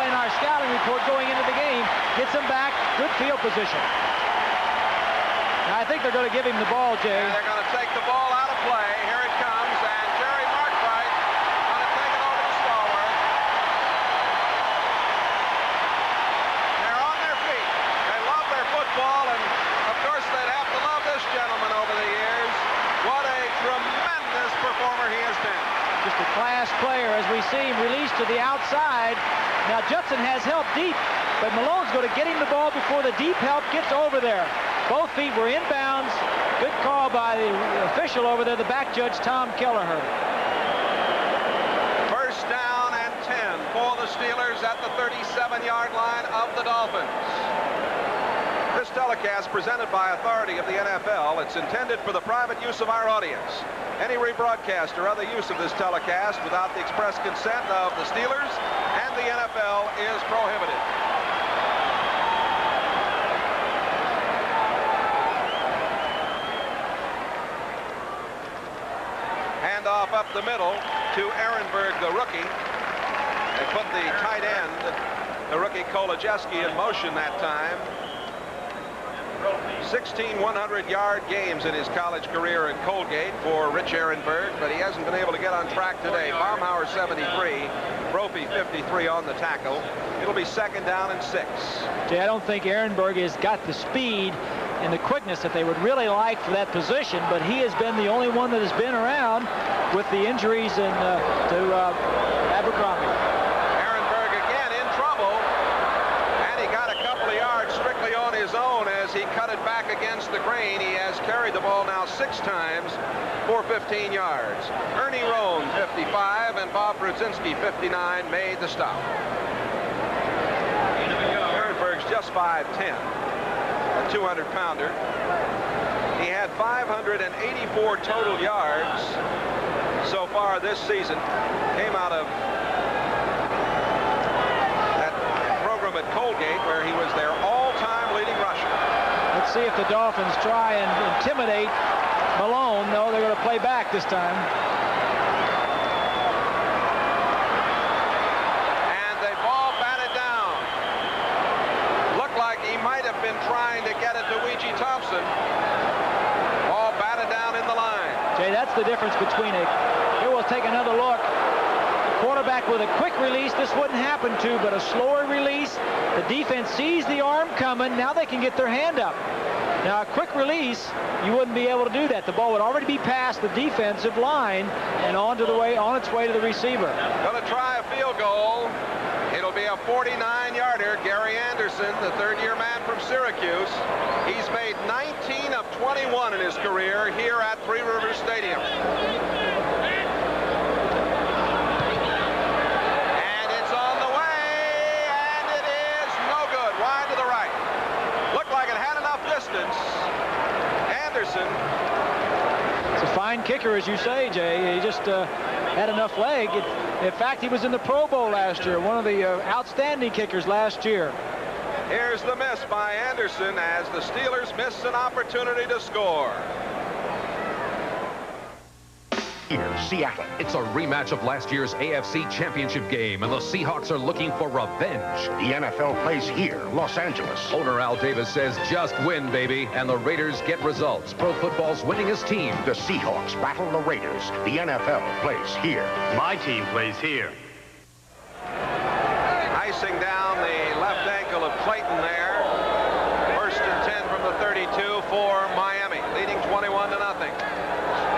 in our scouting report going into the game. Gets him back, good field position. Now, I think they're going to give him the ball, Jay. Yeah, they're going to take the ball out of play. Here it comes, and Jerry Markwright going to take it over to Stallworth. They're on their feet. They love their football, and of course they'd have to love this gentleman over the years. What a tremendous performer he has been. Just a class player as we see him released to the outside. Now Judson has help deep, but Malone's going to get him the ball before the deep help gets over there. Both feet were in bounds. Good call by the official over there, the back judge, Tom Kelleher. First down and 10 for the Steelers at the 37-yard line of the Dolphins. This telecast presented by authority of the NFL. It's intended for the private use of our audience. Any rebroadcast or other use of this telecast without the express consent of the Steelers and the NFL is prohibited. Handoff up the middle to Ehrenberg, the rookie. They put the tight end, the rookie Kolodziejski, in motion that time. 16 100-yard games in his college career in Colgate for Rich Ehrenberg, but he hasn't been able to get on track today. Baumhauer 73, Brophy 53 on the tackle. It'll be second down and 6. Jay, I don't think Ehrenberg has got the speed and the quickness that they would really like for that position, but he has been the only one that has been around with the injuries to Abercrombie. Ehrenberg again in trouble, and he got a couple of yards strictly on his own as he cut it back against the grain. He has carried the ball now 6 times for 15 yards. Ernie Roan, 55, and Bob Brudzinski, 59, made the stop. Ehrenberg's just 5'10", a 200-pounder. He had 584 total yards so far this season. Came out of that program at Colgate where he was their all-time leading rusher. Let's see if the Dolphins try and intimidate Malone. No, they're going to play back this time. And they ball batted down. Looked like he might have been trying to get it to Weegee Thompson. Ball batted down in the line. Jay, that's the difference between here we'll take another look. Quarterback with a quick release, this wouldn't happen to, but a slower release. The defense sees the arm coming. Now they can get their hand up. Now, a quick release, you wouldn't be able to do that. The ball would already be past the defensive line and on its way to the receiver. Going to try a field goal. It'll be a 49-yarder. Gary Anderson, the third-year man from Syracuse. He's made 19 of 21 in his career here at Three Rivers Stadium. And it's on the way, and it fine kicker, as you say, Jay. He just had enough leg. In fact, he was in the Pro Bowl last year, one of the outstanding kickers last year. Here's the miss by Anderson as the Steelers miss an opportunity to score. Here, Seattle. It's a rematch of last year's AFC Championship game, and the Seahawks are looking for revenge. The NFL plays here, Los Angeles. Owner Al Davis says, just win, baby, and the Raiders get results. Pro football's winningest team. The Seahawks battle the Raiders. The NFL plays here. My team plays here. Icing down the left ankle of Clayton there. First and 10 from the 32 for Miami, leading 21-0.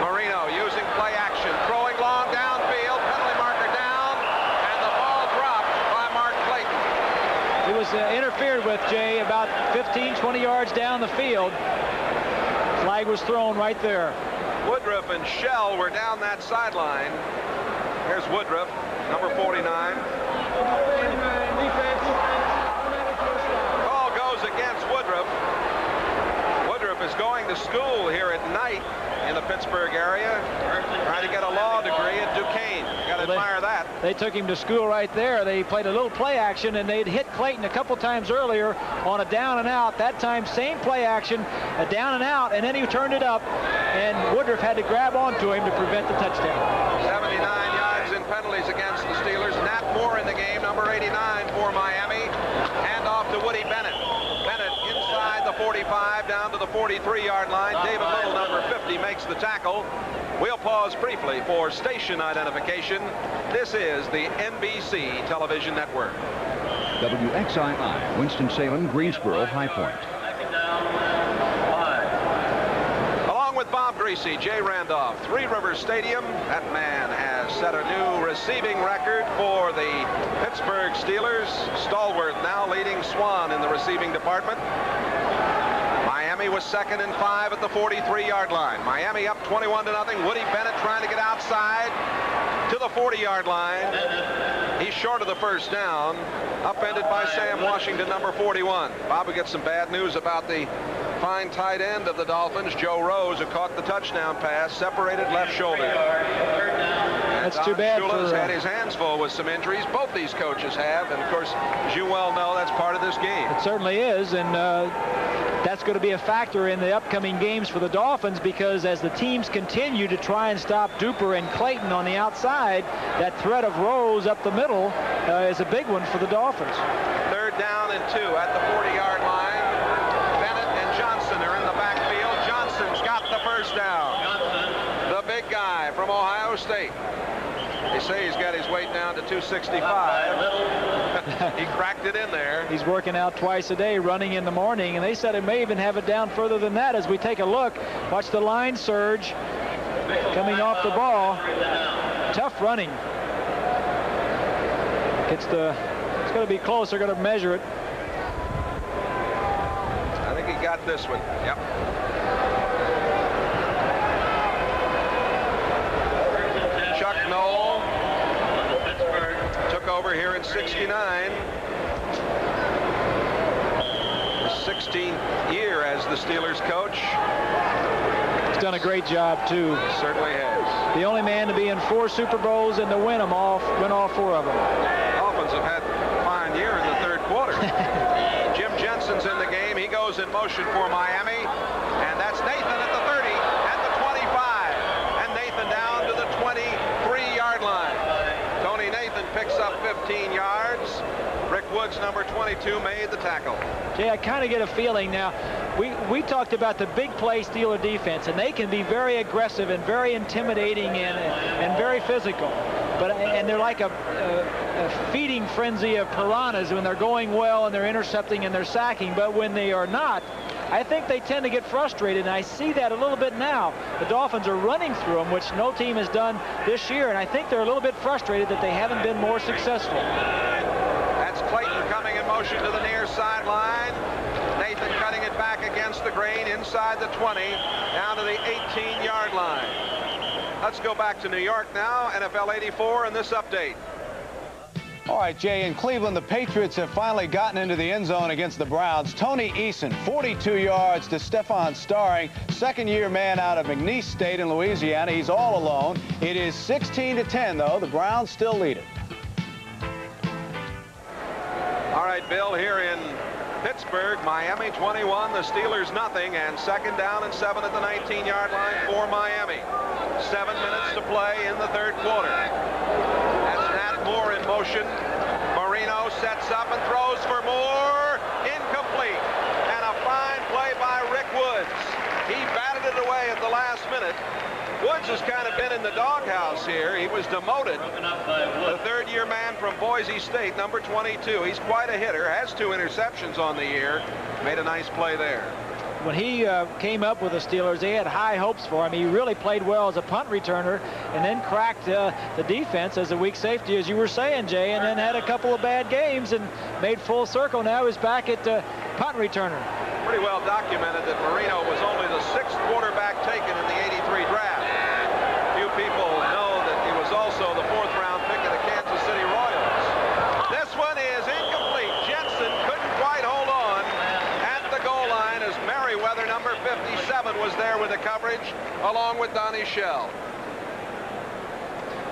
Marino using play action, throwing long downfield, penalty marker down, and the ball dropped by Mark Clayton. He was interfered with, Jay, about 15, 20 yards down the field. Flag was thrown right there. Woodruff and Shell were down that sideline. Here's Woodruff, number 49. Call goes against Woodruff. Woodruff is going to school here at night in the Pittsburgh area, trying to get a law degree at Duquesne. You got to admire that. They took him to school right there. They played a little play action, and they'd hit Clayton a couple times earlier on a down and out. That time, same play action, a down and out, and then he turned it up, and Woodruff had to grab onto him to prevent the touchdown. 79 yards in penalties against the Steelers. Nat Moore in the game, number 89 for Miami. Hand off to Woody Bennett. Bennett inside the 45 down to the 43-yard line. David Little, number 50, makes the tackle. We'll pause briefly for station identification. This is the NBC television network. WXII, Winston-Salem, Greensboro, High Point. Along with Bob Greasy, Jay Randolph, Three Rivers Stadium. That man has set a new receiving record for the Pittsburgh Steelers. Stallworth now leading Swan in the receiving department. Miami was 2nd and 5 at the 43-yard line. Miami up 21-0. Woody Bennett trying to get outside to the 40-yard line. He's short of the first down. Upended by Sam Washington, number 41. Bob will get some bad news about the fine tight end of the Dolphins, Joe Rose, who caught the touchdown pass, separated left shoulder. That's too bad. Shula's had his hands full with some injuries. Both these coaches have, and of course, as you well know, that's part of this game. It certainly is, and that's going to be a factor in the upcoming games for the Dolphins, because as the teams continue to try and stop Duper and Clayton on the outside, that threat of Rose up the middle is a big one for the Dolphins. 3rd down and 2 at the 40-yard line. Bennett and Johnson are in the backfield. Johnson's got the first down. The big guy from Ohio State. They say he's got his weight down to 265. He cracked it in there. He's working out twice a day, running in the morning, and they said it may even have it down further than that. As we take a look, watch the line surge coming off the ball. Tough running. It's going to be close. They're going to measure it. I think he got this one. Yep. Chuck Knoll took over here in '69. His 16th year as the Steelers coach. He's done a great job, too. He certainly has. The only man to be in 4 Super Bowls and to win them all, win all 4 of them. Dolphins have had a fine year in the 3rd quarter. Jim Jensen's in the game. He goes in motion for Miami. And that's Nathan at the 30, at the 25. And Nathan down to the 23-yard line. Tony Nathan picks up 15 yards. Rick Woods, number 22, made the tackle. Jay, I kind of get a feeling now. We talked about the big play Steeler defense, and they can be very aggressive and very intimidating and very physical. And they're like a feeding frenzy of piranhas when they're going well and they're intercepting and they're sacking. But when they are not, I think they tend to get frustrated, and I see that a little bit now. The Dolphins are running through them, which no team has done this year, and I think they're a little bit frustrated that they haven't been more successful. That's Clayton coming in motion to the near sideline. Nathan cutting it back against the grain inside the 20, down to the 18-yard line. Let's go back to New York now. NFL 84 and this update. All right, Jay, in Cleveland, the Patriots have finally gotten into the end zone against the Browns. Tony Eason, 42 yards to Stephon Starring, second-year man out of McNeese State in Louisiana. He's all alone. It is 16-10, though. The Browns still lead it. All right, Bill, here in Pittsburgh, Miami 21, the Steelers nothing, and second down and 7 at the 19-yard line for Miami. 7 minutes to play in the third quarter. That's Nat Moore in motion. Marino sets up and throws for Moore. Incomplete. And a fine play by Rick Woods. He batted it away at the last minute. Woods has kind of been in the doghouse here. He was demoted. The third-year man from Boise State, number 22. He's quite a hitter. Has 2 interceptions on the year. Made a nice play there. When he came up with the Steelers, they had high hopes for him. He really played well as a punt returner and then cracked the defense as a weak safety, as you were saying, Jay, and then had a couple of bad games and made full circle. Now he's back at punt returner. Pretty well documented that Marino was only the 6th quarterback taken in the 83 draft. Few people know that he was also the 4th-round pick of the Kansas City Royals. This one is incomplete. Jensen couldn't quite hold on at the goal line as Merriweather, number 57, was there with the coverage, along with Donnie Shell.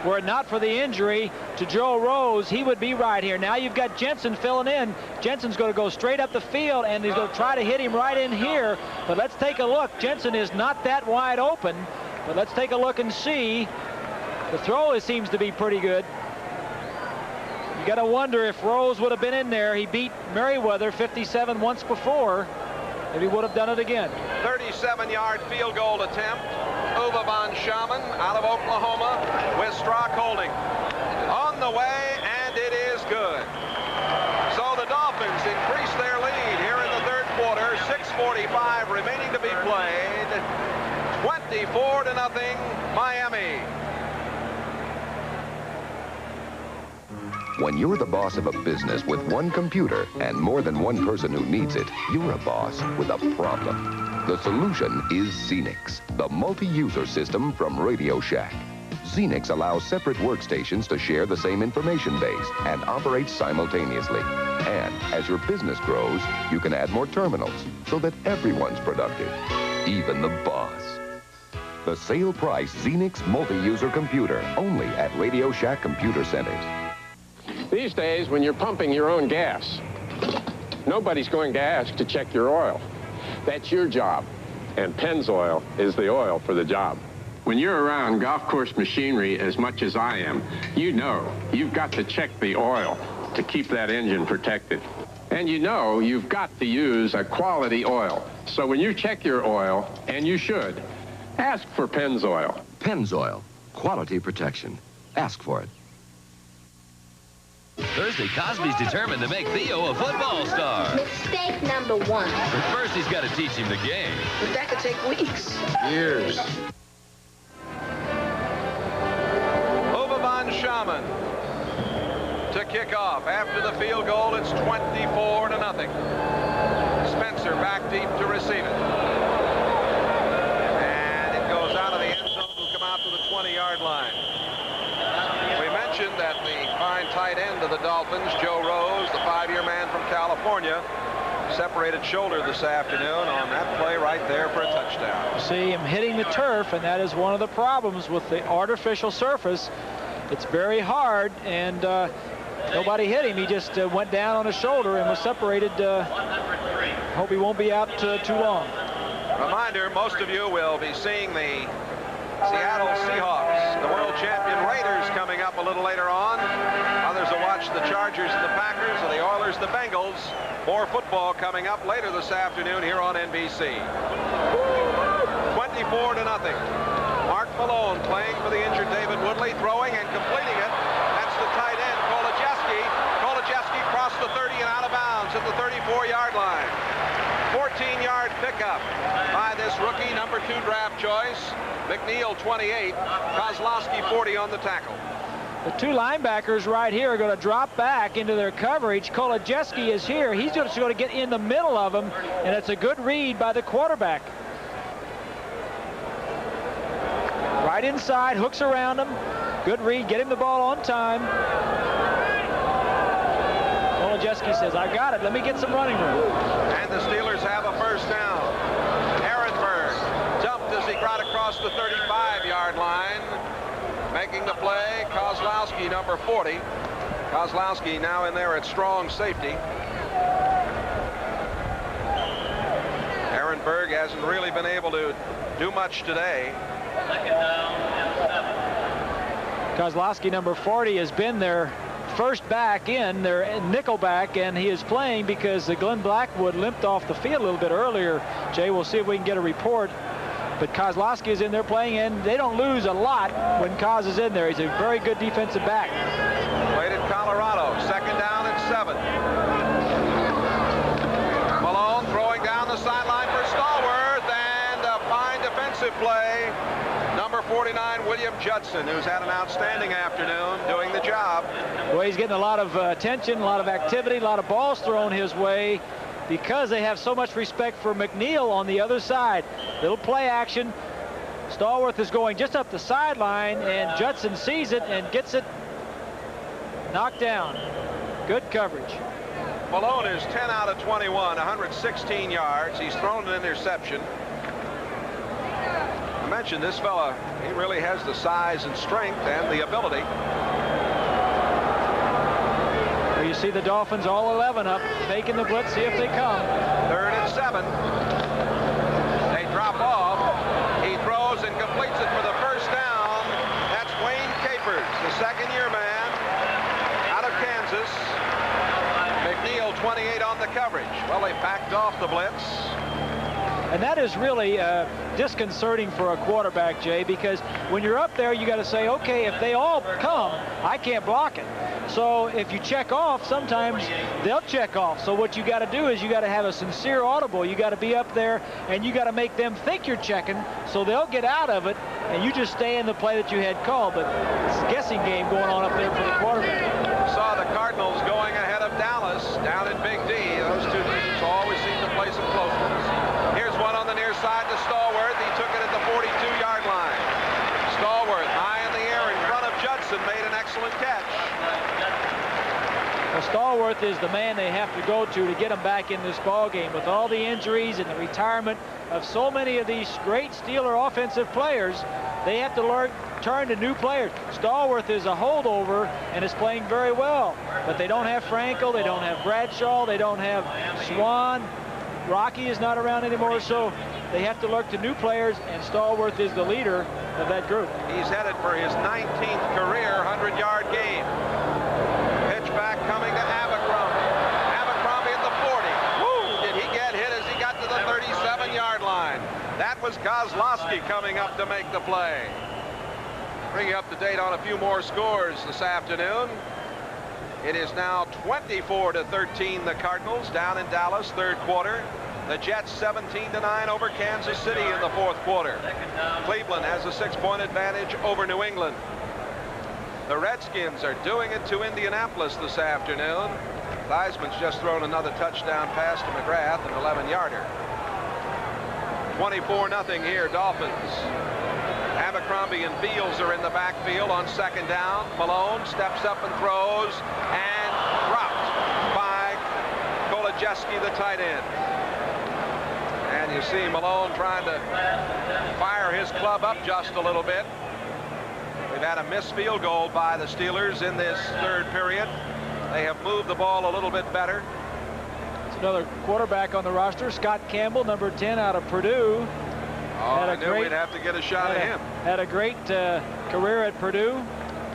Were it not for the injury to Joe Rose, he would be right here. Now you've got Jensen filling in. Jensen's going to go straight up the field, and he's going to try to hit him right in here. But let's take a look. Jensen is not that wide open, but let's take a look and see. The throw seems to be pretty good. You got to wonder if Rose would have been in there. He beat Merriweather 57 once before. If he would have done it again. 37-yard field goal attempt. Uwe von Schaman out of Oklahoma with Strzok holding. On the way, and it is good. So the Dolphins increase their lead here in the third quarter. 6:45 remaining to be played. 24-0, Miami. When you're the boss of a business with one computer and more than one person who needs it, you're a boss with a problem. The solution is Xenix, the multi-user system from Radio Shack. Xenix allows separate workstations to share the same information base and operate simultaneously. And as your business grows, you can add more terminals so that everyone's productive, even the boss. The sale price Xenix multi-user computer, only at Radio Shack Computer Centers. These days, when you're pumping your own gas, nobody's going to ask to check your oil. That's your job, and Pennzoil is the oil for the job. When you're around golf course machinery as much as I am, you know you've got to check the oil to keep that engine protected. And you know you've got to use a quality oil. So when you check your oil, and you should, ask for Pennzoil. Pennzoil, quality protection. Ask for it. Thursday, Cosby's determined to make Theo a football star. Mistake number 1. But first, he's got to teach him the game. But that could take weeks. Years. Uwe von Schaman to kick off. After the field goal, it's 24-0. Spencer back deep to receive it. And it goes out of the end zone. Will come out to the 20-yard line. We mentioned that the fine tight end of the Dolphins, Joe Rose, the 5-year man from California, separated shoulder this afternoon on that play right there for a touchdown. You see him hitting the turf, and that is one of the problems with the artificial surface. It's very hard, and nobody hit him. He just went down on his shoulder and was separated. Hope he won't be out too long. Reminder, most of you will be seeing the Seattle Seahawks, the world champion Raiders, coming up a little later on. Others will watch the Chargers and the Packers, and the Oilers, the Bengals. More football coming up later this afternoon here on NBC. 24-0. Mark Malone playing for the injured David Woodley, throwing and completing it. That's the tight end, Kolodziejski. Kolodziejski crossed the 30 and out of bounds at the 34-yard line. 14-yard pickup by this rookie, number 2 draft choice. McNeil, 28. Kozlowski, 40 on the tackle. The 2 linebackers right here are going to drop back into their coverage. Kolodziejski is here. He's just going to get in the middle of them, and it's a good read by the quarterback. Right inside, hooks around him. Good read, get him the ball on time. Kolodziejski says, I got it. Let me get some running room. And the Steelers have a first down. Ehrenberg jumped as he got across the 35-yard line. Making the play, Kozlowski, number 40. Kozlowski now in there at strong safety. Ehrenberg hasn't really been able to do much today. Kozlowski, number 40, has been their first back in, their nickel back, and he is playing because Glenn Blackwood limped off the field a little bit earlier. Jay, we'll see if we can get a report. But Kozlowski is in there playing, and they don't lose a lot when Koz is in there. He's a very good defensive back. Played at Colorado, second down and 7. Malone throwing down the sideline for Stallworth, and a fine defensive play. Number 49, William Judson, who's had an outstanding afternoon doing the job. Well, he's getting a lot of attention, a lot of activity, a lot of balls thrown his way because they have so much respect for McNeil on the other side. Little play action. Stallworth is going just up the sideline, and Judson sees it and gets it knocked down. Good coverage. Malone is 10 out of 21, 116 yards. He's thrown an interception. I mentioned this fella, he really has the size and strength and the ability. Well, you see the Dolphins all 11 up, making the blitz, see if they come. 3rd and 7. They drop off. He throws and completes it for the first down. That's Wayne Capers, the second-year man out of Kansas. McNeil 28 on the coverage. Well, they backed off the blitz. And that is really disconcerting for a quarterback, Jay, because when you're up there, you got to say, okay, if they all come, I can't block it. So if you check off, sometimes they'll check off. So what you got to do is you got to have a sincere audible. You got to be up there, and you got to make them think you're checking, so they'll get out of it, and you just stay in the play that you had called. But it's a guessing game going on up there for the quarterback. Saw the Cardinals going ahead of Dallas down in Big D. Those two teams always seem to play some close ones. Here's one on the near side to Stallworth. He took it at the 42-yard line. Stallworth high in the air in front of Judson, made an excellent catch. Well, Stallworth is the man they have to go to get him back in this ball game. With all the injuries and the retirement of so many of these great Steeler offensive players, they have to turn to new players. Stallworth is a holdover and is playing very well, but they don't have Frankel, they don't have Bradshaw, they don't have Swan. Rocky is not around anymore, so they have to look to new players, and Stallworth is the leader of that group. He's headed for his 19th career 100-yard game. Pitch back coming to Abercrombie. Abercrombie at the 40. Woo! Did he get hit as he got to the 37-yard line? That was Kozlowski coming up to make the play. Bring you up to date on a few more scores this afternoon. It is now 24-13, the Cardinals down in Dallas, 3rd quarter. The Jets 17-9 over Kansas City in the 4th quarter. Cleveland has a 6-point advantage over New England. The Redskins are doing it to Indianapolis this afternoon. Theismann's just thrown another touchdown pass to McGrath, an 11-yarder. 24-0 here, Dolphins. Abercrombie and Fields are in the backfield on 2nd down. Malone steps up and throws, and dropped by Kolodziejski, the tight end. And you see Malone trying to fire his club up just a little bit. We've had a missed field goal by the Steelers in this 3rd period. They have moved the ball a little bit better. It's another quarterback on the roster, Scott Campbell, number 10 out of Purdue. I knew we'd have to get a shot at him. Had a great career at Purdue.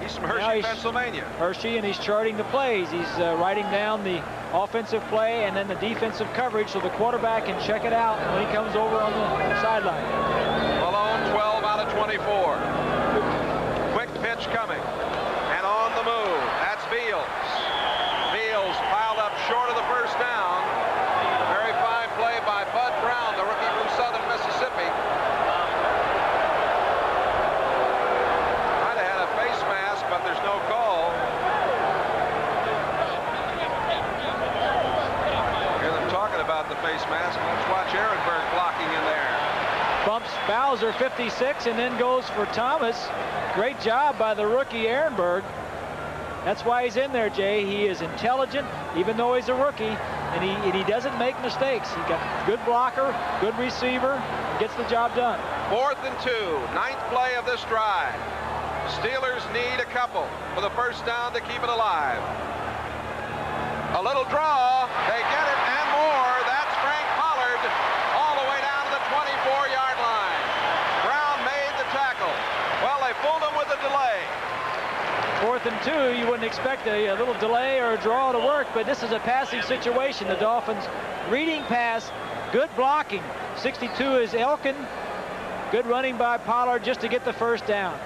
He's from Hershey, Pennsylvania. Hershey, and he's charting the plays. He's writing down the offensive play and then the defensive coverage so the quarterback can check it out when he comes over on the sideline. Malone, 12 out of 24. Quick pitch coming. And on the move. That's Fields. Fields piled up short of the first down. Very fine play by Bud Brown, the rookie from Southern Mississippi. Might have had a face mask, but there's no call. Hear them talking about the face mask. Let's watch Ehrenberg blocking in there. Bumps Bowser 56 and then goes for Thomas. Great job by the rookie Ehrenberg. That's why he's in there, Jay. He is intelligent, even though he's a rookie, and he doesn't make mistakes. He got good blocker, good receiver, gets the job done. 4th and 2, 9th play of this drive. Steelers need a couple for the first down to keep it alive. A little draw, they get it and more. That's Frank Pollard all the way down to the 24-yard line. Brown made the tackle. Well, they fooled him with a delay. 4th and 2, you wouldn't expect a little delay or a draw to work, but this is a passing situation. The Dolphins reading pass, good blocking. 62 is Elkin. Good running by Pollard just to get the first down.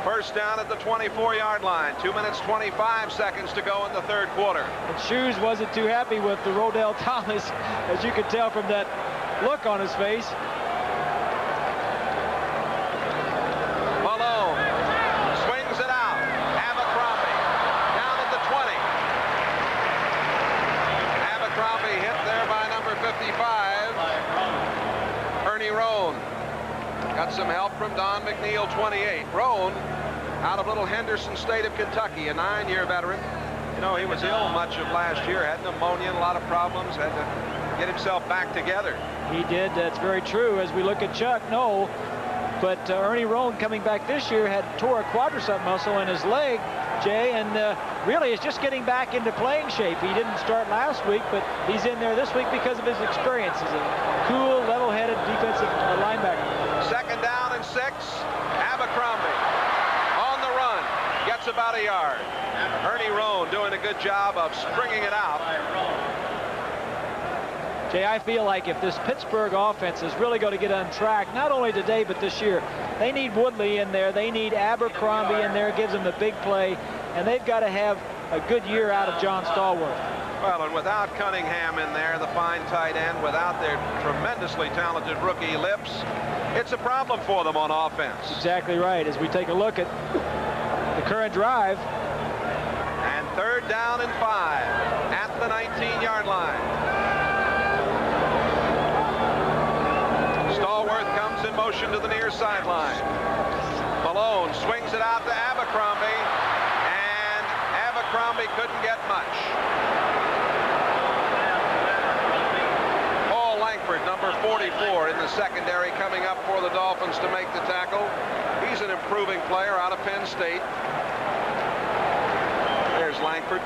First down at the 24-yard line. 2 minutes, 25 seconds to go in the third quarter. And Shoes wasn't too happy with the Rodell Thomas, as you could tell from that look on his face. Malone swings it out. Abercrombie down at the 20. Abercrombie hit there by number 55. Ernie Roan got some help from Don McNeil, 28. Roan out of Little Henderson, state of Kentucky, a 9-year veteran. You know, he was ill much of last year, had pneumonia, a lot of problems, had to get himself back together. He did. That's very true. As we look at Chuck, no. But Ernie Roan coming back this year had tore a quadricep muscle in his leg, Jay, and really is just getting back into playing shape. He didn't start last week, but he's in there this week because of his experience. He's a cool, level-headed defensive linebacker. 2nd down and 6. Abercrombie on the run. Gets about a yard. Ernie Roan doing a good job of stringing it out. Jay, I feel like if this Pittsburgh offense is really going to get on track, not only today but this year, they need Woodley in there. They need Abercrombie in there. Gives them the big play. And they've got to have a good year out of John Stallworth. Well, and without Cunningham in there, the fine tight end, without their tremendously talented rookie Lips, it's a problem for them on offense. Exactly right. As we take a look at the current drive. And 3rd down and 5 at the 19-yard line. Stallworth comes in motion to the near sideline. Malone swings it out to Abercrombie, and Abercrombie couldn't get much. Paul Langford, number 44 in the secondary, coming up for the Dolphins to make the tackle. He's an improving player out of Penn State. There's Langford.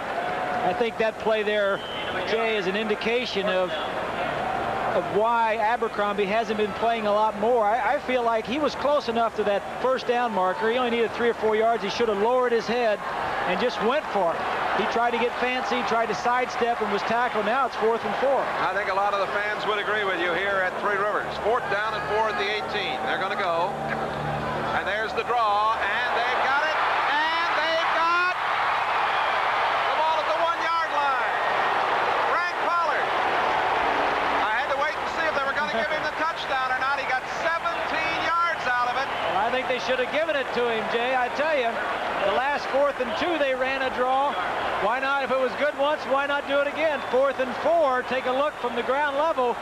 I think that play there, Jay, is an indication of why Abercrombie hasn't been playing a lot more. I feel like he was close enough to that first down marker. He only needed 3 or 4 yards. He should have lowered his head and just went for it. He tried to get fancy, tried to sidestep, and was tackled. Now it's 4th and 4. I think a lot of the fans would agree with you here at Three Rivers. 4th down and 4 at the 18. They're going to go. And there's the draw, and they've got it. And they've got the ball at the 1-yard line. Frank Pollard. I had to wait and see if they were going to give him the touchdown or not. He got 17 yards out of it. Well, I think they should have given it to him, Jay. I tell you, the last 4th and 2, they ran a draw. Why not? If it was good once, why not do it again? 4th and 4. Take a look from the ground level.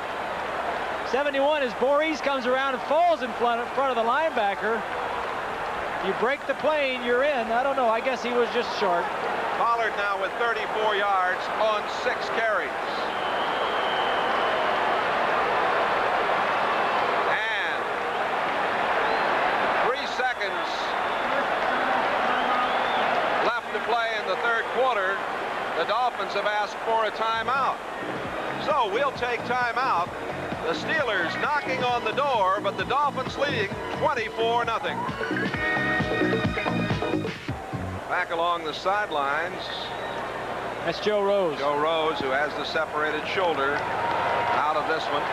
71 as Boris comes around and falls in front of the linebacker. You break the plane, you're in. I don't know. I guess he was just short. Pollard now with 34 yards on 6 carries. And 3 seconds left to play in the third quarter. The Dolphins have asked for a timeout. So we'll take timeout. The Steelers knocking on the door, but the Dolphins leading 24-0. Back along the sidelines. That's Joe Rose. Joe Rose, who has the separated shoulder out of this one.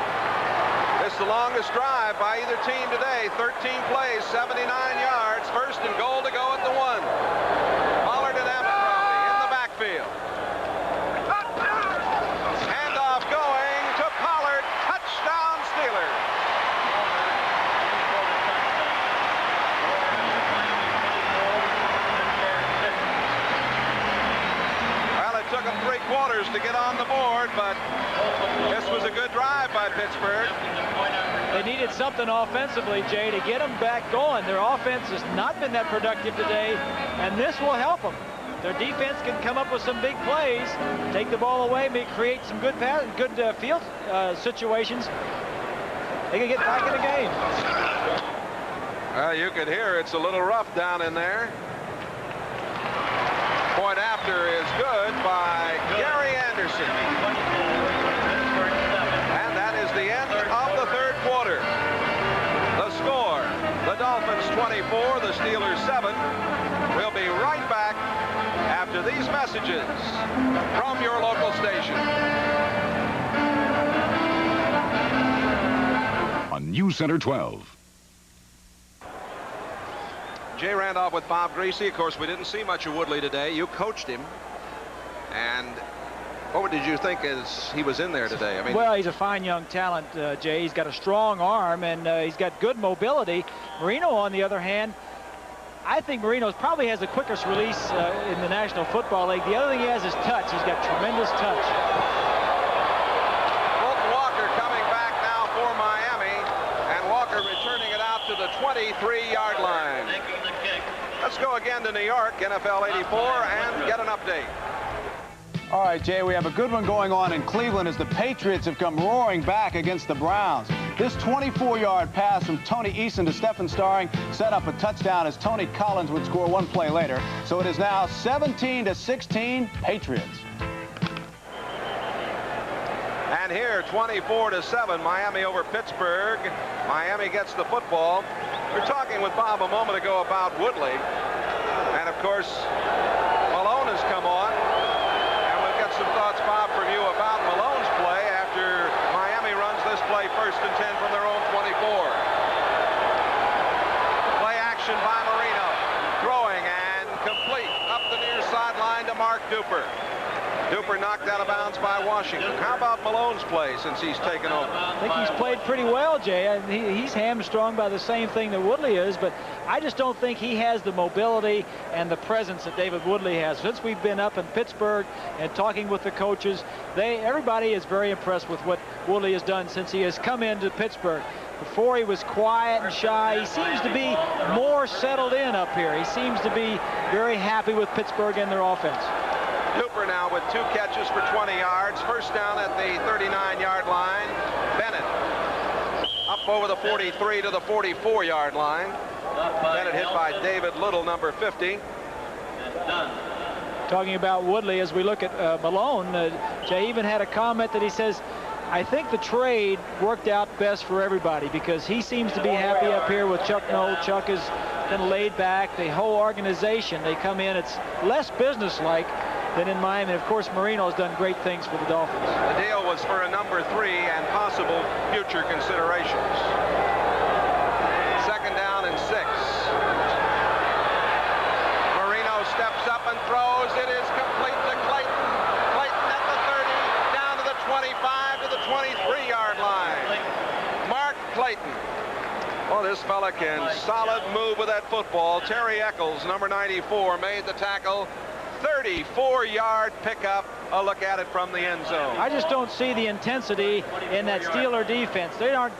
It's the longest drive by either team today. 13 plays, 79 yards. 1st and goal to go at the 1. Pollard and Abercrombie in the backfield. Handoff going to Pollard. Touchdown Steelers. Well, it took them 3 quarters to get on the board, but this was a good drive by Pittsburgh. They needed something offensively, Jay, to get them back going. Their offense has not been that productive today, and this will help them. Their defense can come up with some big plays, take the ball away, create some good field situations. They can get back in the game. Well, you can hear it's a little rough down in there. Point after is good by Gary Anderson. And that is the end of the third quarter. The score, the Dolphins 24, the Steelers 7. We'll be right back after these messages from your local station. On News Center 12. Jay Randolph with Bob Greasy. Of course, we didn't see much of Woodley today. You coached him. And what did you think as he was in there today? I mean, well, he's a fine young talent, Jay. He's got a strong arm, and he's got good mobility. Marino, on the other hand, I think Marino probably has the quickest release in the National Football League. The other thing he has is touch. He's got tremendous touch. Fulton Walker coming back now for Miami, and Walker returning it out to the 23-yard line. Let's go again to New York, NFL 84, and get an update. All right, Jay, we have a good one going on in Cleveland as the Patriots have come roaring back against the Browns. This 24-yard pass from Tony Eason to Stephen Starring set up a touchdown as Tony Collins would score one play later. So it is now 17-16 Patriots. And here, 24-7, Miami over Pittsburgh. Miami gets the football. We were talking with Bob a moment ago about Woodley. And, of course, Malone has come on. And we've got some thoughts, Bob, from you about Malone's play after Miami runs this play 1st and 10 from their own 24. Play action by Marino. Throwing and complete up the near sideline to Mark Duper. Duper knocked out of bounds by Washington. How about Malone's play since he's taken over? I think he's played pretty well, Jay. He's hamstrung by the same thing that Woodley is, but I just don't think he has the mobility and the presence that David Woodley has. Since we've been up in Pittsburgh and talking with the coaches, everybody is very impressed with what Woodley has done since he has come into Pittsburgh. Before he was quiet and shy. He seems to be more settled in up here. He seems to be very happy with Pittsburgh and their offense. Duper now with 2 catches for 20 yards. First down at the 39-yard line. Bennett up over the 43 to the 44-yard line. Bennett hit by David Little, number 50. Talking about Woodley as we look at Malone, Jay even had a comment that he says, I think the trade worked out best for everybody because he seems to be happy up here with Chuck Noll. Chuck is kind of laid back. The whole organization, they come in, it's less businesslike than in Miami. And of course, Marino has done great things for the Dolphins. The deal was for a number 3 and possible future considerations. 2nd down and 6. Marino steps up and throws. It is complete to Clayton. Clayton at the 30, down to the 25 to the 23-yard line. Mark Clayton. Well, this fella can solid move with that football. Terry Eccles, number 94, made the tackle. 34-yard pickup. A look at it from the end zone. I just don't see the intensity in that Steeler defense. They aren't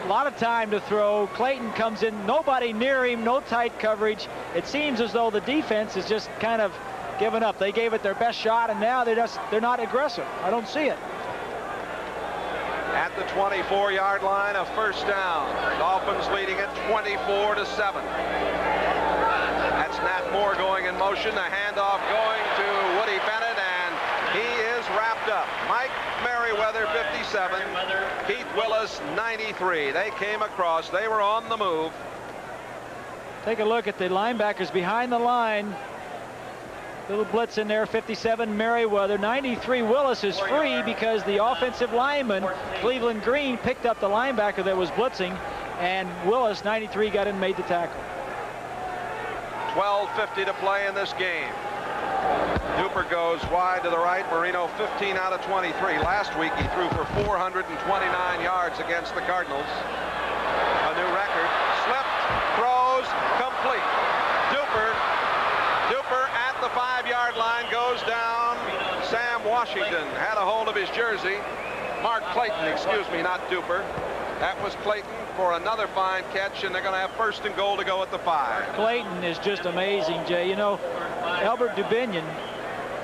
a lot of time to throw. Clayton comes in, nobody near him, no tight coverage. It seems as though the defense is just kind of given up. They gave it their best shot, and now they're not aggressive. I don't see it. At the 24-yard line, a first down. Dolphins leading it 24-7. That's Nat Moore going in motion. The handoff going to Woody Bennett, and he is wrapped up. Mike Merriweather, 57. Keith Willis, 93. They came across. They were on the move. Take a look at the linebackers behind the line. Little blitz in there, 57 Merriweather. 93 Willis is free because the offensive lineman, Cleveland Green, picked up the linebacker that was blitzing, and Willis, 93, got in and made the tackle. 12:50 to play in this game. Duper goes wide to the right. Marino 15 out of 23. Last week he threw for 429 yards against the Cardinals. A new record. Slipped, throws, complete. Duper at the 5-yard line goes down. Sam Washington had a hold of his jersey. Mark Clayton, excuse me, not Duper. That was Clayton for another fine catch, and they're going to have 1st and goal to go at the 5. Clayton is just amazing, Jay. You know, Albert Dubinion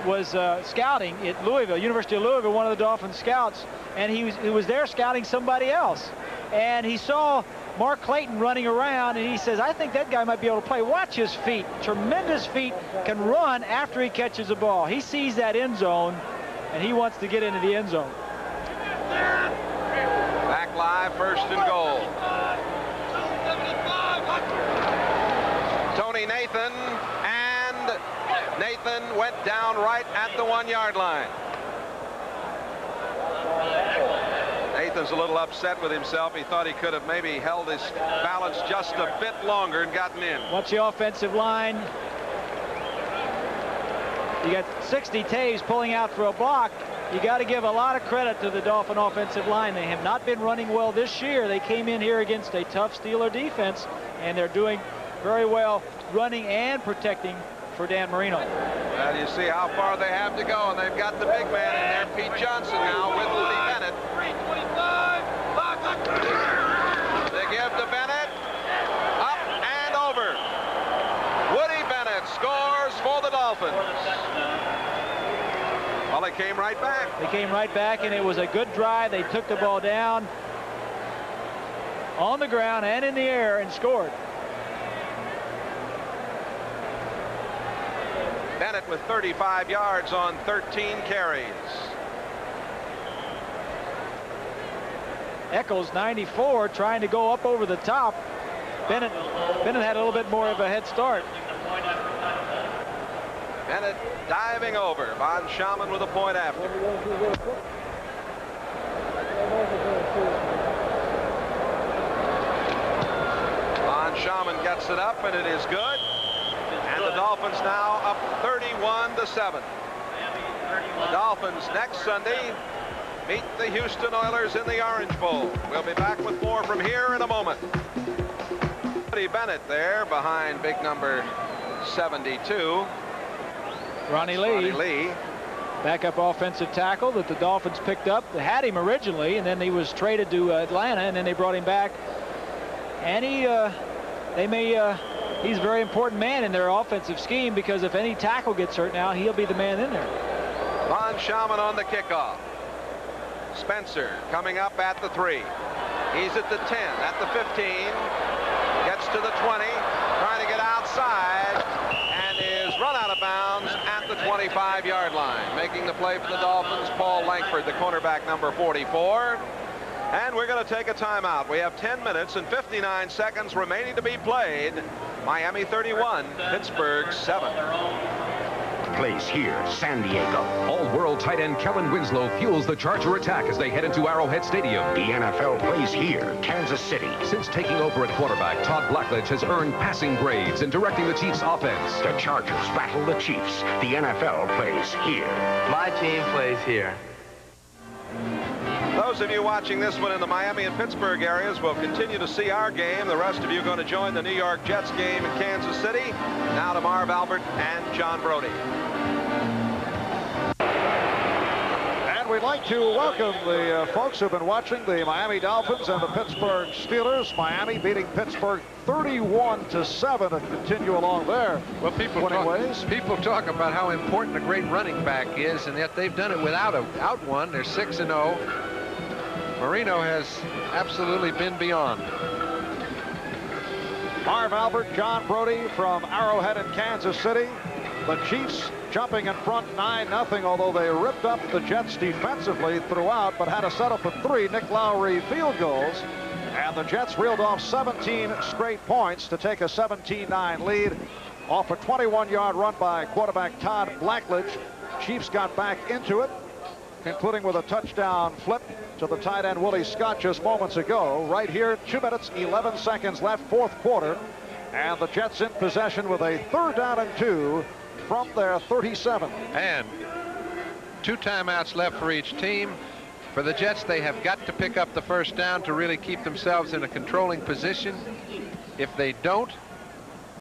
was scouting at Louisville, University of Louisville, one of the Dolphins scouts, and he was there scouting somebody else. And he saw Mark Clayton running around, and he says, I think that guy might be able to play. Watch his feet. Tremendous feet, can run after he catches the ball. He sees that end zone, and he wants to get into the end zone. Back live, 1st and goal. Tony Nathan, and Nathan went down right at the 1-yard line. Nathan's a little upset with himself. He thought he could have maybe held his balance just a bit longer and gotten in. Watch the offensive line. You got 60 Taves pulling out for a block. You got to give a lot of credit to the Dolphin offensive line. They have not been running well this year. They came in here against a tough Steeler defense, and they're doing very well running and protecting for Dan Marino. Well, you see how far they have to go, and they've got the big man in there, Pete Johnson, now with Woody Bennett. They give to Bennett, up and over. Woody Bennett scores for the Dolphins. Well, they came right back. They came right back, and it was a good drive. They took the ball down on the ground and in the air and scored. Bennett with 35 yards on 13 carries. Eccles, 94, trying to go up over the top. Bennett had a little bit more of a head start. Bennett diving over. Von Schaman with a point after. Von Schaman gets it up, and it is good. And the Dolphins now up 31-7. The Dolphins next Sunday meet the Houston Oilers in the Orange Bowl. We'll be back with more from here in a moment. Woody Bennett there behind big number 72. Ronnie Lee. Backup offensive tackle that the Dolphins picked up. They had him originally, and then he was traded to Atlanta, and then they brought him back. And he's a very important man in their offensive scheme, because if any tackle gets hurt now, he'll be the man in there. Von Schaman on the kickoff. Spencer coming up at the 3. He's at the 10, at the 15. Gets to the 20, trying to get outside, and is run out of bounds at the 25-yard line. Making the play for the Dolphins, Paul Langford, the cornerback, number 44. And we're going to take a timeout. We have 10 minutes and 59 seconds remaining to be played. Miami 31, Pittsburgh 7. Plays here, San Diego. All-world tight end Kellen Winslow fuels the Charger attack as they head into Arrowhead Stadium. The NFL plays here, Kansas City. Since taking over at quarterback, Todd Blackledge has earned passing grades in directing the Chiefs' offense. The Chargers battle the Chiefs. The NFL plays here. My team plays here. Those of you watching this one in the Miami and Pittsburgh areas will continue to see our game. The rest of you are going to join the New York Jets game in Kansas City. Now to Marv Albert and John Brody. And we'd like to welcome the folks who've been watching the Miami Dolphins and the Pittsburgh Steelers. Miami beating Pittsburgh 31-7 and continue along there. Well, people talk about how important a great running back is, and yet they've done it without one. They're 6-0. Marino has absolutely been beyond. Marv Albert, John Brody from Arrowhead in Kansas City. The Chiefs jumping in front 9-0, although they ripped up the Jets defensively throughout, but had to settle for 3 Nick Lowry field goals. And the Jets reeled off 17 straight points to take a 17-9 lead off a 21-yard run by quarterback Todd Blackledge. Chiefs got back into it, concluding with a touchdown flip to the tight end Willie Scott just moments ago. Right here, 2 minutes, 11 seconds left, fourth quarter. And the Jets in possession with a 3rd down and 2 from their 37. And 2 timeouts left for each team. For the Jets, they have got to pick up the first down to really keep themselves in a controlling position. If they don't,